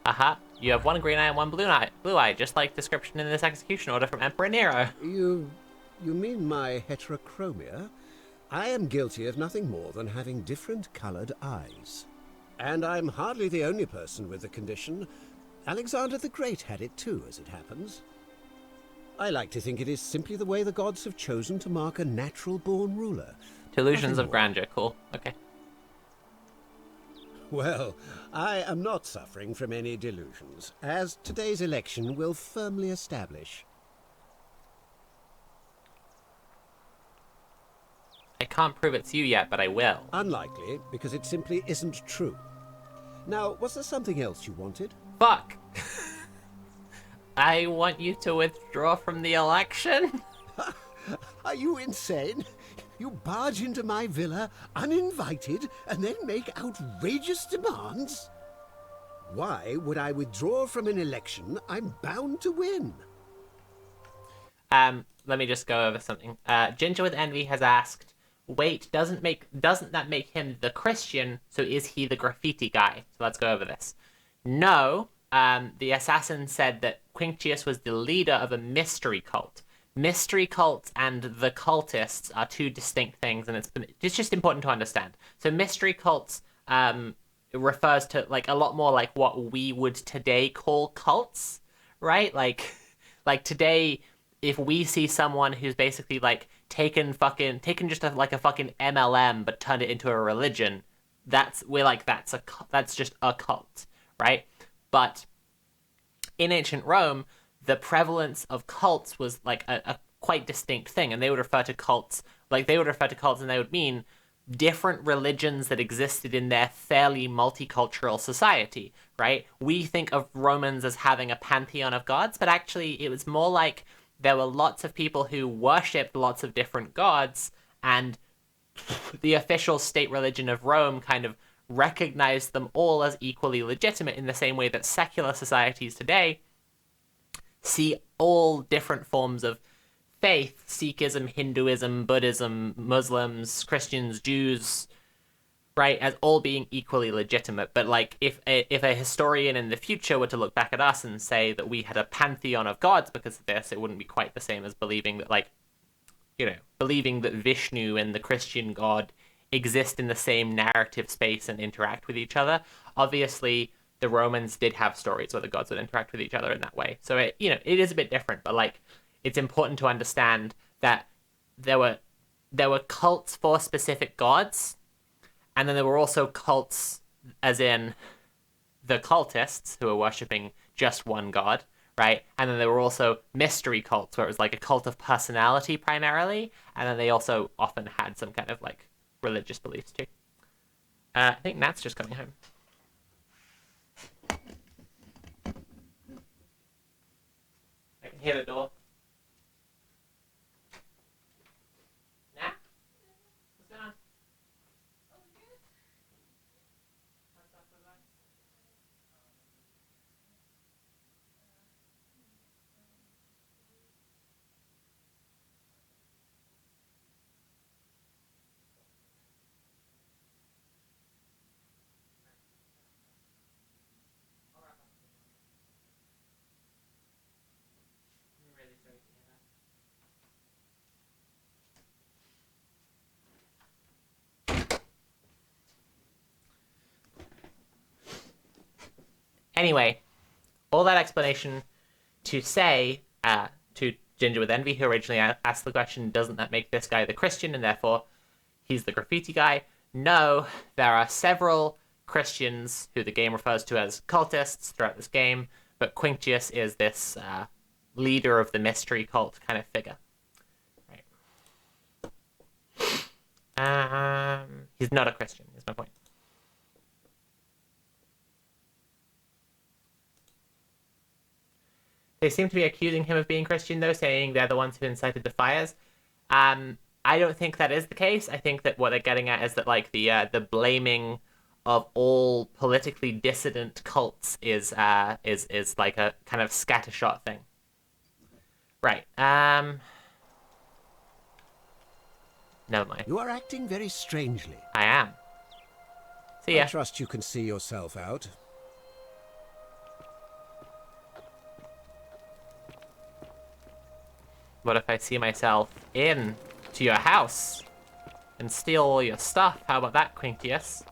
Aha, you have one green eye and one blue eye, just like description in this execution order from Emperor Nero. You mean my heterochromia? I am guilty of nothing more than having different colored eyes. And I'm hardly the only person with the condition. Alexander the Great had it too, as it happens. I like to think it is simply the way the gods have chosen to mark a natural-born ruler. Delusions of grandeur, cool, okay. Well, I am not suffering from any delusions, as today's election will firmly establish. I can't prove it's you yet, but I will. Unlikely, because it simply isn't true. Now, was there something else you wanted? Fuck! I want you to withdraw from the election? Are you insane? You barge into my villa, uninvited, and then make outrageous demands? Why would I withdraw from an election I'm bound to win? Let me just go over something. Ginger with Envy has asked, wait, doesn't that make him the Christian, so is he the graffiti guy? So let's go over this. No, the assassin said that Quinctius was the leader of a mystery cult. Mystery cults and the cultists are two distinct things, and it's just important to understand. So mystery cults refers to like a lot more like what we would today call cults, right? Like today, if we see someone who's basically like taken just a fucking MLM but turned it into a religion, that's just a cult, right? But in ancient Rome, the prevalence of cults was like a quite distinct thing, and they would refer to cults and they would mean different religions that existed in their fairly multicultural society, right? We think of Romans as having a pantheon of gods, but actually it was more like there were lots of people who worshipped lots of different gods, and the official state religion of Rome kind of recognized them all as equally legitimate in the same way that secular societies today see all different forms of faith, Sikhism, Hinduism, Buddhism, Muslims, Christians, Jews, right, as all being equally legitimate. But like if a historian in the future were to look back at us and say that we had a pantheon of gods because of this, it wouldn't be quite the same as believing that believing that Vishnu and the Christian god exist in the same narrative space and interact with each other. Obviously, the Romans did have stories where the gods would interact with each other in that way. So it is a bit different, but like it's important to understand that there were cults for specific gods, and then there were also cults as in the cultists who were worshipping just one god, right? And then there were also mystery cults where it was like a cult of personality primarily, and then they also often had some kind of like religious beliefs too. I think Nat's just coming home. I can hear the door. Nat? What's going on? Anyway, all that explanation to say to Ginger with Envy, who originally asked the question, doesn't that make this guy the Christian and therefore he's the graffiti guy? No, there are several Christians who the game refers to as cultists throughout this game, but Quinctius is this leader of the mystery cult kind of figure. Right. He's not a Christian, is my point. They seem to be accusing him of being Christian, though, saying they're the ones who incited the fires. I don't think that is the case. I think that what they're getting at is that, like, the blaming of all politically dissident cults is like a kind of scattershot thing. Right. Never mind. You are acting very strangely. I am. See ya. I trust you can see yourself out. What if I see myself in to your house and steal all your stuff? How about that, Quinctius?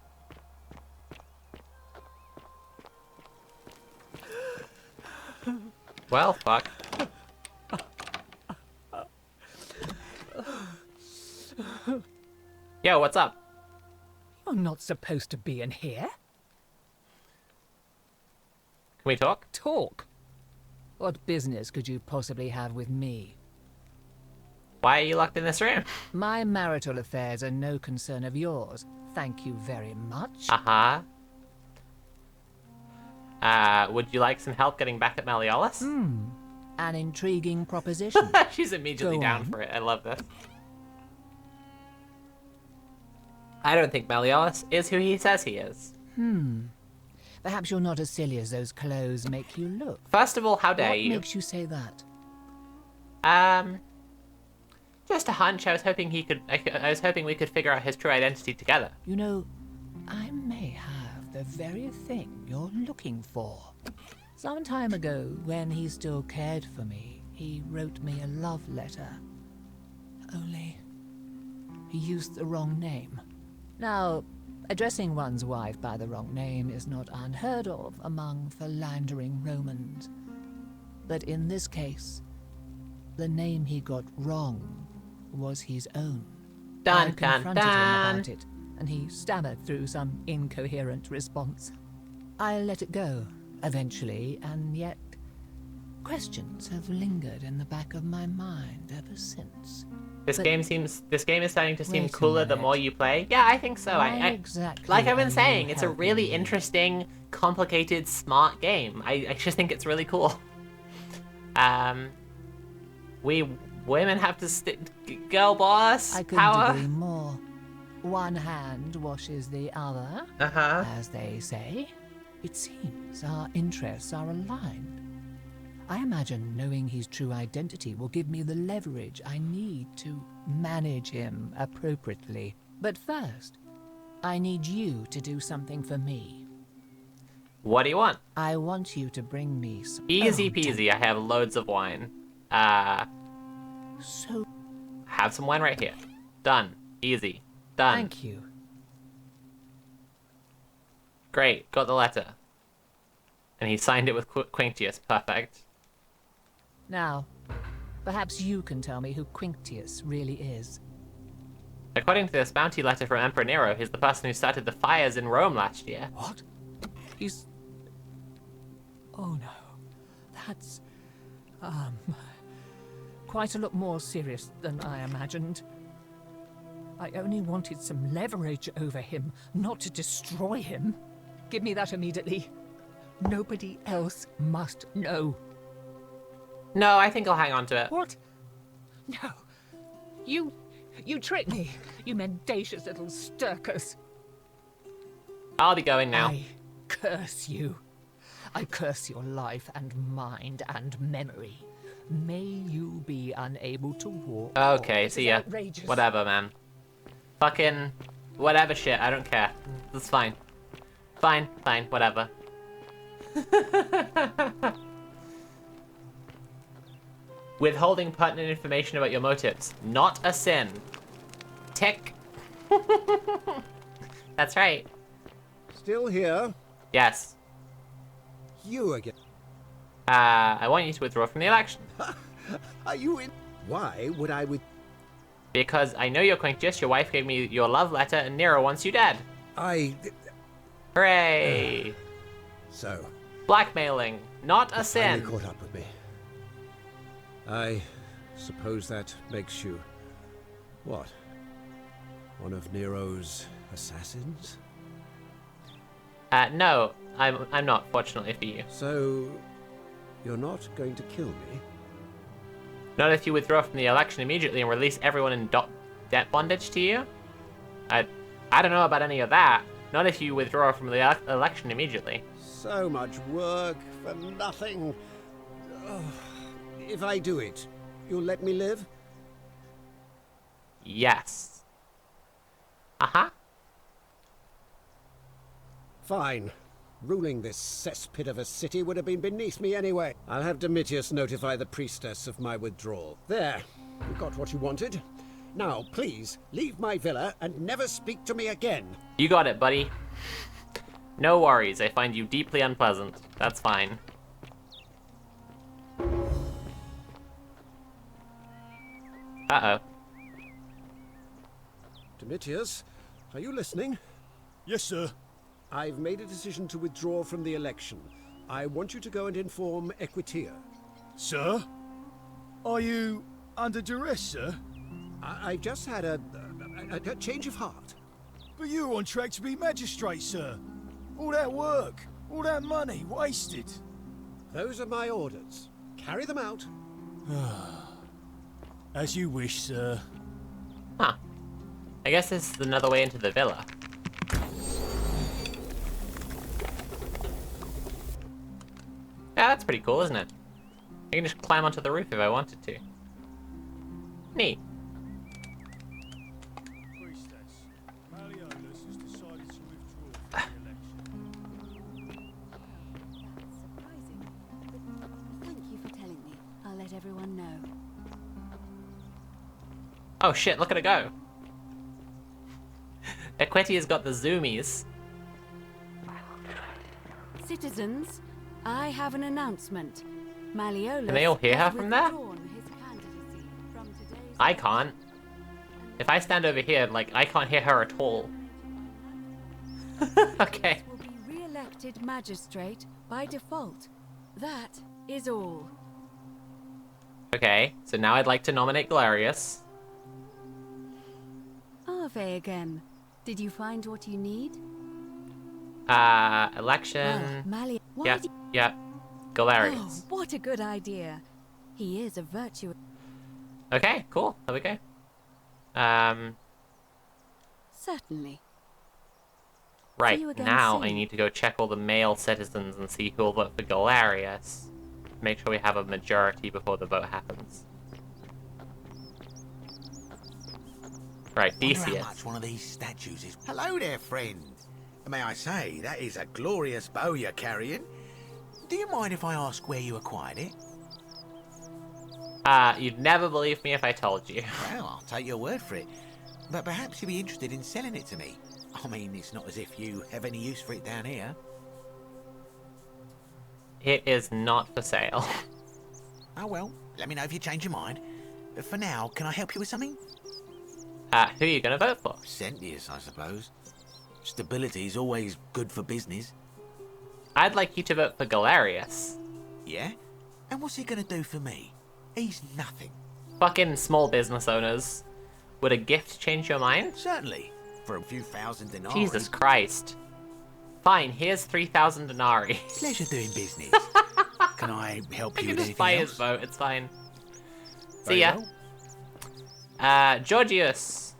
Well, fuck. Yo, what's up? You're not supposed to be in here. Can we talk? Talk? What business could you possibly have with me? Why are you locked in this room? My marital affairs are no concern of yours. Thank you very much. Uh-huh. Would you like some help getting back at Malleolus? An intriguing proposition. She's immediately down for it. I love this. I don't think Malleolus is who he says he is. Perhaps you're not as silly as those clothes make you look. First of all, how dare you? What makes you say that? Just a hunch. I was hoping we could figure out his true identity together. You know, I may have the very thing you're looking for. Some time ago, when he still cared for me, he wrote me a love letter. Only, he used the wrong name. Now, addressing one's wife by the wrong name is not unheard of among philandering Romans. But in this case, the name he got wrong was his own. I confronted him about it, and he stammered through some incoherent response. I let it go, eventually, and yet questions have lingered in the back of my mind ever since. This game is starting to seem cooler the more you play. Yeah, I think so. Exactly. Like I've been saying, it's a really interesting, complicated, smart game. I just think it's really cool. We women have to girl boss I couldn't power. agree more. One hand washes the other, as they say. It seems our interests are aligned. I imagine knowing his true identity will give me the leverage I need to manage him appropriately. But first, I need you to do something for me. What do you want? I want you to bring me some... Easy peasy, I have loads of wine. So... Have some wine right here. Done. Easy. Done. Thank you. Great, got the letter. And he signed it with Quinctius. Perfect. Now, perhaps you can tell me who Quinctius really is. According to this bounty letter from Emperor Nero, he's the person who started the fires in Rome last year. What? He's... Oh no. That's... quite a lot more serious than I imagined. I only wanted some leverage over him, not to destroy him. Give me that immediately. Nobody else must know. No, I think I'll hang on to it. What? No. You tricked me, you mendacious little stirkers. I'll be going now. I curse you. I curse your life and mind and memory. May you be unable to walk. Okay, see ya. Outrageous. Whatever, man. Fucking whatever shit, I don't care. That's fine. Fine, whatever. Withholding pertinent information about your motives. Not a sin. Tick. That's right. Still here? Yes. you again. I want you to withdraw from the election. Are you in? Why would I with? Because I know you're Quintus, your wife gave me your love letter, and Nero wants you dead. Hooray! So. Blackmailing, not a sin. Finally caught up with me. I suppose that makes you... what? One of Nero's assassins? No, I'm not, fortunately for you. So, you're not going to kill me? Not if you withdraw from the election immediately and release everyone in debt bondage to you? I don't know about any of that. Not if you withdraw from the election immediately. So much work for nothing. Oh, if I do it, you'll let me live? Yes. Uh-huh. Fine. Ruling this cesspit of a city would have been beneath me anyway. I'll have Domitius notify the priestess of my withdrawal. There. You got what you wanted. Now, please, leave my villa and never speak to me again. You got it, buddy. No worries, I find you deeply unpleasant. That's fine. Uh-oh. Domitius, are you listening? Yes, sir. I've made a decision to withdraw from the election. I want you to go and inform Equitia. Sir? Are you under duress, sir? I just had a change of heart. But you were on track to be magistrate, sir. All that work, all that money, wasted. Those are my orders. Carry them out. As you wish, sir. Huh. I guess this is another way into the villa. Yeah, that's pretty cool, isn't it? I can just climb onto the roof if I wanted to. Neat. Thank you for telling me. I'll let everyone know. Oh shit, look at it go. Equitia's got the zoomies. Citizens, I have an announcement. Malleolus Can they all hear her from there? I can't. If I stand over here, like, I can't hear her at all. Okay. Will be re-elected magistrate by default. That is all. Okay, so now I'd like to nominate Galerius. Ave again. Did you find what you need? Election. Well, Yeah. Galerius. Oh, what a good idea. He is a virtuous. Okay, cool. There we go. Certainly. Right, See you again now I soon. need to go check all the male citizens and see who will vote for Galerius. Make sure we have a majority before the vote happens. Right, Wonder Theseus. how much one of these statues is. Hello there, friend. May I say, that is a glorious bow you're carrying. Do you mind if I ask where you acquired it? You'd never believe me if I told you. Well, I'll take your word for it. But perhaps you'd be interested in selling it to me. I mean, it's not as if you have any use for it down here. It is not for sale. Oh well, let me know if you change your mind. But for now, can I help you with something? Who are you gonna vote for? Sentius, I suppose. Stability is always good for business. I'd like you to vote for Galerius. Yeah? And what's he gonna do for me? He's nothing. Fucking small business owners. Would a gift change your mind? Certainly. For a few thousand denarii. Jesus Christ. Fine, here's 3,000 denarii. Pleasure doing business. Can I help I you can with just anything buy else? his vote, it's fine. Very See ya. well. Georgius.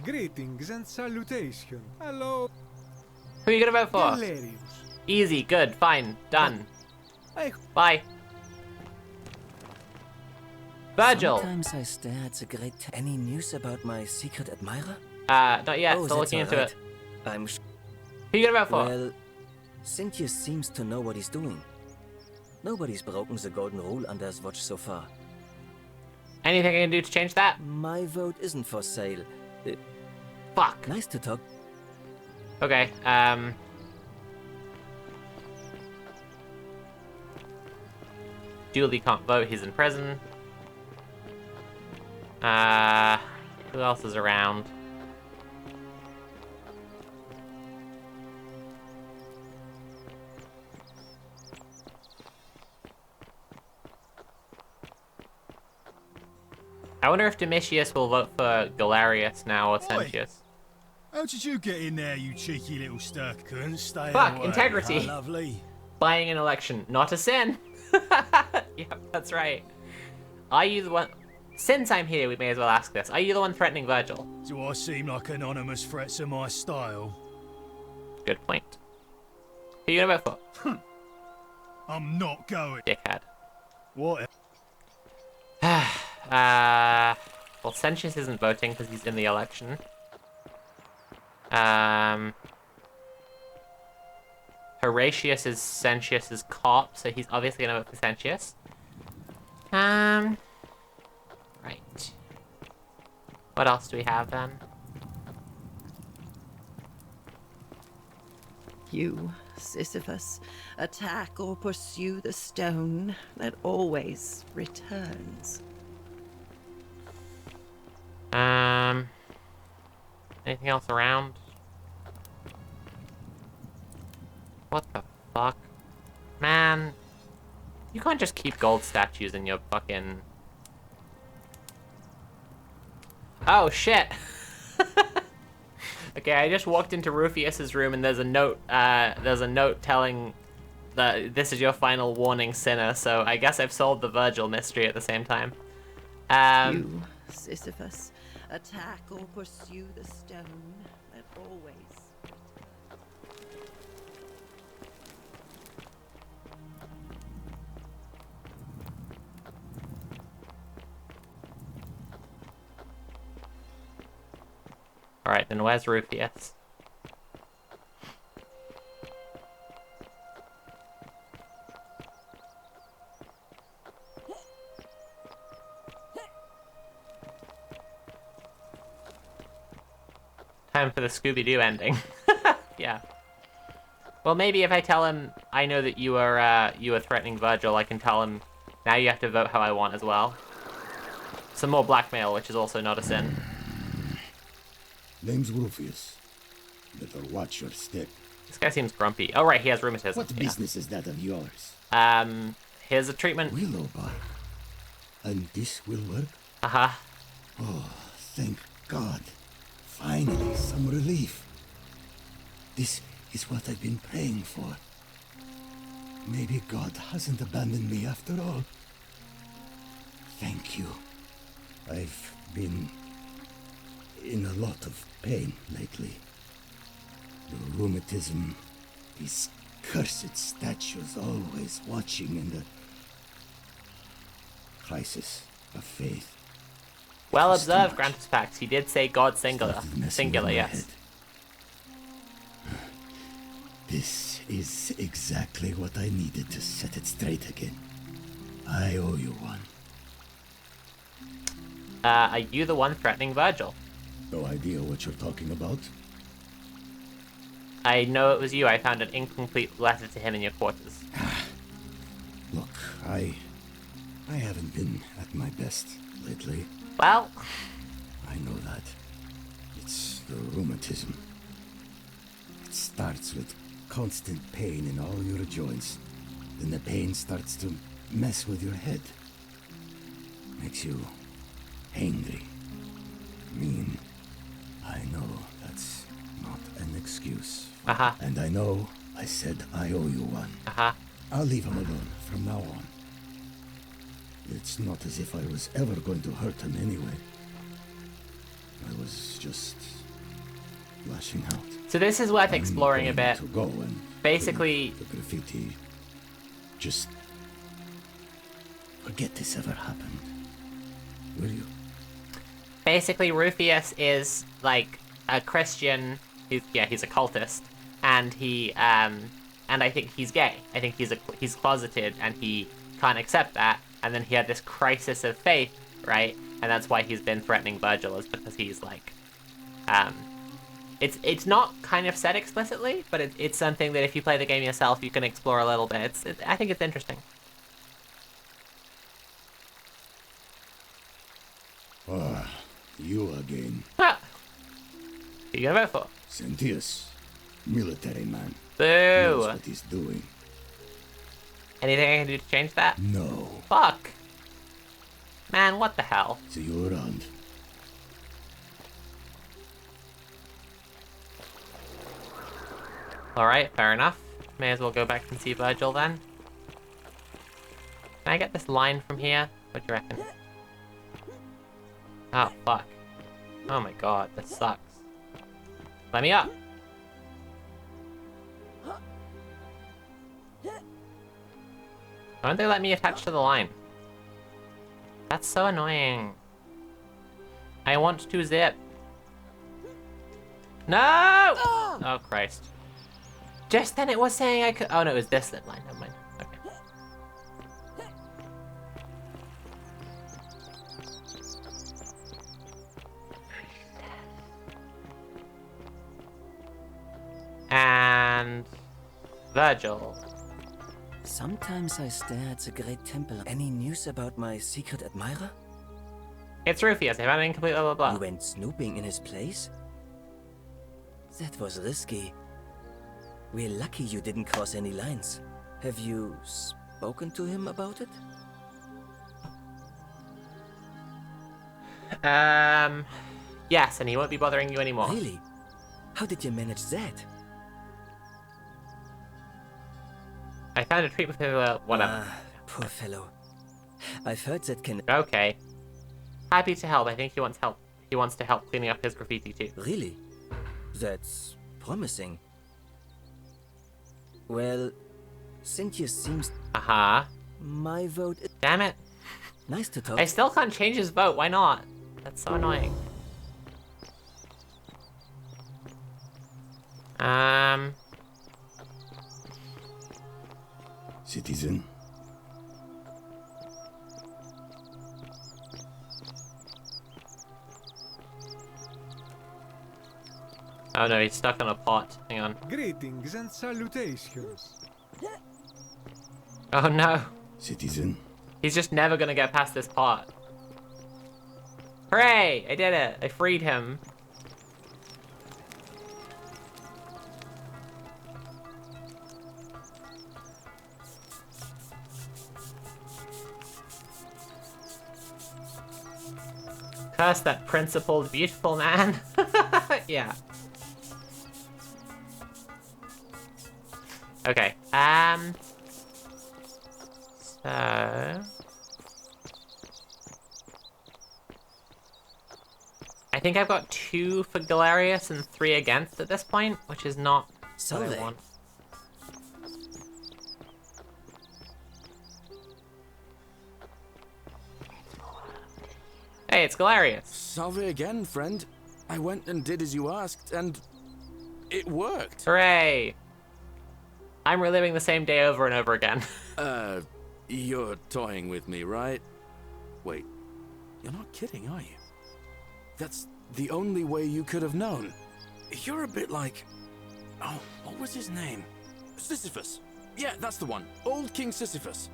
Greetings and salutation. Hello. Who are you gonna vote for? Galerius. Easy, good, fine, done. Bye. Virgil. Sometimes I stare at the great. Any news about my secret admirer? Not yet, Oh, still that's looking into alright. it. I'm. Who you gonna vote for? Well, Cynthia seems to know what he's doing. Nobody's broken the golden rule under his watch so far. Anything I can do to change that? My vote isn't for sale. Fuck. Nice to talk. Okay, Dooley can't vote, he's in prison. Who else is around? I wonder if Domitius will vote for Galerius now or Sentius. How did you get in there, you cheeky little stirk? Couldn't stay Fuck, away, integrity. huh, lovely. Buying an election, not a sin. Yep, that's right. Are you the one... Since I'm here, we may as well ask this. Are you the one threatening Virgil? Do I seem like anonymous threats are my style? Good point. Who are you gonna vote for? I'm not going. Dickhead. What? Well, Sentius isn't voting because he's in the election. Horatius is Sentius's cop, so he's obviously gonna vote for Sentius. Right. What else do we have then? You, Sisyphus, attack or pursue the stone that always returns. Anything else around? What the fuck? Man, you can't just keep gold statues in your fucking... Oh, shit! Okay, I just walked into Rufius's room and there's a note telling that this is your final warning, sinner, so I guess I've solved the Virgil mystery at the same time. You, Sisyphus, attack or pursue the stone that always... Alright, then where's Rufius? Time for the Scooby-Doo ending. Yeah. Well, maybe if I tell him I know that you are threatening Virgil, I can tell him now you have to vote how I want as well. Some more blackmail, which is also not a sin. Name's Rufius. Better watch your step. This guy seems grumpy. Oh, right, he has rheumatism. What business is that of yours? Here's a treatment. Willow bark. And this will work? Uh-huh. Oh, thank God. Finally, some relief. This is what I've been praying for. Maybe God hasn't abandoned me after all. Thank you. I've been in a lot of pain lately. The rheumatism, these cursed statues always watching, and the crisis of faith. Well observed, Grantus Pax. He did say God singular. Singular, yes. This is exactly what I needed to set it straight again. I owe you one. Are you the one threatening Virgil? No idea what you're talking about. I know it was you. I found an incomplete letter to him in your quarters. Look, I haven't been at my best lately. Well, I know that. It's the rheumatism. It starts with constant pain in all your joints. Then the pain starts to mess with your head. Makes you angry, mean. I know that's not an excuse. Uh-huh. And I know I said I owe you one. Uh-huh. I'll leave him alone from now on. It's not as if I was ever going to hurt him anyway. I was just lashing out. So this is worth exploring a bit. To go and basically, the graffiti. Just forget this ever happened. Will you? Basically, Rufius is like a Christian. He's a cultist, and and I think he's gay. I think he's closeted, and he can't accept that. And then he had this crisis of faith, right? And that's why he's been threatening Virgil, is because he's like, it's not kind of said explicitly, but it's something that if you play the game yourself, you can explore a little bit. I think it's interesting. You again. Ah! Who you gonna vote for? Sentius. Military man. Boo! Knows what he's doing. Anything I can do to change that? No. Fuck! Man, what the hell? See you around. Alright, fair enough. May as well go back and see Virgil then. Can I get this line from here? What do you reckon? Oh, fuck. Oh my god, this sucks. Let me up! Why don't they let me attach to the line? That's so annoying. I want to zip. No! Oh, Christ. Just then it was saying I could. Oh no, it was this zip line. Never mind. Okay. And Virgil. Sometimes I stare at the Great Temple. Any news about my secret admirer? It's Rufius. I found an incomplete blah blah blah. You went snooping in his place? That was risky. We're lucky you didn't cross any lines. Have you spoken to him about it? Yes, and he won't be bothering you anymore. Really? How did you manage that? I found a treatment for whatever. Poor fellow. I've heard that can... Okay. Happy to help. I think he wants help. He wants to help cleaning up his graffiti too. Really? That's promising. Well, Sentius seems... Uh-huh. My vote is... Damn it. Nice to talk. I still can't change his vote. Why not? That's so annoying. Citizen. Oh no, he's stuck on a pot. Hang on. Greetings and salutations. Oh no. Citizen. He's just never gonna get past this pot. Hooray! I did it! I freed him. Curse that principled, beautiful man. Yeah. Okay, so... I think I've got 2 for Galerius and 3 against at this point, which is not what I want. Hey, it's Galerius. Salve again, friend. I went and did as you asked, and it worked. Hooray! I'm reliving the same day over and over again. You're toying with me, right? Wait, you're not kidding, are you? That's the only way you could have known. You're a bit like... Oh, what was his name? Sisyphus. Yeah, that's the one. Old King Sisyphus.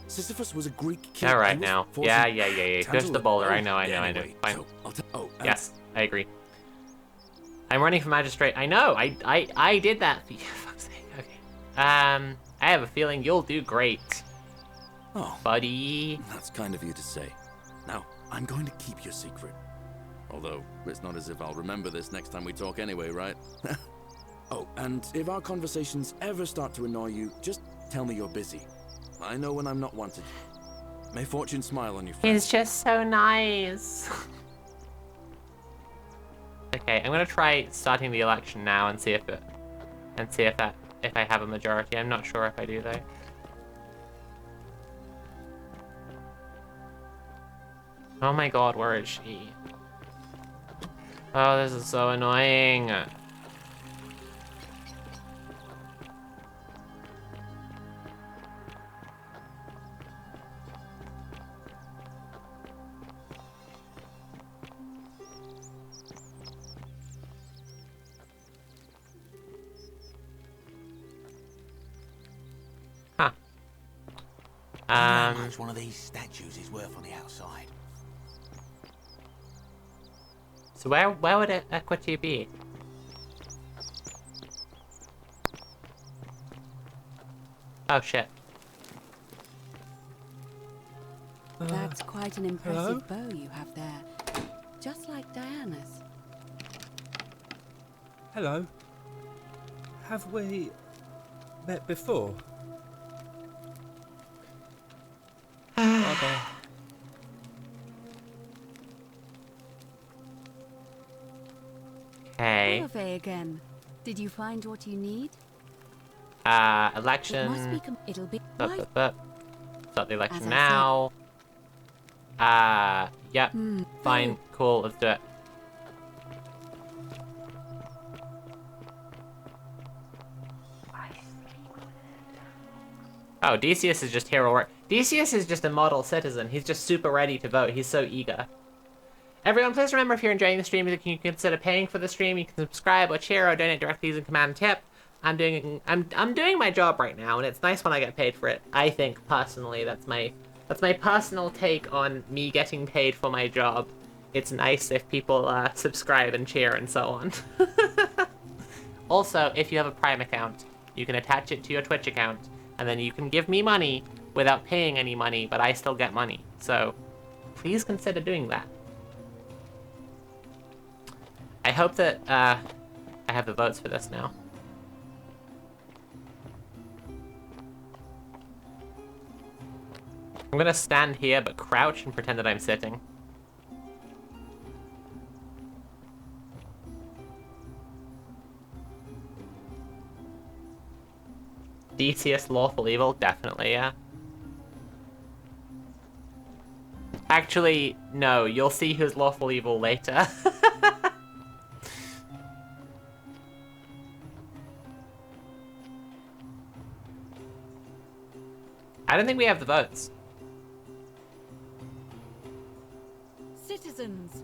Sisyphus was a Greek king. All right, now. Yeah. Just the boulder. I know. Fine. Yes, I agree. I'm running for magistrate. I know. I did that. For fuck's sake. Okay. I have a feeling you'll do great. Oh, buddy. That's kind of you to say. Now, I'm going to keep your secret. Although, it's not as if I'll remember this next time we talk anyway, right? Oh, and if our conversations ever start to annoy you, just tell me you're busy. I know when I'm not wanted. May fortune smile on your face. He's just so nice. Okay, I'm gonna try starting the election now and see if I have a majority. I'm not sure if I do though. Oh my god, where is she? Oh, this is so annoying. How much one of these statues is worth on the outside? So where would equity be? Oh shit. That's quite an impressive bow you have there. Just like Diana's. Hello. Have we met before? Okay. Hey. Hervé again. Did you find what you need? Election. It must be it'll be Start the election As I now. Yep. Fine. Cool. Let's do it. Oh, Decius is just hero work. Decius is just a model citizen. He's just super ready to vote. He's so eager. Everyone, please remember if you're enjoying the stream, you can consider paying for the stream. You can subscribe or cheer or donate directly using command tip. I'm doing my job right now, and it's nice when I get paid for it. I think personally, that's my personal take on me getting paid for my job. It's nice if people subscribe and cheer and so on. Also, if you have a Prime account, you can attach it to your Twitch account, and then you can give me money without paying any money, but I still get money. So please consider doing that. I hope that I have the votes for this now. I'm gonna stand here but crouch and pretend that I'm sitting. Decius lawful evil? Definitely, yeah. Actually, no, you'll see who's lawful evil later. I don't think we have the votes. Citizens,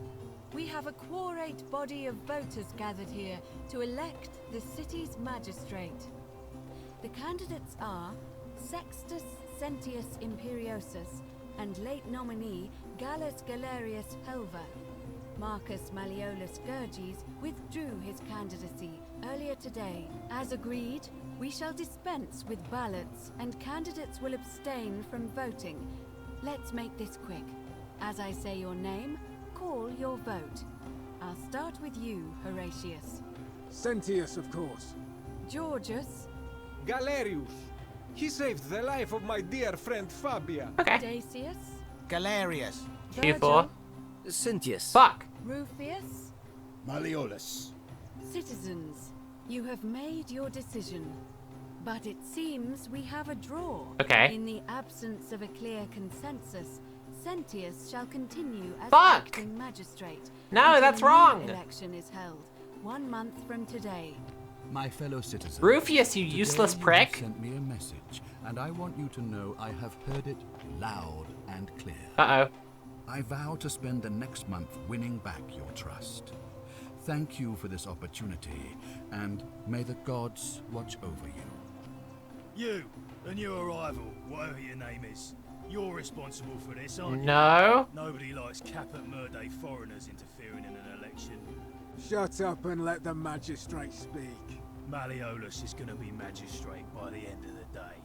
we have a quorate body of voters gathered here to elect the city's magistrate. The candidates are Sextus Sentius Imperiosus and late nominee Gallus Galerius Helva. Marcus Malleolus Gurges withdrew his candidacy earlier today. As agreed, we shall dispense with ballots and candidates will abstain from voting. Let's make this quick. As I say your name, call your vote. I'll start with you, Horatius. Sentius, of course. Georgius. Galerius. He saved the life of my dear friend Fabia. Okay. Dacius. Galerius. Q4. Sentius. Fuck. Rufius. Malleolus. Citizens, you have made your decision. But it seems we have a draw. Okay. In the absence of a clear consensus, Sentius shall continue as Fuck! acting magistrate. No, until that's a new wrong. Election is held 1 month from today. My fellow citizens. Rufius, you useless today prick. You have sent me a message, and I want you to know I have heard it loud and clear. Uh-oh. I vow to spend the next month winning back your trust. Thank you for this opportunity, and may the gods watch over you. You, the new arrival, whatever your name is. You're responsible for this, aren't you? No. Nobody likes Caput Murday foreigners interfering in an election. Shut up and let the magistrate speak. Malleolus is going to be magistrate by the end of the day.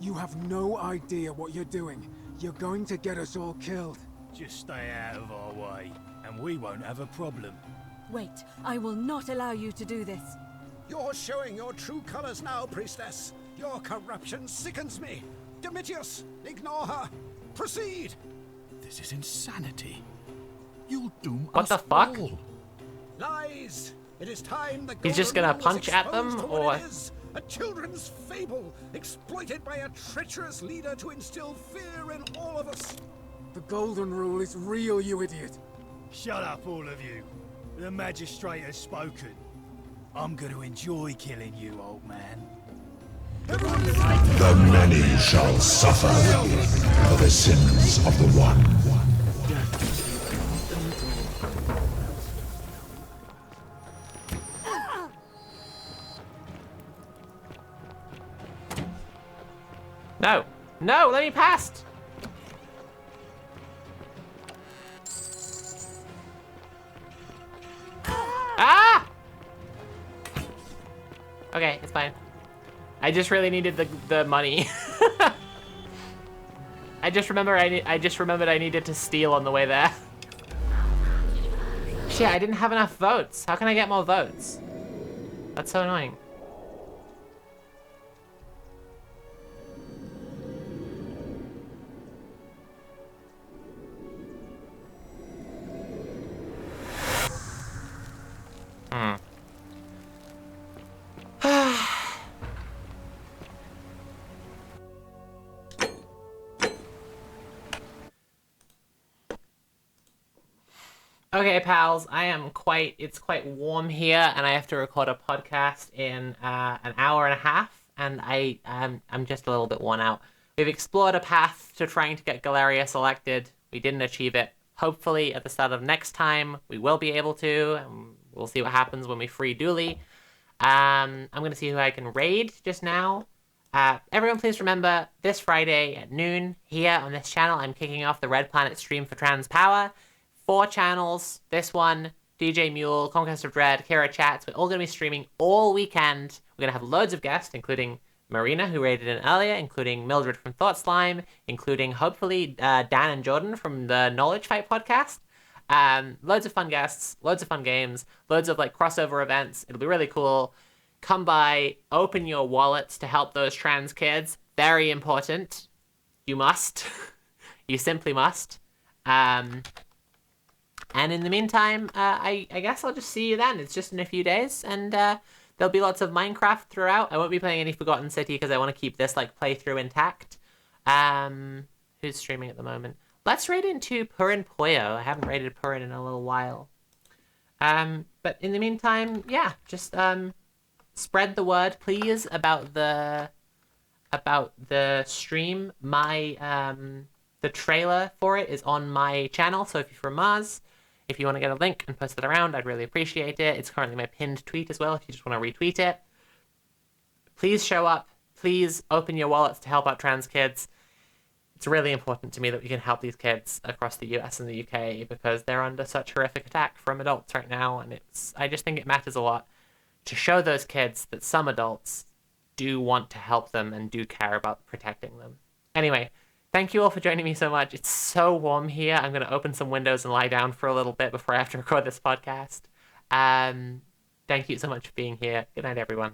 You have no idea what you're doing. You're going to get us all killed. Just stay out of our way, and we won't have a problem. Wait, I will not allow you to do this. You're showing your true colors now, priestess. Your corruption sickens me. Domitius, ignore her. Proceed. This is insanity. You'll doom What us the fuck? all. Lies. It is time the He's just gonna punch at them, or? A children's fable, exploited by a treacherous leader to instill fear in all of us. The Golden Rule is real, you idiot. Shut up, all of you. The magistrate has spoken. I'm going to enjoy killing you, old man. The many shall suffer for the sins of the one. No. No, let me past. okay, it's fine. I just really needed the money. I just remembered I needed to steal on the way there. Shit, I didn't have enough votes. How can I get more votes? That's so annoying. Okay, pals, it's quite warm here, and I have to record a podcast in an hour and a half, and I'm just a little bit worn out. We've explored a path to trying to get Galerius elected. We didn't achieve it. Hopefully, at the start of next time, we will be able to, and we'll see what happens when we free Dooley. I'm going to see who I can raid just now. Everyone please remember, this Friday at noon, here on this channel, I'm kicking off the Red Planet stream for Trans Power. 4 channels, this one, DJ Mule, Conquest of Dread, Kira Chats. We're all going to be streaming all weekend. We're going to have loads of guests, including Marina, who raided in earlier, including Mildred from Thought Slime, including, hopefully, Dan and Jordan from the Knowledge Fight podcast. Loads of fun guests, loads of fun games, loads of, like, crossover events. It'll be really cool. Come by, open your wallets to help those trans kids. Very important. You must. You simply must. And in the meantime, I guess I'll just see you then. It's just in a few days, and there'll be lots of Minecraft throughout. I won't be playing any Forgotten City because I want to keep this like playthrough intact. Who's streaming at the moment? Let's raid into Purin Poyo. I haven't raided Purin in a little while. But in the meantime, yeah, just spread the word, please, about the stream. The trailer for it is on my channel, so if you're from Mars, if you want to get a link and post it around, I'd really appreciate it. It's currently my pinned tweet as well, if you just want to retweet it. Please show up. Please open your wallets to help out trans kids. It's really important to me that we can help these kids across the US and the UK because they're under such horrific attack from adults right now, and I just think it matters a lot to show those kids that some adults do want to help them and do care about protecting them. Anyway, thank you all for joining me so much. It's so warm here. I'm going to open some windows and lie down for a little bit before I have to record this podcast. Thank you so much for being here. Good night, everyone.